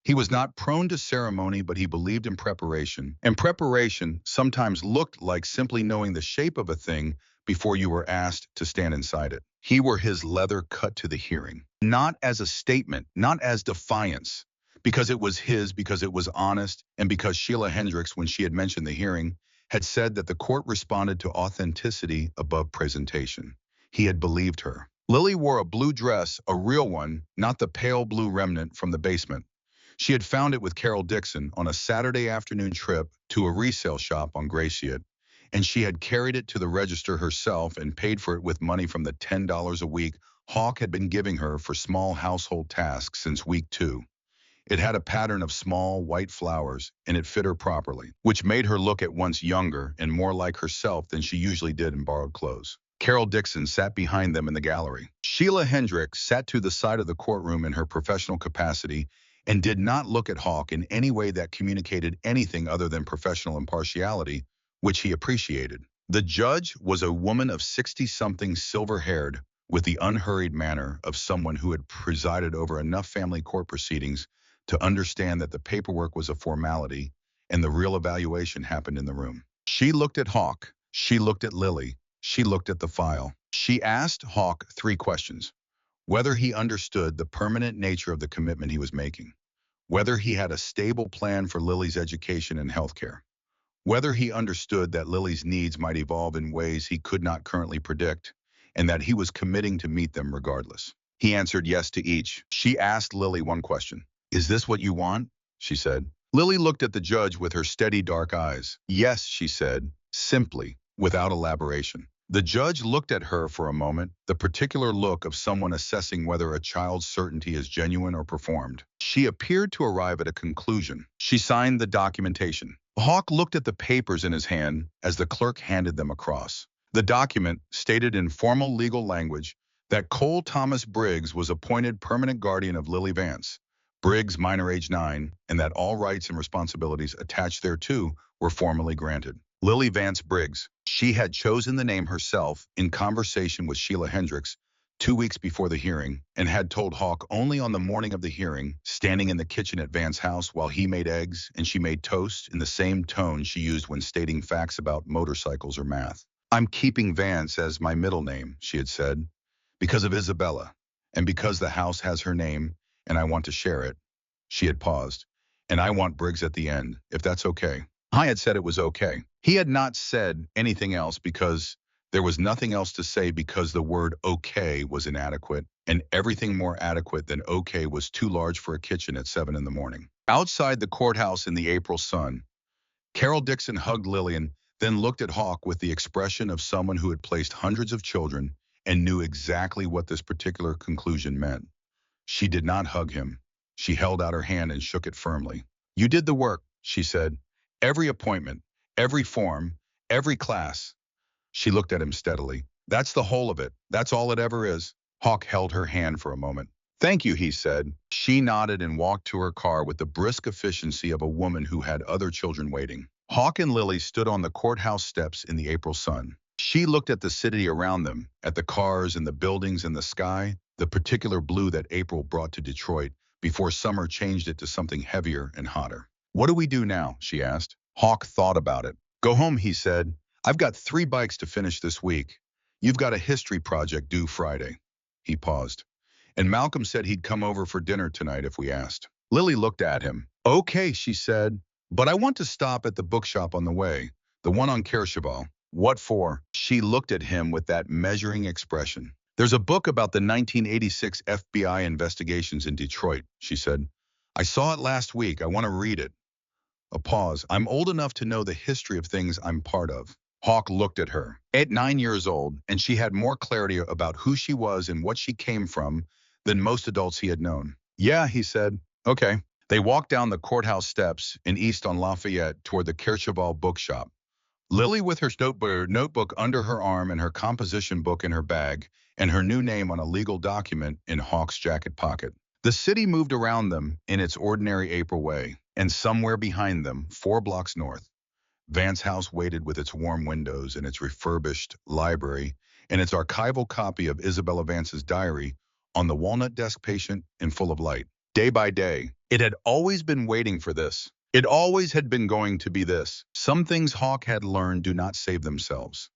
He was not prone to ceremony, but he believed in preparation. And preparation sometimes looked like simply knowing the shape of a thing before you were asked to stand inside it. He wore his leather cut to the hearing, not as a statement, not as defiance, because it was his, because it was honest, and because Sheila Hendricks, when she had mentioned the hearing, had said that the court responded to authenticity above presentation. He had believed her. Lily wore a blue dress, a real one, not the pale blue remnant from the basement. She had found it with Carol Dixon on a Saturday afternoon trip to a resale shop on Gratiot, and she had carried it to the register herself and paid for it with money from the $10 a week Hawk had been giving her for small household tasks since week 2. It had a pattern of small, white flowers, and it fit her properly, which made her look at once younger and more like herself than she usually did in borrowed clothes. Carol Dixon sat behind them in the gallery. Sheila Hendricks sat to the side of the courtroom in her professional capacity and did not look at Hawk in any way that communicated anything other than professional impartiality, which he appreciated. The judge was a woman of 60-something, silver-haired, with the unhurried manner of someone who had presided over enough family court proceedings to understand that the paperwork was a formality and the real evaluation happened in the room. She looked at Hawk. She looked at Lily. She looked at the file. She asked Hawk 3 questions. Whether he understood the permanent nature of the commitment he was making, whether he had a stable plan for Lily's education and healthcare, whether he understood that Lily's needs might evolve in ways he could not currently predict, and that he was committing to meet them regardless. He answered yes to each. She asked Lily 1 question. "Is this what you want?" she said. Lily looked at the judge with her steady dark eyes. "Yes," she said, simply, without elaboration. The judge looked at her for a moment, the particular look of someone assessing whether a child's certainty is genuine or performed. She appeared to arrive at a conclusion. She signed the documentation. Hawk looked at the papers in his hand as the clerk handed them across. The document stated in formal legal language that Cole Thomas Briggs was appointed permanent guardian of Lily Vance, Briggs minor age 9, and that all rights and responsibilities attached thereto were formally granted. Lily Vance Briggs. She had chosen the name herself in conversation with Sheila Hendricks 2 weeks before the hearing, and had told Hawk only on the morning of the hearing, standing in the kitchen at Vance's house while he made eggs and she made toast in the same tone she used when stating facts about motorcycles or math. "I'm keeping Vance as my middle name," she had said, "because of Isabella. And because the house has her name, and I want to share it. She had paused. And I want Briggs at the end, if that's okay. I had said it was okay. He had not said anything else because there was nothing else to say because the word okay was inadequate, and everything more adequate than okay was too large for a kitchen at 7 in the morning. Outside the courthouse in the April sun, Carol Dixon hugged Lillian, then looked at Hawk with the expression of someone who had placed hundreds of children and knew exactly what this particular conclusion meant. She did not hug him. She held out her hand and shook it firmly. You did the work, she said. Every appointment, every form, every class. She looked at him steadily. That's the whole of it. That's all it ever is. Hawk held her hand for a moment. Thank you, he said. She nodded and walked to her car with the brisk efficiency of a woman who had other children waiting. Hawk and Lily stood on the courthouse steps in the April sun. She looked at the city around them, at the cars and the buildings and the sky, the particular blue that April brought to Detroit before summer changed it to something heavier and hotter. What do we do now? She asked. Hawk thought about it. Go home, he said. I've got 3 bikes to finish this week. You've got a history project due Friday. He paused. And Malcolm said he'd come over for dinner tonight if we asked. Lily looked at him. Okay, she said, but I want to stop at the bookshop on the way, the one on Kercheval. What for? She looked at him with that measuring expression. There's a book about the 1986 FBI investigations in Detroit, she said. I saw it last week. I want to read it. A pause. I'm old enough to know the history of things I'm part of. Hawk looked at her. At 9 years old, and she had more clarity about who she was and what she came from than most adults he had known. Yeah, he said. Okay. They walked down the courthouse steps and east on Lafayette toward the Kercheval bookshop. Lily with her notebook under her arm and her composition book in her bag, and her new name on a legal document in Hawk's jacket pocket. The city moved around them in its ordinary April way, and somewhere behind them, 4 blocks north, Vance House waited with its warm windows and its refurbished library and its archival copy of Isabella Vance's diary on the walnut desk, patient and full of light. Day by day, it had always been waiting for this. It always had been going to be this. Some things Hawk had learned do not save themselves.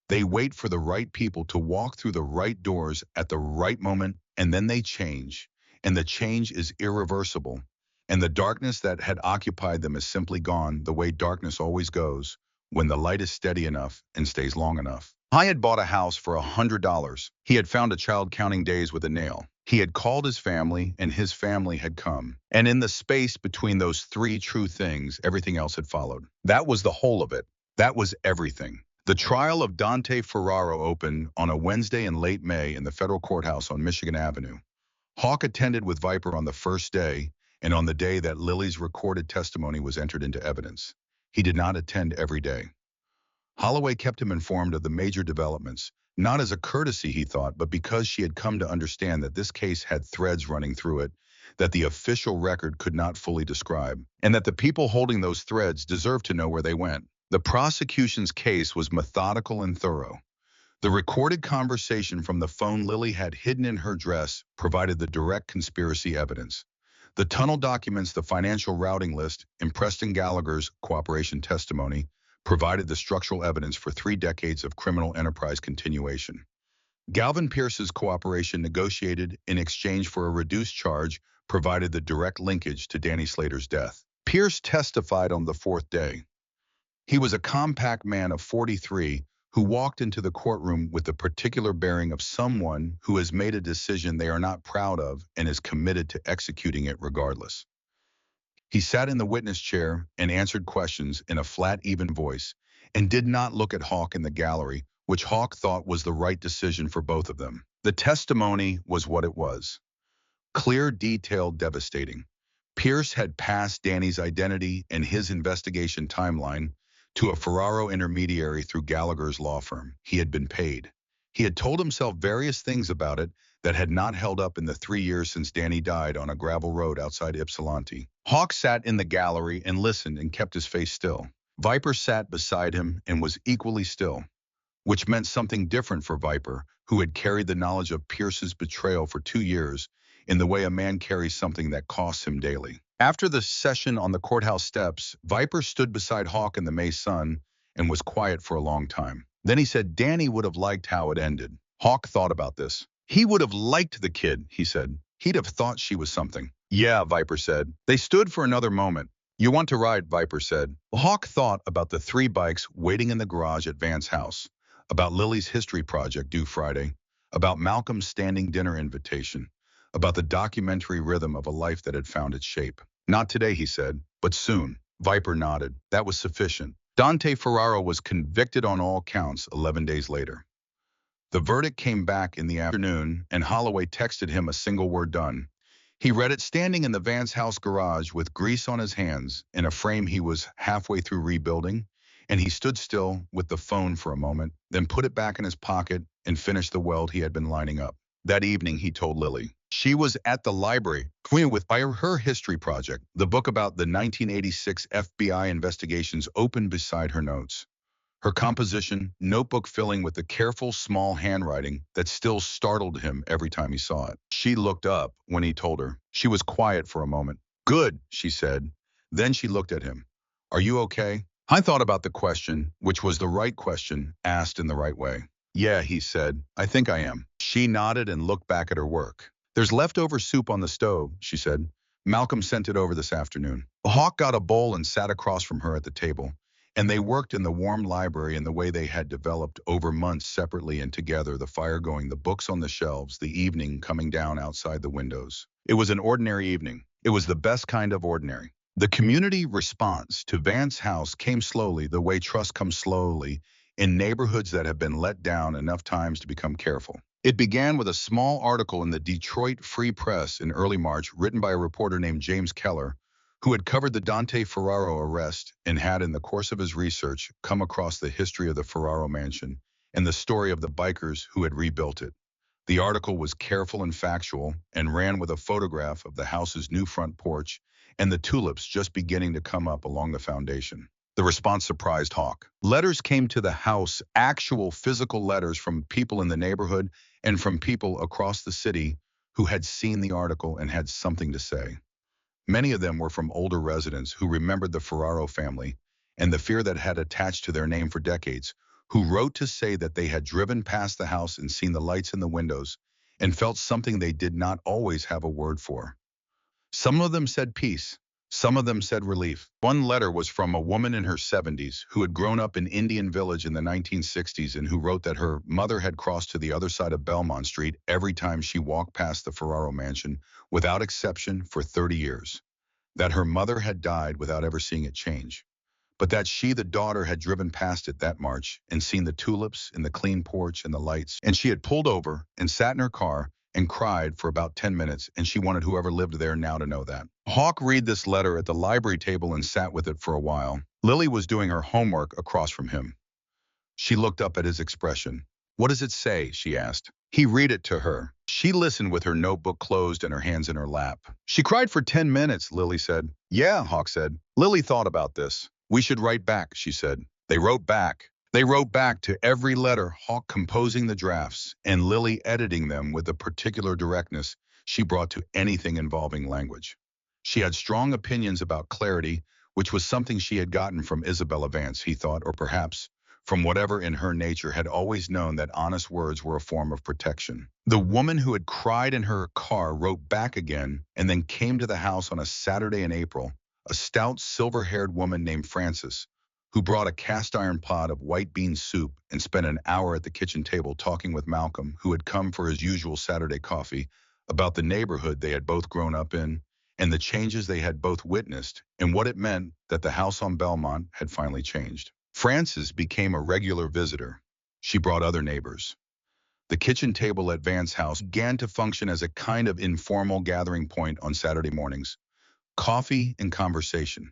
They wait for the right people to walk through the right doors at the right moment, and then they change. And the change is irreversible. And the darkness that had occupied them is simply gone, the way darkness always goes, when the light is steady enough and stays long enough. I had bought a house for $100. He had found a child counting days with a nail. He had called his family, and his family had come. And in the space between those 3 true things, everything else had followed. That was the whole of it. That was everything. The trial of Dante Ferraro opened on a Wednesday in late May in the federal courthouse on Michigan Avenue. Hawk attended with Viper on the first day, and on the day that Lily's recorded testimony was entered into evidence. He did not attend every day. Holloway kept him informed of the major developments, not as a courtesy, he thought, but because she had come to understand that this case had threads running through it that the official record could not fully describe, and that the people holding those threads deserved to know where they went. The prosecution's case was methodical and thorough. The recorded conversation from the phone Lily had hidden in her dress provided the direct conspiracy evidence. The tunnel documents, the financial routing list, and Preston Gallagher's cooperation testimony provided the structural evidence for 3 decades of criminal enterprise continuation. Galvin Pierce's cooperation, negotiated in exchange for a reduced charge, provided the direct linkage to Danny Slater's death. Pierce testified on the 4th day. He was a compact man of 43 who walked into the courtroom with the particular bearing of someone who has made a decision they are not proud of and is committed to executing it regardless. He sat in the witness chair and answered questions in a flat, even voice, and did not look at Hawk in the gallery, which Hawk thought was the right decision for both of them. The testimony was what it was. Clear, detailed, devastating. Pierce had passed Danny's identity and his investigation timeline to a Ferraro intermediary through Gallagher's law firm. He had been paid. He had told himself various things about it that had not held up in the 3 years since Danny died on a gravel road outside Ypsilanti. Hawk sat in the gallery and listened and kept his face still. Viper sat beside him and was equally still, which meant something different for Viper, who had carried the knowledge of Pierce's betrayal for 2 years in the way a man carries something that costs him daily. After the session on the courthouse steps, Viper stood beside Hawk in the May sun and was quiet for a long time. Then he said Danny would have liked how it ended. Hawk thought about this. He would have liked the kid, he said. He'd have thought she was something. Yeah, Viper said. They stood for another moment. You want to ride, Viper said. Hawk thought about the 3 bikes waiting in the garage at Van's house, about Lily's history project due Friday, about Malcolm's standing dinner invitation, about the documentary rhythm of a life that had found its shape. Not today, he said, but soon. Viper nodded. That was sufficient. Dante Ferraro was convicted on all counts 11 days later. The verdict came back in the afternoon, and Holloway texted him a single word: done. He read it standing in the Vance house garage with grease on his hands in a frame he was halfway through rebuilding, and he stood still with the phone for a moment, then put it back in his pocket and finished the weld he had been lining up. That evening, he told Lily. She was at the library, cleaning with her history project. The book about the 1986 FBI investigations opened beside her notes. Her composition, notebook filling with the careful, small handwriting that still startled him every time he saw it. She looked up when he told her. She was quiet for a moment. Good, she said. Then she looked at him. Are you okay? I thought about the question, which was the right question, asked in the right way. Yeah, he said. I think I am. She nodded and looked back at her work. There's leftover soup on the stove, she said. Malcolm sent it over this afternoon. Hawk got a bowl and sat across from her at the table, and they worked in the warm library in the way they had developed over months separately and together, the fire going, the books on the shelves, the evening coming down outside the windows. It was an ordinary evening. It was the best kind of ordinary. The community response to Vance House came slowly, the way trust comes slowly in neighborhoods that have been let down enough times to become careful. It began with a small article in the Detroit Free Press in early March, written by a reporter named James Keller, who had covered the Dante Ferraro arrest and had, in the course of his research, come across the history of the Ferraro mansion and the story of the bikers who had rebuilt it. The article was careful and factual and ran with a photograph of the house's new front porch and the tulips just beginning to come up along the foundation. The response surprised Hawk. Letters came to the house, actual physical letters from people in the neighborhood and from people across the city who had seen the article and had something to say. Many of them were from older residents who remembered the Ferraro family and the fear that had attached to their name for decades, who wrote to say that they had driven past the house and seen the lights in the windows and felt something they did not always have a word for. Some of them said peace. Some of them said relief. One letter was from a woman in her 70s who had grown up in Indian Village in the 1960s and who wrote that her mother had crossed to the other side of Belmont Street every time she walked past the Ferraro mansion, without exception, for 30 years. That her mother had died without ever seeing it change, but that she, the daughter, had driven past it that March and seen the tulips and the clean porch and the lights, and she had pulled over and sat in her car and cried for about 10 minutes, and she wanted whoever lived there now to know that. Hawk read this letter at the library table and sat with it for a while. Lily was doing her homework across from him. She looked up at his expression. What does it say? She asked. He read it to her. She listened with her notebook closed and her hands in her lap. She cried for 10 minutes, Lily said. Yeah, Hawk said. Lily thought about this. We should write back, she said. They wrote back. They wrote back to every letter, Hawk composing the drafts and Lily editing them with the particular directness she brought to anything involving language. She had strong opinions about clarity, which was something she had gotten from Isabella Vance, he thought, or perhaps from whatever in her nature had always known that honest words were a form of protection. The woman who had cried in her car wrote back again and then came to the house on a Saturday in April, a stout, silver-haired woman named Frances, who brought a cast-iron pot of white bean soup and spent an hour at the kitchen table talking with Malcolm, who had come for his usual Saturday coffee, about the neighborhood they had both grown up in and the changes they had both witnessed and what it meant that the house on Belmont had finally changed. Frances became a regular visitor. She brought other neighbors. The kitchen table at Van's house began to function as a kind of informal gathering point on Saturday mornings. Coffee and conversation,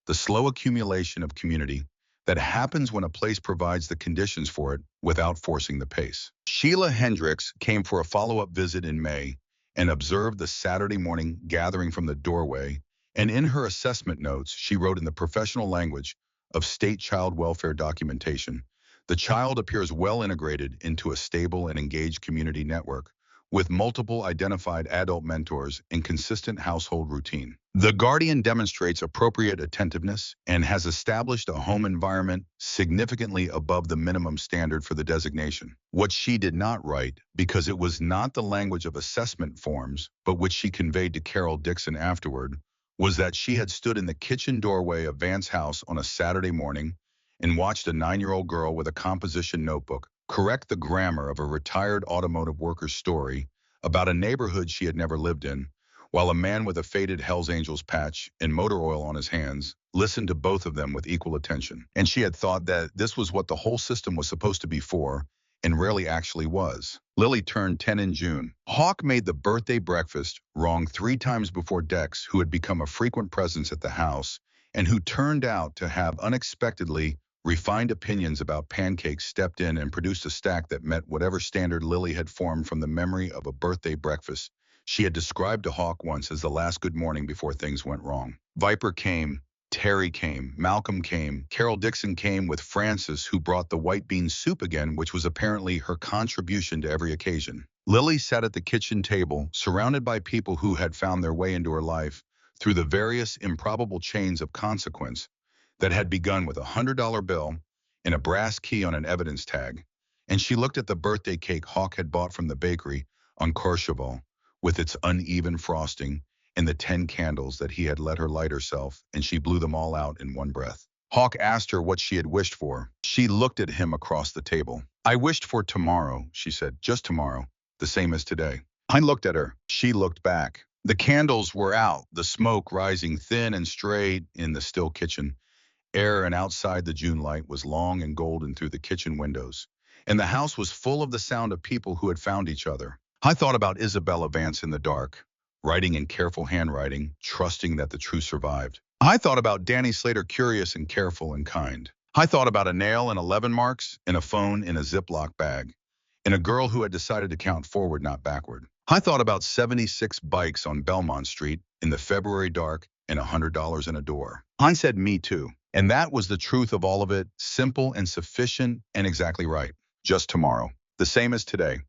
the slow accumulation of community that happens when a place provides the conditions for it without forcing the pace. Sheila Hendricks came for a follow-up visit in May and observed the Saturday morning gathering from the doorway, and in her assessment notes, she wrote in the professional language of state child welfare documentation, the child appears well integrated into a stable and engaged community network, with multiple identified adult mentors and consistent household routine. The guardian demonstrates appropriate attentiveness and has established a home environment significantly above the minimum standard for the designation. What she did not write, because it was not the language of assessment forms, but which she conveyed to Carol Dixon afterward, was that she had stood in the kitchen doorway of Van's house on a Saturday morning and watched a 9-year-old girl with a composition notebook correct the grammar of a retired automotive worker's story about a neighborhood she had never lived in, while a man with a faded Hells Angels patch and motor oil on his hands listened to both of them with equal attention. And she had thought that this was what the whole system was supposed to be for, and rarely actually was. Lily turned 10 in June. Hawk made the birthday breakfast wrong 3 times before Dex, who had become a frequent presence at the house, and who turned out to have unexpectedly refined opinions about pancakes, stepped in and produced a stack that met whatever standard Lily had formed from the memory of a birthday breakfast she had described to Hawk once as the last good morning before things went wrong. Viper came, Terry came, Malcolm came, Carol Dixon came with Frances, who brought the white bean soup again, which was apparently her contribution to every occasion. Lily sat at the kitchen table, surrounded by people who had found their way into her life through the various improbable chains of consequence that had begun with $100 bill and a brass key on an evidence tag. And she looked at the birthday cake Hawk had bought from the bakery on Courchevel, with its uneven frosting and the 10 candles that he had let her light herself, and she blew them all out in one breath. Hawk asked her what she had wished for. She looked at him across the table. "I wished for tomorrow," she said, "just tomorrow, the same as today." I looked at her. She looked back. The candles were out, the smoke rising thin and straight in the still kitchen. Air and outside the June light was long and golden through the kitchen windows, and the house was full of the sound of people who had found each other. I thought about Isabella Vance in the dark, writing in careful handwriting, trusting that the truth survived. I thought about Danny Slater, curious and careful and kind. I thought about a nail and 11 marks and a phone in a Ziploc bag, and a girl who had decided to count forward, not backward. I thought about 76 bikes on Belmont Street in the February dark and $100 in a door. I said, "Me too." And that was the truth of all of it, simple and sufficient and exactly right. Just tomorrow, the same as today.